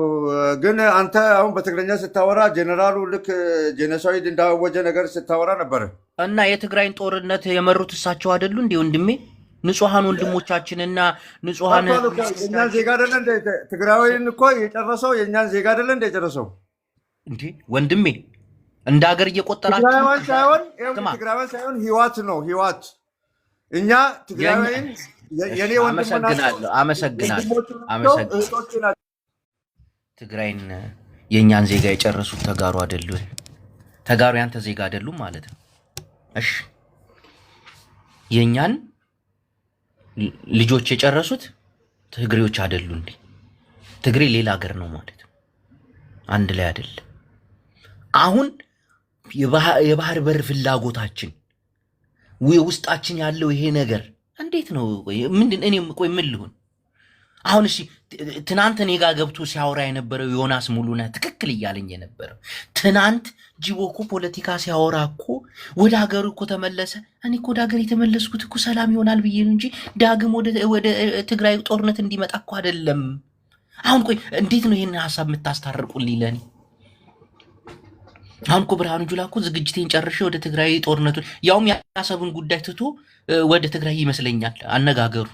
ግን አንተ አሁን በትግረኛ ስታወራ ጀነራሉ ልክ ጄኖሳይድ እንዳወጀ ነገር ስታወራ ነበር እና የትግራይን ጦርነት የመሩት እሳቸው አይደሉ እንዴ ወንድሜ ንጹሃን ወንድሞቻችንና ንጹሃን የኛን ዜጋ አይደለ እንደ ትግራዊን እኮ የጨረሰው የኛን ዜጋ አይደለ እንደ የጨረሰው እንዴ ወንድሜ እንደ ሀገር እየቆጠራችሁ ትግራዊን ሳይሆን ህይወት ነው ህይወት እኛ ትግራዊን የኔ ወንድምናለሁ አመሰግናለሁ ትግራይን የኛን ዜጋ የጨረሱት ተጋሩ አይደሉ ተጋሩ ያንተ ዜጋ አይደሉ ማለት ነው እሺ የኛን ልጆች የጨረሱት ትግሬዎች አይደሉ እንዴ ትግሬ ሌላ ሀገር ነው ማለት ነው አንድ ላይ አይደለም አሁን የባህር በር ፍላጎታችን ውስጣችን ያለው ይሄ ነገር እንዴት ነው ምንድን እኔም ቆይ ምን ልሁን አሁን እሺ ትናንት እኔ ጋር ገብቶ ሲያወራ የነበረው ዮናስ ሙሉነህ ትክክል እያለኝ የነበረው ትናንት ጂቦኮ ፖለቲካ ሲያወራ እኮ ወደ ሀገሩ እኮ ተመለሰ እኔ እኮ ወደ ሀገር የተመለስኩት እኮ ሰላም ይሆናል ብዬ ነው እንጂ ዳግም ወደ ትግራይ ጦርነት እንዲመጣ እኮ አይደለም አሁን ቆይ እንዴት ነው ይሄን ሐሳብ የምታስታርቁልኝ ለኔ አሁን እኮ ብርሃኑ ጁላ እኮ ዝግጅቴን ጨርሼ ወደ ትግራይ ጦርነቱ ያውም ያሰብን ጉዳይ ትቶ ወደ ትግራይ ይመስለኛል አነጋገሩ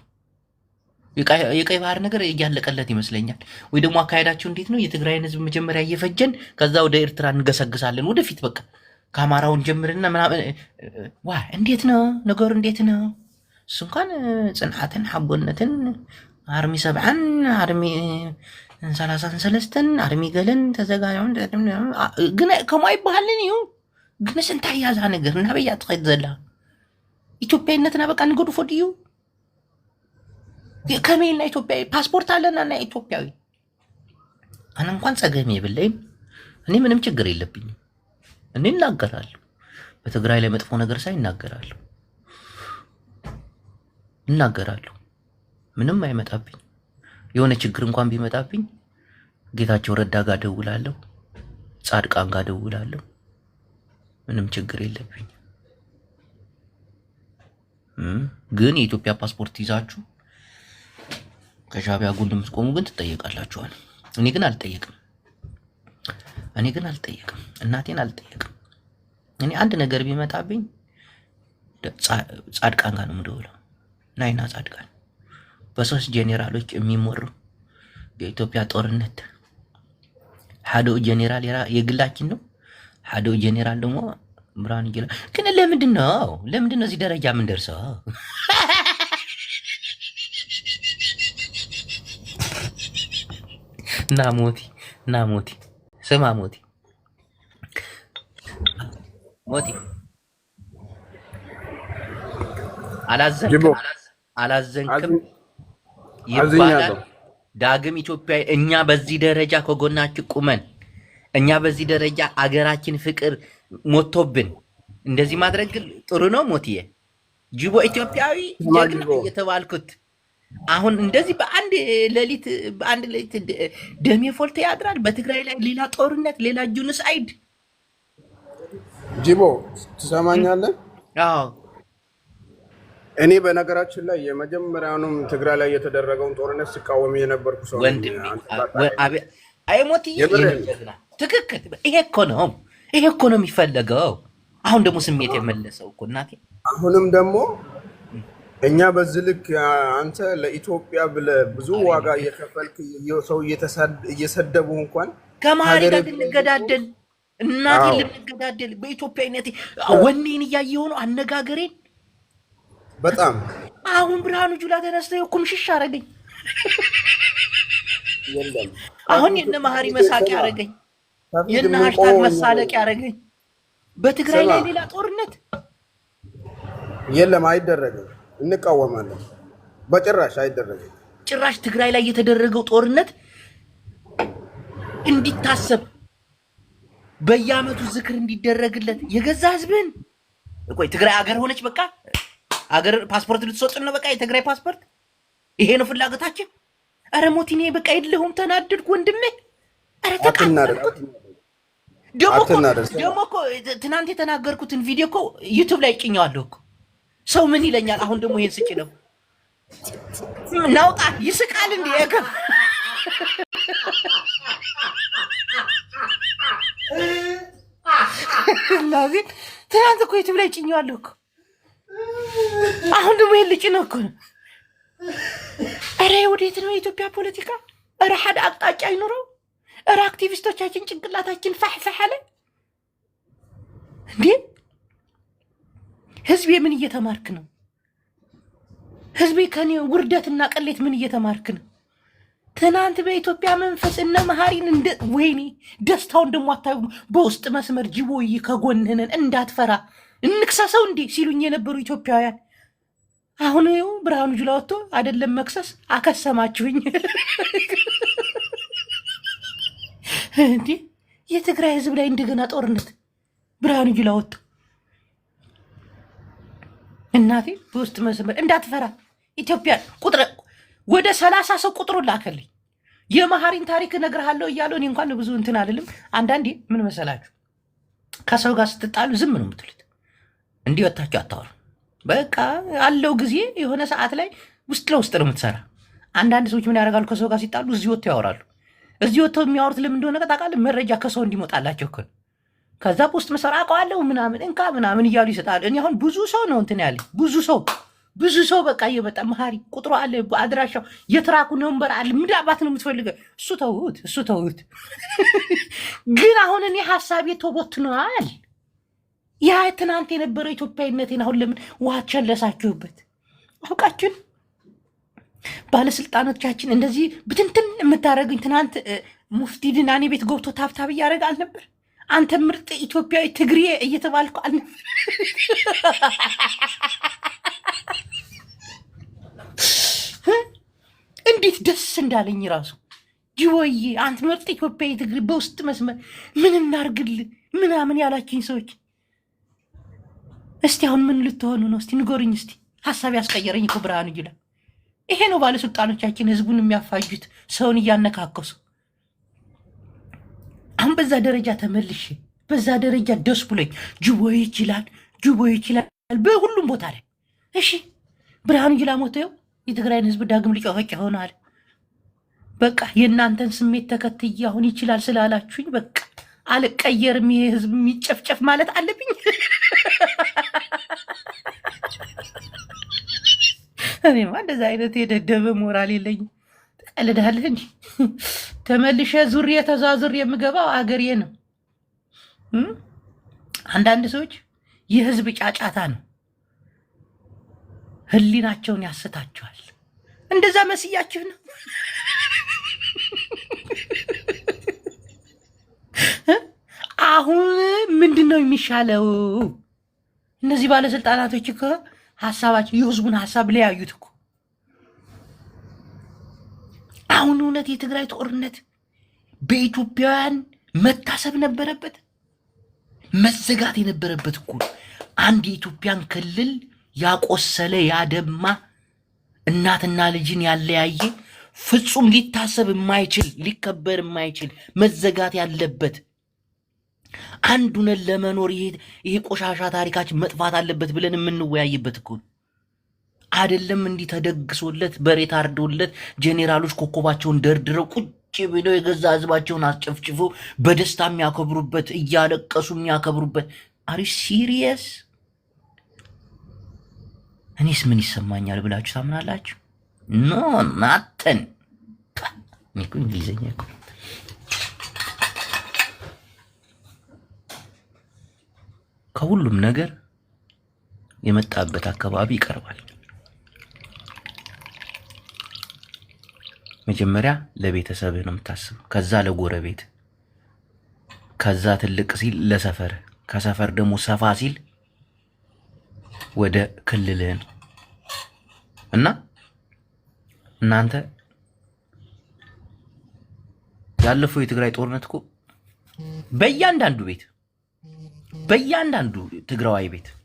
የቀይ ባህር ነገር እያለቀለት ይመስለኛል ወይ ደግሞ አካሄዳቸው እንዴት ነው የትግራይን ህዝብ መጀመሪያ እየፈጀን ከዛ ወደ ኤርትራ እንገሰግሳለን ወደፊት በቃ ካማራውን ጀምርና ምናምን ዋ እንዴት ነው ነገሩ እንዴት ነው እሱ እንኳን ጽንዓትን ሐቦነትን አርሚ 70 አርሚ 33 አርሚ ገለን ተዘጋጁን ግን ከማይ ባህልን ይሁ ግን ስንታ ያዛ ነገር እና በያ ትኸድ ዘላ ኢትዮጵያዊነትና በቃ ንገዱ ፎዲዩ ከመይና ኢትዮጵያዊ ፓስፖርት አለና ኢትዮጵያዊ አና እንኳን ጸገሜ ብለኝ እኔ ምንም ችግር የለብኝም። እኔ እናገራለሁ። በትግራይ ላይ መጥፎ ነገር ሳይናገራለሁ እናገራለሁ። ምንም አይመጣብኝ። የሆነ ችግር እንኳን ቢመጣብኝ ጌታቸው ረዳ ጋር ደውላለሁ፣ ጻድቃን ጋር ደውላለሁ። ምንም ችግር የለብኝ። ግን የኢትዮጵያ ፓስፖርት ይዛችሁ ከሻቢያ ጎን የምትቆሙ ግን ትጠየቃላችኋል። እኔ ግን አልጠየቅም። እናቴን አልጠየቅም። እኔ አንድ ነገር ቢመጣብኝ ጻድቃን ጋር ነው የምደውለው። ናይና ጻድቃን በሶስት ጄኔራሎች የሚመሩ የኢትዮጵያ ጦርነት ሐዶ ጄኔራል የግላችን ነው። ሐዶ ጄኔራል ደግሞ ብርሃኑ ጁላ። ግን ለምንድን ነው እዚህ ደረጃ ምን ደርሰው? ናሞቲ ስማ ሞቲ አላዘንክም ይባላል። ዳግም ኢትዮጵያ እኛ በዚህ ደረጃ ከጎናችሁ ቁመን እኛ በዚህ ደረጃ አገራችን ፍቅር ሞቶብን እንደዚህ ማድረግ ጥሩ ነው? ሞቲዬ ጅቦ ኢትዮጵያዊ ጀግና እየተባልኩት አሁን እንደዚህ በአንድ ሌሊት ደሜ ፎልቶ ያድራል። በትግራይ ላይ ሌላ ጦርነት፣ ሌላ ጁኖሳይድ። ጅቦ ትሰማኛለህ? አዎ። እኔ በነገራችን ላይ የመጀመሪያውንም ትግራይ ላይ የተደረገውን ጦርነት ሲቃወም የነበርኩ ሰው ወንድሜ። አይ ሞቲዬ ትክክል። ይሄ እኮ ነው የሚፈለገው። አሁን ደግሞ ስሜት የመለሰው እኮ እናቴ። አሁንም ደግሞ እኛ በዚህ ልክ አንተ ለኢትዮጵያ ብለህ ብዙ ዋጋ እየከፈልክ ሰው እየሰደቡ እንኳን ከመሀል ጋር ልንገዳደል እናቴ ልንገዳደል በኢትዮጵያዊነቴ ወኔን እያየሁ ነው አነጋገሬን በጣም አሁን ብርሃኑ ጁላ ተነስተው ኩምሽሽ አረገኝ። አሁን የነ መሀሪ መሳቂያ አረገኝ፣ የነ ሃሽታግ መሳለቂያ አረገኝ። በትግራይ ላይ ሌላ ጦርነት የለም፣ አይደረግም። እንቃወማለን። በጭራሽ አይደረግም። ጭራሽ ትግራይ ላይ የተደረገው ጦርነት እንዲታሰብ በየአመቱ ዝክር እንዲደረግለት የገዛ ህዝብን ቆይ ትግራይ አገር ሆነች። በቃ አገር ፓስፖርት ልትሰጡን ነው። በቃ የትግራይ ፓስፖርት ይሄ ነው ፍላጎታችን። አረ ሞቲኔ በቃ የለሁም። ተናደድኩ ወንድሜ። አረ ተቃጠልኩት። ደግሞ እኮ ትናንት የተናገርኩትን ቪዲዮ እኮ ዩቲዩብ ላይ ጭኛለሁ እኮ። ሰው ምን ይለኛል? አሁን ደግሞ ይሄን ስጭ ነው ናውጣ ይስቃል እንዴ? ለዚህ ትናንት እኮ ዩቲዩብ ላይ ጭኛለሁ እኮ። አሁን ደግሞ ይሄን ልጭ ነው እኮ። አረ ወዴት ነው የኢትዮጵያ ፖለቲካ? አረ ሓደ አቅጣጫ አይኖረው። አረ አክቲቪስቶቻችን ጭንቅላታችን ፈሕፈሕ አለ እንዴ? ህዝቤ ምን እየተማርክ ነው? ህዝቤ ከኔ ውርደትና ቅሌት ምን እየተማርክ ነው? ትናንት በኢትዮጵያ መንፈስ እነ መሀሪን እንደ ወይኔ ደስታውን ደሞ አታዩ። በውስጥ መስመር ጅቦይ ከጎንህነን እንዳትፈራ እንክሰሰው እንዴ ሲሉኝ የነበሩ ኢትዮጵያውያን አሁን ይኸው ብርሃኑ ጁላ ወጥቶ አይደለም መክሰስ አከሰማችሁኝ እንዴ! የትግራይ ህዝብ ላይ እንደገና ጦርነት ብርሃኑ ጁላ ወጥቶ እናቴ በውስጥ መስመር እንዳትፈራ ኢትዮጵያ ቁጥር ወደ 30 ሰው ቁጥሩ ላከልኝ። የመሀሪን ታሪክ እነግርሃለሁ እያለው እኔ እንኳን ብዙ እንትን አይደለም። አንዳንዴ ምን መሰላችሁ ከሰው ጋር ስትጣሉ ዝም ነው የምትሉት፣ እንዲህ ወጣችሁ አታወሩ። በቃ አለው ጊዜ የሆነ ሰዓት ላይ ውስጥ ለውስጥ ነው የምትሰራ። አንዳንድ ሰዎች ምን ያደርጋሉ? ከሰው ጋር ሲጣሉ እዚህ ወጥተው ያወራሉ። እዚህ ወጥተው የሚያወሩት ለምን እንደሆነ ታውቃለህ? መረጃ ከሰው እንዲመጣላቸው እኮ። ከዛ ፖስት መሰራ አውቀዋለሁ ምናምን እንካ ምናምን እያሉ ይሰጣሉ። እኔ አሁን ብዙ ሰው ነው እንትን ያለ ብዙ ሰው በቃ እየመጣ መሀሪ ቁጥሩ አለ፣ አድራሻው የትራኩ ነምበር አለ። ምዳባት ነው የምትፈልገው? እሱ ተውት። ግን አሁን እኔ ሀሳቤ ተቦትኗል። ያ ትናንት የነበረው ኢትዮጵያዊነቴን አሁን ለምን ውሃ ቸለሳችሁበት? አውቃችን ባለስልጣኖቻችን እንደዚህ ብትንትን የምታደርጉኝ ትናንት ሙፍቲ ድናኔ ቤት ገብቶ ታብታብ እያደረገ አልነበር? አንተ ምርጥ ኢትዮጵያዊ ትግሬ እየተባልኩ አለ እንዴት ደስ እንዳለኝ ራሱ ጅቦዬ አንተ ምርጥ ኢትዮጵያዊ ትግሬ በውስጥ መስመር ምን እናርግል ምናምን ያላችኝ ሰዎች እስቲ አሁን ምን ልትሆኑ ነው? እስቲ ንገሩኝ። እስቲ ሐሳብ ያስቀየረኝ እኮ ብርሃኑ ጁላ ይሄ ነው። ባለስልጣኖቻችን ህዝቡን የሚያፋጁት ሰውን እያነካከሱ። አሁን በዛ ደረጃ ተመልሼ በዛ ደረጃ ደስ ብሎኝ ጅቦዬ ይችላል በሁሉም ቦታ ላይ እሺ፣ ብርሃኑ ጁላ ሞተው የትግራይን ህዝብ ዳግም ሊጨፈጭ ሆናል። በቃ የእናንተን ስሜት ተከትዬ አሁን ይችላል ስላላችሁኝ በቃ አልቀየርም። ይሄ ህዝብ የሚጨፍጨፍ ማለት አለብኝ። እኔማ እንደዛ አይነት የደደበ ሞራል የለኝም። ትቀልዳለህ እንጂ ተመልሼ ዙሬ ተዛዙሬ የምገባው አገሬ ነው። አንዳንድ ሰዎች የህዝብ ጫጫታ ነው ህሊናቸውን ያስታቸዋል። እንደዛ መስያችሁ ነው። አሁን ምንድን ነው የሚሻለው? እነዚህ ባለስልጣናቶች እኮ ሀሳባቸው የህዝቡን ሀሳብ ለያዩት እኮ። አሁን እውነት የትግራይ ጦርነት በኢትዮጵያውያን መታሰብ ነበረበት፣ መዘጋት የነበረበት እኮ። አንድ የኢትዮጵያን ክልል ያቆሰለ ያደማ እናትና ልጅን ያለያየ ፍጹም ሊታሰብ የማይችል ሊከበር የማይችል መዘጋት ያለበት አንድ ሆነን ለመኖር ይሄ ቆሻሻ ታሪካችን መጥፋት አለበት ብለን የምንወያይበት እኮ አይደለም። እንዲህ ተደግሶለት በሬ ታርዶለት ጄኔራሎች ኮከባቸውን ደርድረው ቁጭ ብለው የገዛ ህዝባቸውን አስጨፍጭፎ በደስታ የሚያከብሩበት እያለቀሱ የሚያከብሩበት። አሪ ሲሪየስ? እኔስ ምን ይሰማኛል ብላችሁ ታምናላችሁ? ኖ ናተን እኮ እንግሊዝኛ እኮ ከሁሉም ነገር የመጣበት አካባቢ ይቀርባል። መጀመሪያ ለቤተሰብህ ነው የምታስበው፣ ከዛ ለጎረቤት፣ ከዛ ትልቅ ሲል ለሰፈር፣ ከሰፈር ደግሞ ሰፋ ሲል ወደ ክልልህ ነው። እና እናንተ ያለፈው የትግራይ ጦርነት እኮ በእያንዳንዱ ትግራዋይ ቤት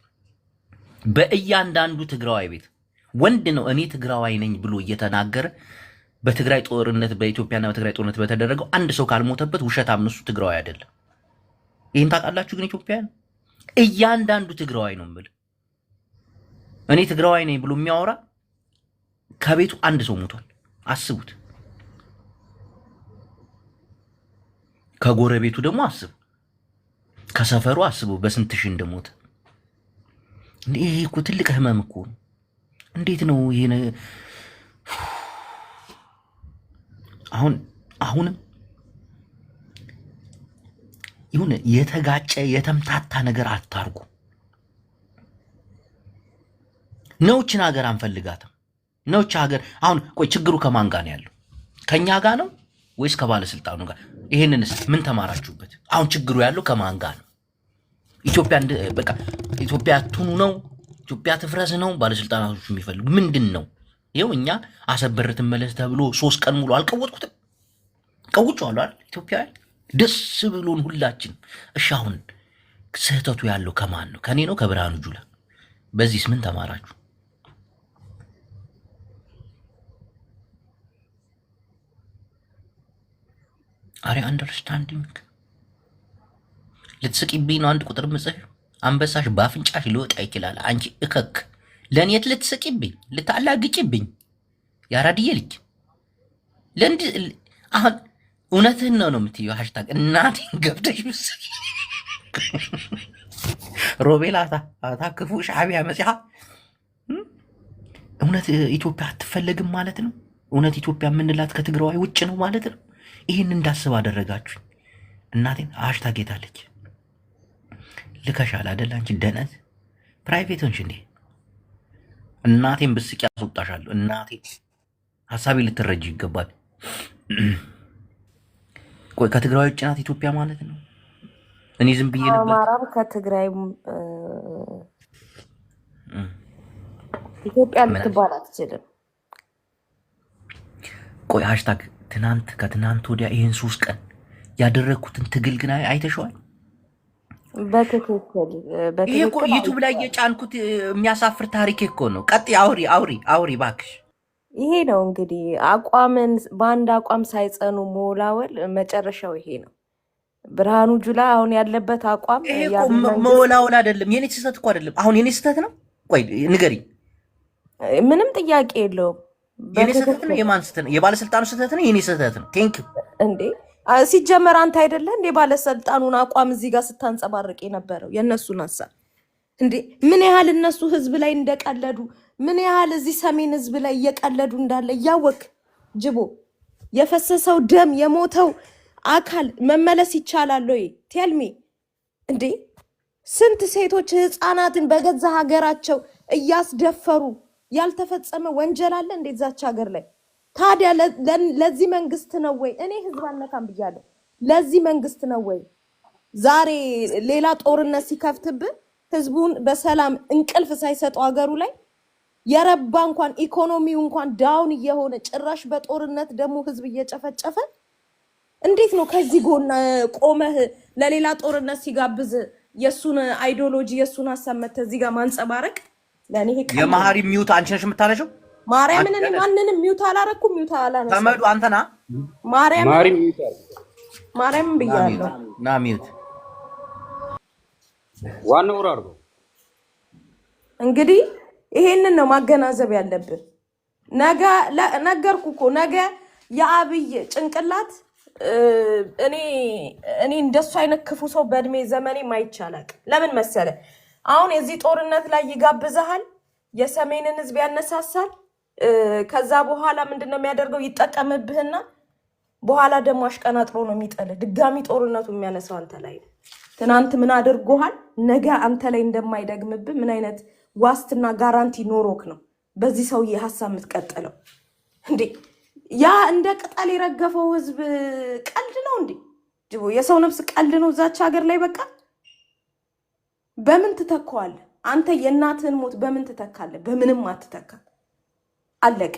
በእያንዳንዱ ትግራዋይ ቤት ወንድ ነው እኔ ትግራዋይ ነኝ ብሎ እየተናገረ በትግራይ ጦርነት በኢትዮጵያና በትግራይ ጦርነት በተደረገው አንድ ሰው ካልሞተበት ውሸታም ነው፣ እሱ ትግራዋይ አይደለም። ይህን ታውቃላችሁ? ግን ኢትዮጵያን እያንዳንዱ ትግራዋይ ነው የምልህ። እኔ ትግራዋይ ነኝ ብሎ የሚያወራ ከቤቱ አንድ ሰው ሞቷል። አስቡት። ከጎረቤቱ ደግሞ አስቡ፣ ከሰፈሩ አስቡ በስንት ሺህ እንደሞተ። ይሄ እኮ ትልቅ ህመም እኮ ነው። እንዴት ነው ይሄ? አሁንም ይሁን የተጋጨ የተምታታ ነገር አታርጉ። ነውችን ሀገር አንፈልጋትም። ነውች ሀገር አሁን ቆይ ችግሩ ከማን ጋር ነው ያለው? ከኛ ጋር ነው ወይስ ከባለስልጣኑ ጋር? ይሄንንስ ምን ተማራችሁበት? አሁን ችግሩ ያለው ከማን ጋር ነው? ኢትዮጵያ ትኑ ነው? ኢትዮጵያ ትፍረስ ነው? ባለስልጣናቶቹ የሚፈልጉ ምንድን ነው? ይኸው እኛ አሰበር ትመለስ ተብሎ 3 ቀን ሙሉ አልቀወጥኩትም። ቀውጫለሁ አይደል? ኢትዮጵያውያን ደስ ብሎን ሁላችን። እሺ አሁን ስህተቱ ያለው ከማን ነው? ከኔ ነው? ከብርሃኑ ጁላ? በዚህስ ምን ተማራችሁ? አሬ አንደርስታንዲንግ ልትስቂብኝ ነው? አንድ ቁጥር ምጽፍ አንበሳሽ በአፍንጫሽ ሊወጣ ይችላል። አንቺ እከክ ለኔት ልትስቂብኝ ልታላግጭብኝ ያራድዬ ልጅ ለንድ አሁን እውነትህን ነው የምትይው። ሃሽታግ እናቴን ገብተሽ ምስል ሮቤላ ታክፉ ሻዕቢያ መጽሐ እውነት ኢትዮጵያ አትፈለግም ማለት ነው? እውነት ኢትዮጵያ የምንላት ከትግራዋይ ውጭ ነው ማለት ነው? ይህን እንዳስብ አደረጋችሁኝ። እናቴን ሃሽታግ የታለች ልከሻል አደል? አንቺ ደነዝ ፕራይቬት ሆንሽ እንዴ? እናቴን ብስቂ ያስወጣሻለሁ። እናቴ ሀሳቤ ልትረጅ ይገባል። ቆይ ከትግራዋይ ውጭ ናት ኢትዮጵያ ማለት ነው? እኔ ዝም ብዬ ነበር። አማራም ከትግራይም ኢትዮጵያ ልትባል አትችልም። ቆይ ሃሽታግ ትናንት ከትናንት ወዲያ ይሄን 3 ቀን ያደረኩትን ትግል ግን አይተሽዋል? በትክክል ይሄ እኮ ዩቲዩብ ላይ የጫንኩት የሚያሳፍር ታሪክ እኮ ነው። ቀጥ አውሪ ባክሽ። ይሄ ነው እንግዲህ አቋምን በአንድ አቋም ሳይጸኑ መወላወል መጨረሻው ይሄ ነው። ብርሃኑ ጁላ አሁን ያለበት አቋም ይሄ እኮ መወላወል አይደለም። የኔ ስህተት እኮ አይደለም። አሁን የኔ ስህተት ነው? ቆይ ንገሪኝ። ምንም ጥያቄ የለውም። የኔ ስህተት ነው? የማን ስህተት ነው? የባለስልጣኑ ስህተት ነው? የኔ ስህተት ነው? ቴንክ ዩ እንዴ ሲጀመር አንተ አይደለ እንዴ ባለስልጣኑን አቋም እዚህ ጋር ስታንጸባርቅ የነበረው የነሱን ሐሳብ እንዴ? ምን ያህል እነሱ ህዝብ ላይ እንደቀለዱ ምን ያህል እዚህ ሰሜን ህዝብ ላይ እየቀለዱ እንዳለ እያወቅ ጅቦ የፈሰሰው ደም የሞተው አካል መመለስ ይቻላል ወይ? ቴልሚ እንዴ ስንት ሴቶች ህፃናትን በገዛ ሀገራቸው እያስደፈሩ ያልተፈጸመ ወንጀል አለ እንዴ ዛች ሀገር ላይ? ታዲያ ለዚህ መንግስት ነው ወይ? እኔ ህዝብ አልነካም ብያለሁ። ለዚህ መንግስት ነው ወይ ዛሬ ሌላ ጦርነት ሲከፍትብህ ህዝቡን በሰላም እንቅልፍ ሳይሰጠው ሀገሩ ላይ የረባ እንኳን ኢኮኖሚው እንኳን ዳውን እየሆነ ጭራሽ በጦርነት ደግሞ ህዝብ እየጨፈጨፈ እንዴት ነው ከዚህ ጎን ቆመህ ለሌላ ጦርነት ሲጋብዝ የሱን አይዲዮሎጂ የሱን ሐሳብ መተህ እዚህ ጋር ማንጸባረቅ? ለኔ የማህሪ ሚውት አንቺ ነሽ የምታነሺው? ማርያምን እኔ ማንንም ሚውት አላረኩም። ሚውት አላነሳም። ተመዱ አንተና ማርያም ብያለሁ። ና ሚውት ዋናው አርጎ እንግዲህ ይሄንን ነው ማገናዘብ ያለብን። ነገርኩ እኮ ነገ የአብይ ጭንቅላት እኔ እንደሱ አይነት ክፉ ሰው በእድሜ ዘመኔ ማይቻላቅ። ለምን መሰለ አሁን የዚህ ጦርነት ላይ ይጋብዛል፣ የሰሜንን ህዝብ ያነሳሳል። ከዛ በኋላ ምንድነው የሚያደርገው? ይጠቀምብህና በኋላ ደግሞ አሽቀናጥሮ ነው የሚጠል። ድጋሚ ጦርነቱ የሚያነሳው አንተ ላይ ነው። ትናንት ምን አድርጎሃል? ነገ አንተ ላይ እንደማይደግምብህ ምን አይነት ዋስትና ጋራንቲ ኖሮክ ነው በዚህ ሰውዬ ሐሳብ የምትቀጥለው እንዴ? ያ እንደ ቅጠል የረገፈው ህዝብ ቀልድ ነው እንዴ? ጅቦ የሰው ነፍስ ቀልድ ነው ዛች ሀገር ላይ። በቃ በምን ትተካዋለህ አንተ? የእናትህን ሞት በምን ትተካለህ? በምንም አትተካ። አለቀ።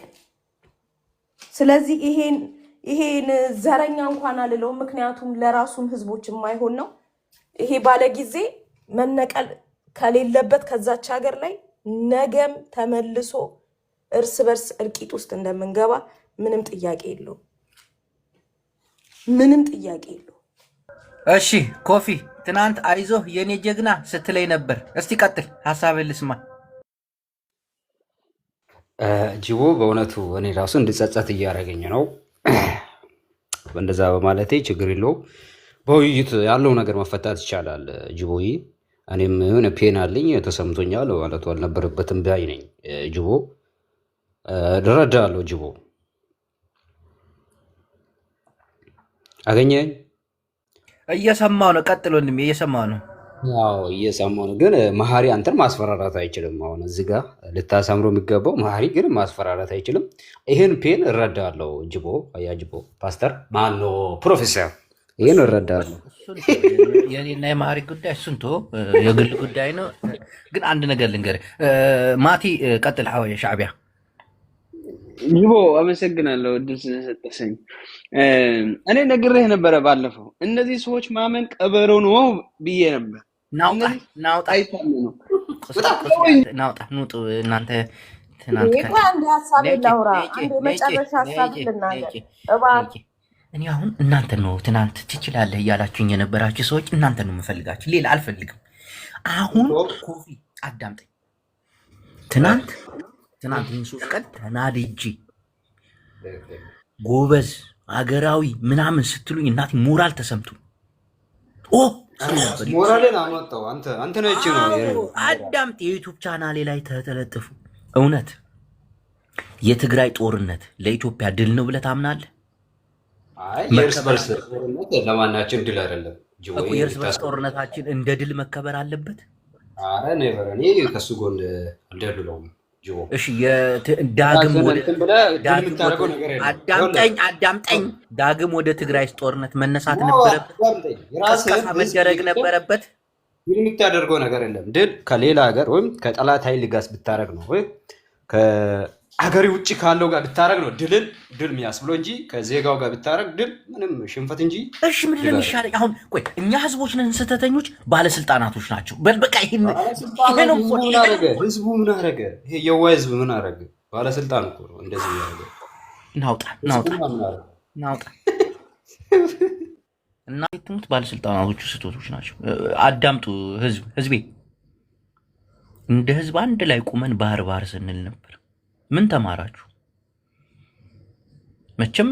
ስለዚህ ይሄን ዘረኛ እንኳን አልለው፣ ምክንያቱም ለራሱም ህዝቦች የማይሆን ነው። ይሄ ባለ ጊዜ መነቀል ከሌለበት ከዛች ሀገር ላይ ነገም ተመልሶ እርስ በርስ እልቂት ውስጥ እንደምንገባ ምንም ጥያቄ የለው። ምንም ጥያቄ የለው። እሺ ኮፊ ትናንት አይዞህ የኔ ጀግና ስትለይ ነበር። እስቲ ቀጥል፣ ሐሳብህን ልስማ። ጅቦ በእውነቱ እኔ ራሱ እንድጸጸት እያደረገኝ ነው። እንደዛ በማለቴ ችግር የለው። በውይይት ያለው ነገር መፈታት ይቻላል። ጅቦዬ እኔም የሆነ ፔን አለኝ ተሰምቶኛል ማለቱ አልነበረበትም ባይ ነኝ። ጅቦ እረዳለሁ። ጅቦ አገኘኝ? እየሰማው ነው። ቀጥሎ ወንድሜ እየሰማው ነው። አዎ እየሰማው ነው። ግን መሀሪ አንተን ማስፈራራት አይችልም። አሁን እዚህ ጋር ልታሰምሮ የሚገባው መሀሪ ግን ማስፈራራት አይችልም። ይህን ፔን እረዳለሁ። ጅቦ አያ ጅቦ ፓስተር ማኖ ፕሮፌሰር ይህን እረዳለሁ። የኔና የመሀሪ ጉዳይ እሱን ቶ የግል ጉዳይ ነው። ግን አንድ ነገር ልንገርህ ማቲ፣ ቀጥል። ሐዋየ ሻዕቢያ ጅቦ አመሰግናለሁ እድል ስለሰጠሰኝ። እኔ ነግሬህ ነበረ ባለፈው እነዚህ ሰዎች ማመን ቀበሮ ነው ብዬ ነበር። ናውጣ ኑጡ እናንተ ትናንት አንድ ሀሳብ ላውራ። አንድ መጨረሻ ሀሳብ ልናገር እባክህ። እኔ አሁን እናንተ ነው ትናንት ትችላለህ እያላችሁኝ የነበራችሁ ሰዎች እናንተ ነው የምፈልጋችሁ፣ ሌላ አልፈልግም። አሁን ኮፊ አዳምጠኝ። ትናንት ሶስት ቀን ተናድጄ ጎበዝ አገራዊ ምናምን ስትሉኝ እናቴ ሞራል ተሰምቶ ሞራልን አመጣው። አንተ ነች ነው አዳምጥ። የዩቱብ ቻናሌ ላይ ተተለጥፉ። እውነት የትግራይ ጦርነት ለኢትዮጵያ ድል ነው ብለህ ታምናለህ? የእርስ በርስ ጦርነት ለማናችን ድል አይደለም። የእርስ በርስ ጦርነታችን እንደ ድል መከበር አለበት። አረ ኔቨር። እኔ ከሱ ጎን አልደልለውም። እሺ ዳግም አዳምጠኝ። ዳግም ወደ ትግራይ ጦርነት መነሳት ነበረበት፣ ቀስቀሳ መደረግ ነበረበት። ድል የምታደርገው ነገር የለም። ድል ከሌላ ሀገር ወይም ከጠላት ኃይል ጋር ብታረግ ነው ወይም ከሀገሪ ውጭ ካለው ጋር ብታረግ ነው ድል የሚያስብለው እንጂ ከዜጋው ጋር ብታረግ ድል ምንም ሽንፈት እንጂ። እሺ ምን ለሚሻለኝ አሁን? ቆይ እኛ ህዝቦች ነን ስህተተኞች፣ ባለስልጣናቶች ናቸው። በቃ ይሄን ነው ህዝቡ ምን አረገ? ይሄ የዋ ህዝብ ምን አረገ? ባለስልጣን እኮ ነው እንደዚህ ያደረገ። ናውጣ እና የትሙት ባለስልጣናቶቹ ስህተቶች ናቸው። አዳምጡ ህዝቤ። እንደ ህዝብ አንድ ላይ ቁመን ባህር ስንል ነበር። ምን ተማራችሁ? መቼም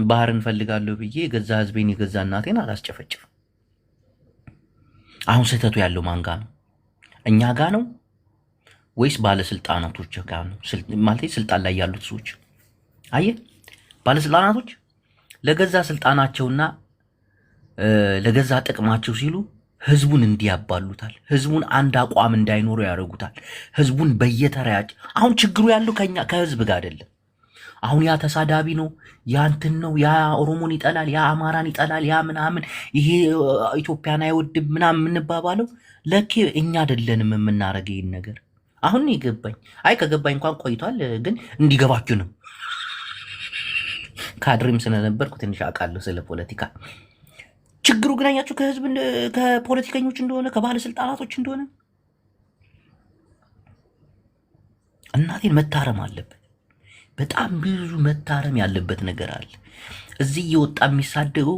ባህር እንፈልጋለሁ ብዬ የገዛ ህዝቤን የገዛ እናቴን አላስጨፈጭፍም። አሁን ስህተቱ ያለው ማን ጋ ነው? እኛ ጋ ነው ወይስ ባለስልጣናቶች ጋ ነው? ማለት ስልጣን ላይ ያሉት ሰዎች። አየህ፣ ባለስልጣናቶች ለገዛ ስልጣናቸውና ለገዛ ጥቅማቸው ሲሉ ህዝቡን እንዲያባሉታል። ህዝቡን አንድ አቋም እንዳይኖሩ ያደርጉታል። ህዝቡን በየተራያጭ አሁን ችግሩ ያለው ከህዝብ ጋር አይደለም። አሁን ያ ተሳዳቢ ነው፣ ያ እንትን ነው፣ ያ ኦሮሞን ይጠላል፣ ያ አማራን ይጠላል፣ ያ ምናምን ይሄ ኢትዮጵያን አይወድም ምናምን የምንባባለው ለኬ እኛ አይደለንም የምናደርገው ይህን ነገር። አሁን የገባኝ ከገባኝ እንኳን ቆይቷል፣ ግን እንዲገባችሁ ነው። ካድሬም ስለነበርኩ ትንሽ አውቃለሁ ስለ ፖለቲካ። ችግሩ ግን አያችሁ ከህዝብ ከፖለቲከኞች እንደሆነ ከባለስልጣናቶች እንደሆነ እናቴን መታረም አለበት። በጣም ብዙ መታረም ያለበት ነገር አለ። እዚህ እየወጣ የሚሳደበው፣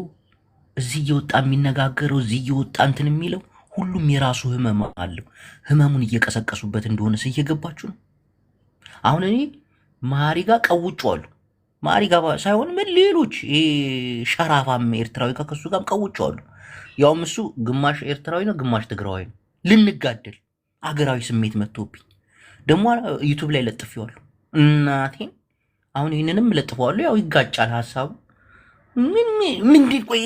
እዚህ እየወጣ የሚነጋገረው፣ እዚህ እየወጣ እንትን የሚለው ሁሉም የራሱ ህመም አለው። ህመሙን እየቀሰቀሱበት እንደሆነ እየገባችሁ ነው። አሁን እኔ መሀሪ ጋር ቀውጬዋለሁ። መሀሪ ጋር ሳይሆን ምን ሌሎች ሸራፋም ኤርትራዊ ከከሱ ጋርም ቀውጬዋለሁ። ያውም እሱ ግማሽ ኤርትራዊ ነው፣ ግማሽ ትግራዊ ነው። ልንጋደል አገራዊ ስሜት መጥቶብኝ ደግሞ ዩቱብ ላይ ለጥፌዋለሁ። እናቴን አሁን ይህንንም ለጥፈዋለሁ። ያው ይጋጫል ሀሳቡ። ምንድን ቆይ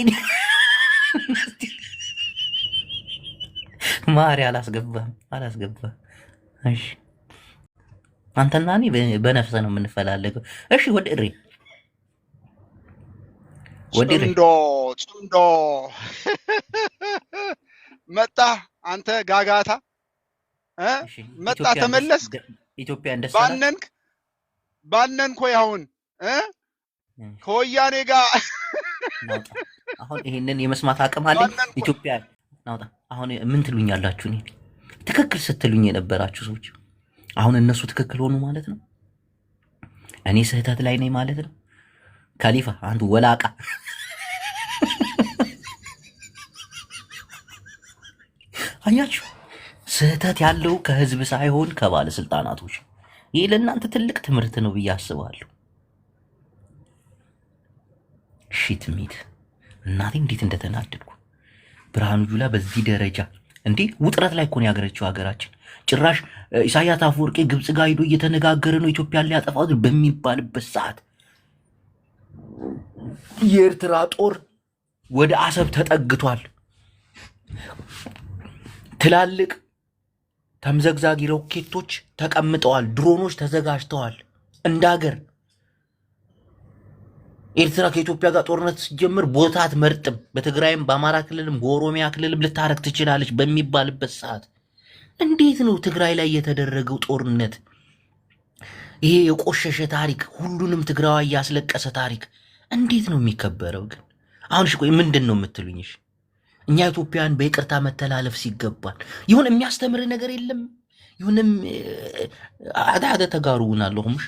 ማሪ አላስገባም። እሺ አንተና እኔ በነፍሰ ነው የምንፈላለገው። እሺ ወደ እሬ ጽምዶ መጣ። አንተ ጋጋታ መጣ ተመለስ። ኢትዮጵያ ባነንክ ወይ አሁን ከወያኔ ጋር አሁን ይሄንን የመስማት አቅም አለኝ። ኢትዮጵያ ናውጣ። አሁን ምን ትሉኛላችሁ? እኔ ትክክል ስትሉኝ የነበራችሁ ሰዎች አሁን እነሱ ትክክል ሆኑ ማለት ነው። እኔ ስህተት ላይ ነኝ ማለት ነው። ካሊፋ አንዱ ወላቃ አያችሁ፣ ስህተት ያለው ከህዝብ ሳይሆን ከባለስልጣናቶች። ይህ ለእናንተ ትልቅ ትምህርት ነው ብዬ አስባለሁ። ሺት ሚት እናቴ እንዴት እንደተናደድኩ። ብርሃኑ ጁላ በዚህ ደረጃ እንዴ ውጥረት ላይ እኮ ነው ያገረችው ሀገራችን። ጭራሽ ኢሳያስ አፈወርቂ ግብጽ ጋር ሄዶ እየተነጋገረ ነው ኢትዮጵያን ሊያጠፋው በሚባልበት ሰዓት የኤርትራ ጦር ወደ አሰብ ተጠግቷል። ትላልቅ ተምዘግዛጊ ሮኬቶች ተቀምጠዋል። ድሮኖች ተዘጋጅተዋል። እንደ ሀገር ኤርትራ ከኢትዮጵያ ጋር ጦርነት ሲጀምር ቦታ አትመርጥም። በትግራይም በአማራ ክልልም በኦሮሚያ ክልልም ልታረግ ትችላለች በሚባልበት ሰዓት እንዴት ነው ትግራይ ላይ የተደረገው ጦርነት? ይሄ የቆሸሸ ታሪክ፣ ሁሉንም ትግራዋይ ያስለቀሰ ታሪክ እንዴት ነው የሚከበረው? ግን አሁን ቆይ ምንድን ነው የምትሉኝ? እኛ ኢትዮጵያን በይቅርታ መተላለፍ ሲገባል ይሁን የሚያስተምር ነገር የለም። ይሁንም አዳደ ተጋሩና ኣለኹምሽ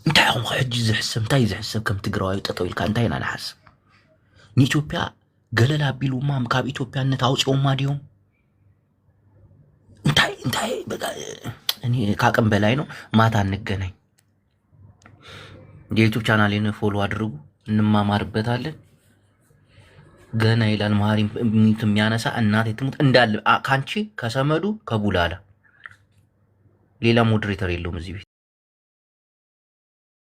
እንታይ አሁን ሕጂ ዝሕሰብ እንታይ ዝሕሰብ ከም ትግራዋይ ጠጠው ኢልካ እንታይ ኢና ንሓስብ? ንኢትዮጵያ ገለላ አቢሉማ ካብ ኢትዮጵያነት አውፅኦማ ድዮም? እንታይ በቃ እኔ ካቅም በላይ ነው። ማታ እንገናኝ። የዩቱብ ቻናሌን ፎሎ አድርጉ፣ እንማማርበታለን። ገና ይላል መሀሪ የሚያነሳ እናቴ ትሙት እንዳለ ካንቺ ከሰመዱ ከቡላላ ሌላ ሞዴሬተር የለውም እዚህ ቤት።